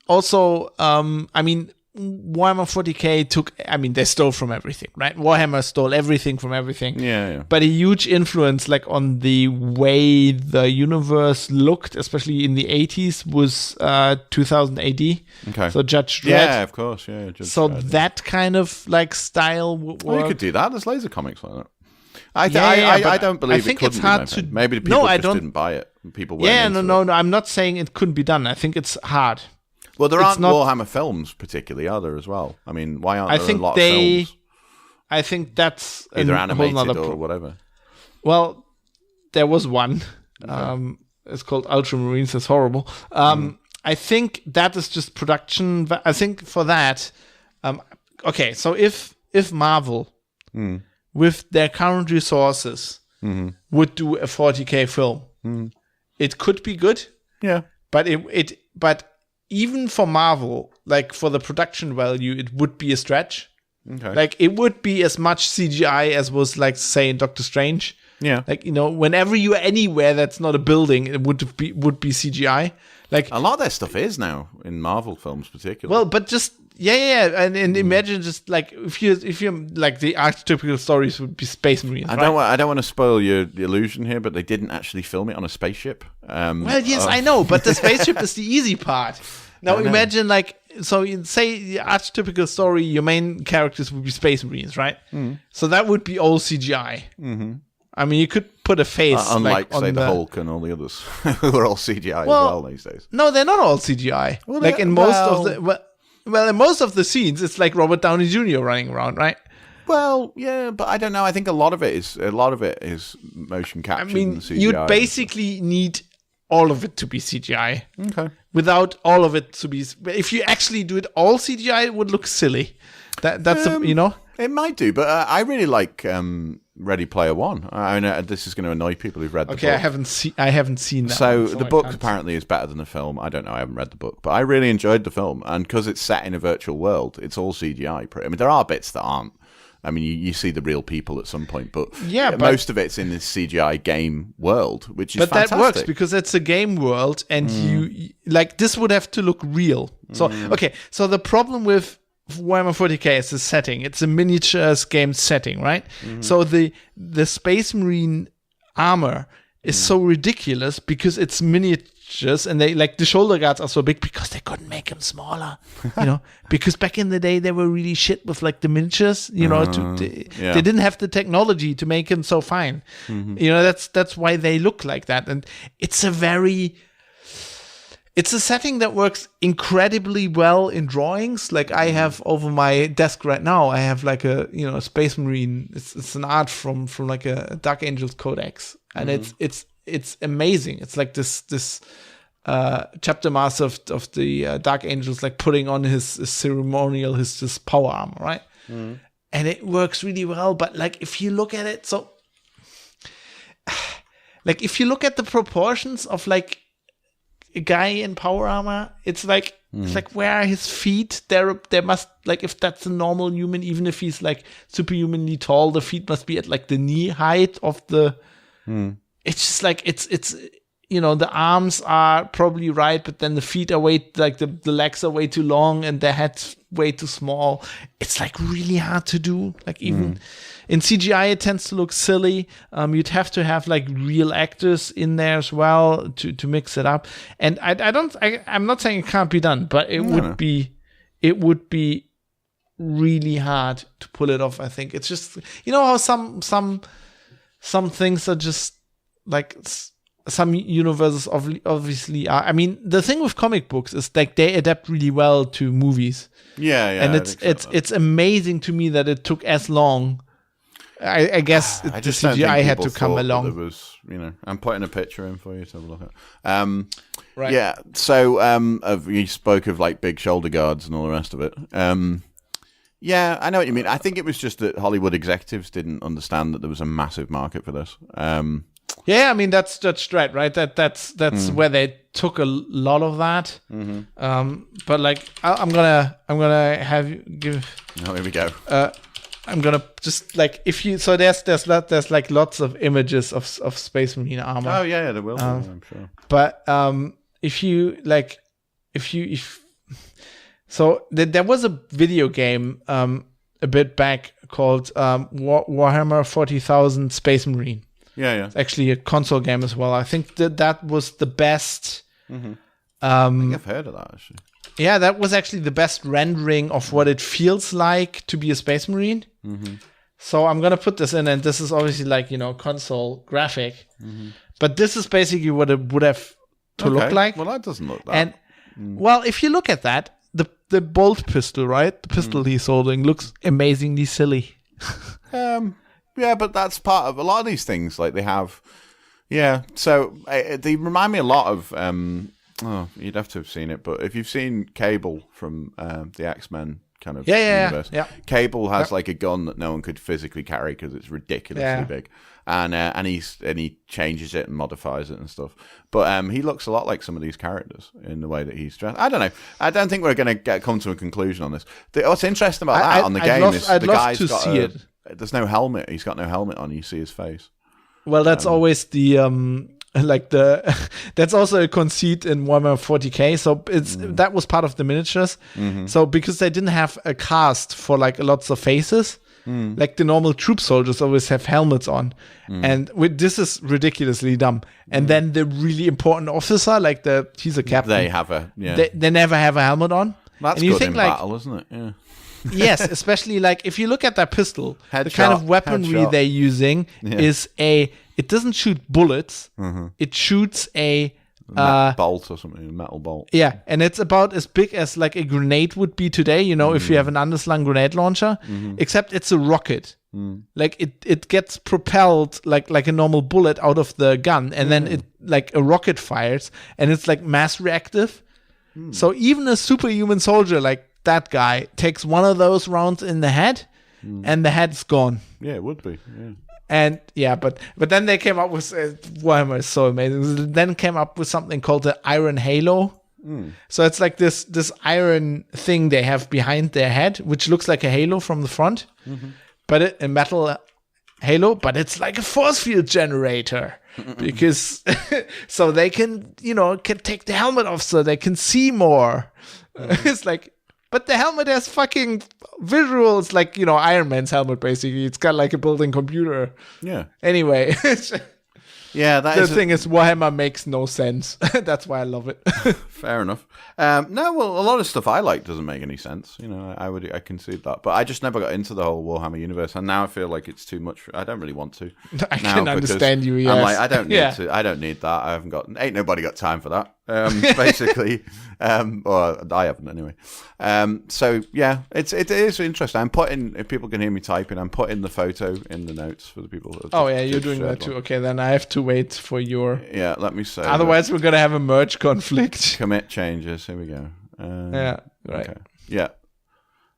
Also, I mean, Warhammer 40K they stole from everything, right? Warhammer stole everything from everything. Yeah. But a huge influence, like, on the way the universe looked, especially in the 80s, was 2000 AD. Okay. So Judge Dredd. Yeah, of course. Yeah. Judge Dredd, that kind of, like, style would work. Well, you could do that. There's loads of comics like that. I don't believe it couldn't be done. Maybe the people didn't buy it. People weren't into it. I'm not saying it couldn't be done. I think it's hard. Well, there aren't Warhammer films particularly, are there, as well? I mean, why aren't there a lot of films? I think that's either animated or whatever. Well, there was one. Okay. It's called Ultramarines. It's horrible. I think that is just production. I think for that, okay, so if Marvel, with their current resources, would do a 40K film, it could be good. Yeah. But even for Marvel, like, for the production value, it would be a stretch. Okay. Like, it would be as much CGI as was, like, say, in Doctor Strange. Yeah. Like, whenever you're anywhere that's not a building, it would be CGI. Like, a lot of their stuff is now in Marvel films, particularly. Well, but just Yeah, and imagine just like if you like the archetypical stories would be Space Marines. I don't want to spoil the illusion here, but they didn't actually film it on a spaceship. Well, yes, I know, but the spaceship is the easy part. Now imagine so you say the archetypical story, your main characters would be Space Marines, right? So that would be all CGI. Mm-hmm. I mean, you could put a face unlike say the Hulk and all the others, who are all CGI as well these days. No, they're not all CGI. Well, in most of the scenes, it's like Robert Downey Jr. running around, right? Well, yeah, but I don't know. I think a lot of it is motion capture. I mean, CGI. You'd basically need all of it to be CGI. Okay. Without all of it to be, if you actually do it all CGI, it would look silly. That's it might do, but I really like Ready Player One. I mean, this is going to annoy people who've read the book. Okay, I haven't seen that. So the book apparently is better than the film. I don't know. I haven't read the book, but I really enjoyed the film, and because it's set in a virtual world, it's all CGI. I mean, there are bits that aren't. I mean, you see the real people at some point, but most of it's in this CGI game world, which is fantastic. But that works because it's a game world, and you like this would have to look real. So so the problem with Warhammer 40k is the setting. It's a miniatures game setting, right? So the Space Marine armor is so ridiculous because it's miniatures, and they like the shoulder guards are so big because they couldn't make them smaller, because back in the day they were really shit with like the miniatures, they didn't have the technology to make them so fine. That's why they look like that, and it's a setting that works incredibly well in drawings. Like I have over my desk right now, I have like a Space Marine. It's an art from like a Dark Angels Codex, and it's amazing. It's like this chapter master of the Dark Angels, like putting on his ceremonial his power armor, right? And it works really well. But like if you look at it, like if you look at the proportions of like a guy in power armor, it's like where are his feet? There must, like, if that's a normal human, even if he's like superhumanly tall, the feet must be at like the knee height of the. It's just like it's the arms are probably right, but then the feet are the legs are way too long and the head's way too small. It's like really hard to do. Like even in CGI, it tends to look silly. You'd have to have like real actors in there as well to mix it up. And I'm not saying it can't be done, but it would be really hard to pull it off. I think it's just how some things are just like. Some universes obviously are. I mean, the thing with comic books is like they adapt really well to movies. Yeah. And it's amazing to me that it took as long. I guess the CGI had to come along. There was, I'm putting a picture in for you to have a look at. Right. Yeah. So you spoke of like big shoulder guards and all the rest of it. Yeah, I know what you mean. I think it was just that Hollywood executives didn't understand that there was a massive market for this. Yeah, I mean that's right. That's where they took a lot of that. But like I'm gonna have you give. Oh, here we go. I'm gonna just like there's like lots of images of Space Marine armor. Oh yeah, there will be, I'm sure. But there was a video game a bit back called Warhammer 40,000 Space Marine. Yeah. It's actually a console game as well. I think that was the best. I think I've heard of that actually. Yeah, that was actually the best rendering of what it feels like to be a Space Marine. So I'm gonna put this in, and this is obviously like console graphic, but this is basically what it would have to look like. Well, that doesn't look that. And well, if you look at that, the bolt pistol, right? The pistol he's holding looks amazingly silly. Yeah, but that's part of a lot of these things. Like they have, So they remind me a lot of. You'd have to have seen it, but if you've seen Cable from the X-Men kind of universe, Cable has like a gun that no one could physically carry because it's ridiculously big, and he changes it and modifies it and stuff. But he looks a lot like some of these characters in the way that he's dressed. I don't know. I don't think we're going to come to a conclusion on this. What's interesting about that on the game is the guy's got see it. There's no helmet. He's got no helmet on. You see his face. Well, that's always the like that's also a conceit in Warhammer 40k. So that was part of the miniatures. So because they didn't have a cast for like lots of faces, like the normal troop soldiers always have helmets on, and this is ridiculously dumb. And then the really important officer, like he's a captain. They have they never have a helmet on. That's and you good think, in like, battle, isn't it? Yeah. Yes, especially like if you look at that pistol, the Headshot, kind of weaponry headshot. they're using is it doesn't shoot bullets, it shoots a bolt or something, a metal bolt. yeah, and it's about as big as like a grenade would be today, you know, if you have an underslung grenade launcher, except it's a rocket. Like it gets propelled like a normal bullet out of the gun, and then it like a rocket fires, and it's like mass reactive. So even a superhuman soldier like that guy takes one of those rounds in the head, and the head's gone. Yeah, it would be. Yeah. And but then they came up with Warhammer is so amazing. Then came up with something called the Iron Halo. So it's like this iron thing they have behind their head, which looks like a halo from the front, but a metal halo. But it's like a force field generator because so they can can take the helmet off so they can see more. It's like. But the helmet has fucking visuals like, Iron Man's helmet, basically. It's got like a built-in computer. Yeah. Anyway. Yeah, the thing is, Warhammer makes no sense. That's why I love it. Fair enough. No, well, a lot of stuff I like doesn't make any sense. I concede that, but I just never got into the whole Warhammer universe, and now I feel like it's too much. I don't really want to. I can understand you. Yes. I'm like, I don't need to. I don't need that. Ain't nobody got time for that. Basically, or I haven't anyway. So yeah, it is interesting. If people can hear me typing, I'm putting the photo in the notes for the people. You're doing that too. Okay, then I have to wait for your. Yeah, let me say. Otherwise, we're gonna have a merge conflict. Commit changes. Here we go. Yeah. Right. Okay. Yeah.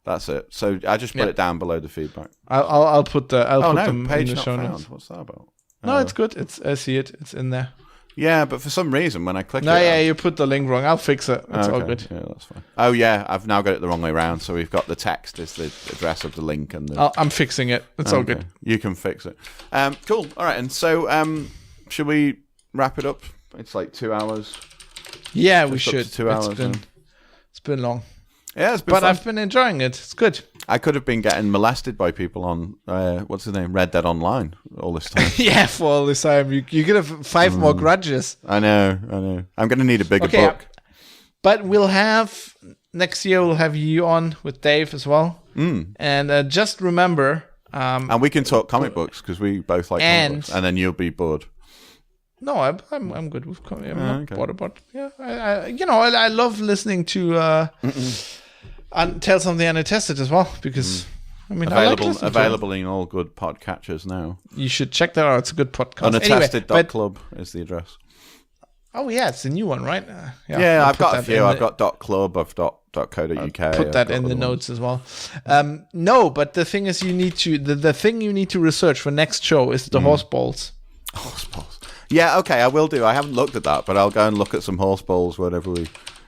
That's it. So I just put it down below the feedback. I'll put the. I'll put them page in the not show found. notes. What's that about? No, it's good. I see it. It's in there. Yeah, but for some reason when I click you put the link wrong. I'll fix it. It's all good. Yeah, that's fine. Oh yeah, I've now got it the wrong way around. So we've got the text as the address of the link and the. I'm fixing it. It's all good. You can fix it. Cool. All right. And so, should we wrap it up? It's like 2 hours. Yeah, we should. 2 hours. It's been long. Yeah, it's been but fun. I've been enjoying it. It's good. I could have been getting molested by people on what's the name, Red Dead Online all this time. Yeah, for all this time, you could have 5 more grudges. I know. I'm going to need a bigger book. But we'll have next year. We'll have you on with Dave as well. And just remember, and we can talk comic books because we both like comic books. And then you'll be bored. No, I'm good with comic. I'm not bored about. Yeah, I love listening to. Tell Something Unattested as well, because available in all good podcatchers now. You should check that out. It's a good podcast. Unattested.club is the address. Oh yeah, it's a new one, right? I've got a few. I've got .club, I've .co.uk. Put that in the notes as well. No, but the thing is, you need to the thing you need to research for next show is the horse balls. Horse balls. Yeah, okay, I will do. I haven't looked at that, but I'll go and look at some horse balls whenever we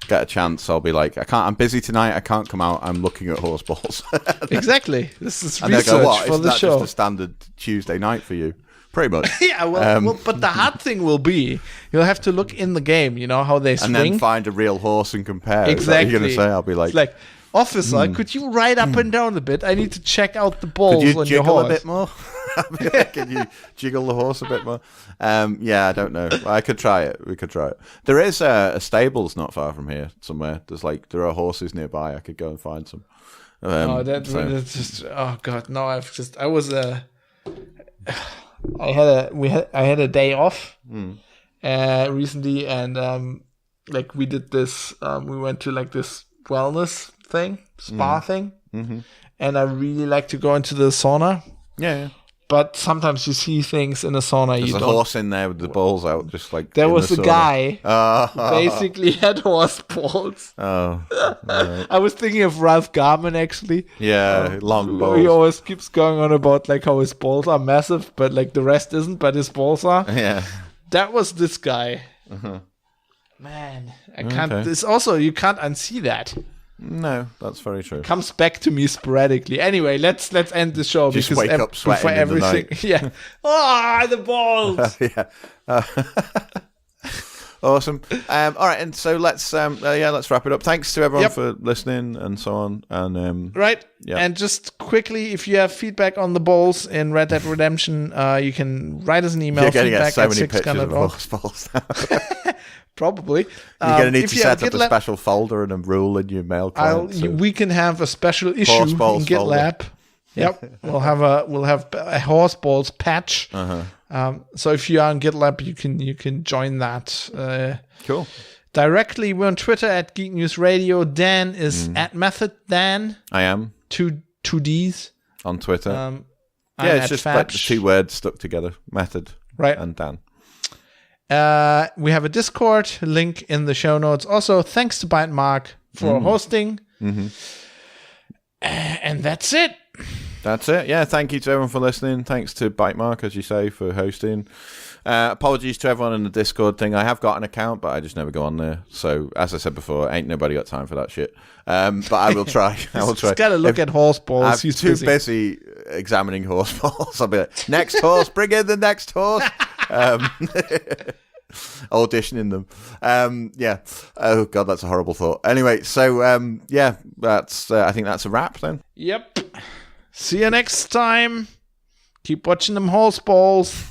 get a chance. I'll be like, I'm busy tonight. I can't come out. I'm looking at horse balls. Exactly. This is and research for the show. Just a standard Tuesday night for you, pretty much. Yeah. Well, but the hard thing will be you'll have to look in the game. You know how they swing, and then find a real horse and compare. Exactly. Is that what you're gonna say? I'll be like, officer, could you ride up and down a bit? I need to check out the balls on your horse. Could you jiggle a bit more? Can you jiggle the horse a bit more? Yeah, I don't know. I could try it. We could try it. There is a stables not far from here somewhere. There are horses nearby. I could go and find some. That's just. Oh God, no! I had a day off recently, and we did this. We went to like this wellness thing, spa thing, and I really like to go into the sauna. Yeah. But sometimes you see things in a sauna. There's a horse in there with the balls out, just like there was a guy who basically had horse balls. Oh, right. I was thinking of Ralph Garman actually. Yeah, long balls. He always keeps going on about like how his balls are massive, but like the rest isn't. But his balls are. Yeah, that was this guy. Man, I can't. Okay. This also you can't unsee that. No, that's very true. Comes back to me sporadically. Anyway, let's end the show. Just because wake up sweating before in the everything. night. Yeah. The balls. Yeah. Awesome. All right, and so let's wrap it up. Thanks to everyone for listening and so on. And right. Yeah. And just quickly, if you have feedback on the balls in Red Dead Redemption, you can write us an email. You're going to get so many feedback pictures at of horse balls now. Probably. You're going to need if to you have set up a GitLab, special folder and a rule in your mail client. we can have a special issue in balls GitLab. Yep, we'll have a horse balls patch. So if you are on GitLab, you can join that. Cool. Directly, we're on Twitter at Geek News Radio. Dan is at Method Dan. I am Two Ds on Twitter. I'm it's at just like the Fatch. 2 words stuck together: Method, Right. and Dan. We have a Discord link in the show notes. Also, thanks to Byte Mark for hosting. And that's it. That's it. Yeah, thank you to everyone for listening. Thanks to Bytemark, as you say, for hosting. Apologies to everyone in the Discord thing. I have got an account, but I just never go on there. So, as I said before, ain't nobody got time for that shit. But I will try. I will try. He's got to look at horse balls. I'm He's too busy examining horse balls. I'll be like, next horse, bring in the next horse. Auditioning them. Yeah. Oh, God, that's a horrible thought. Anyway, so, that's. I think that's a wrap then. Yep. See you next time. Keep watching them horse balls.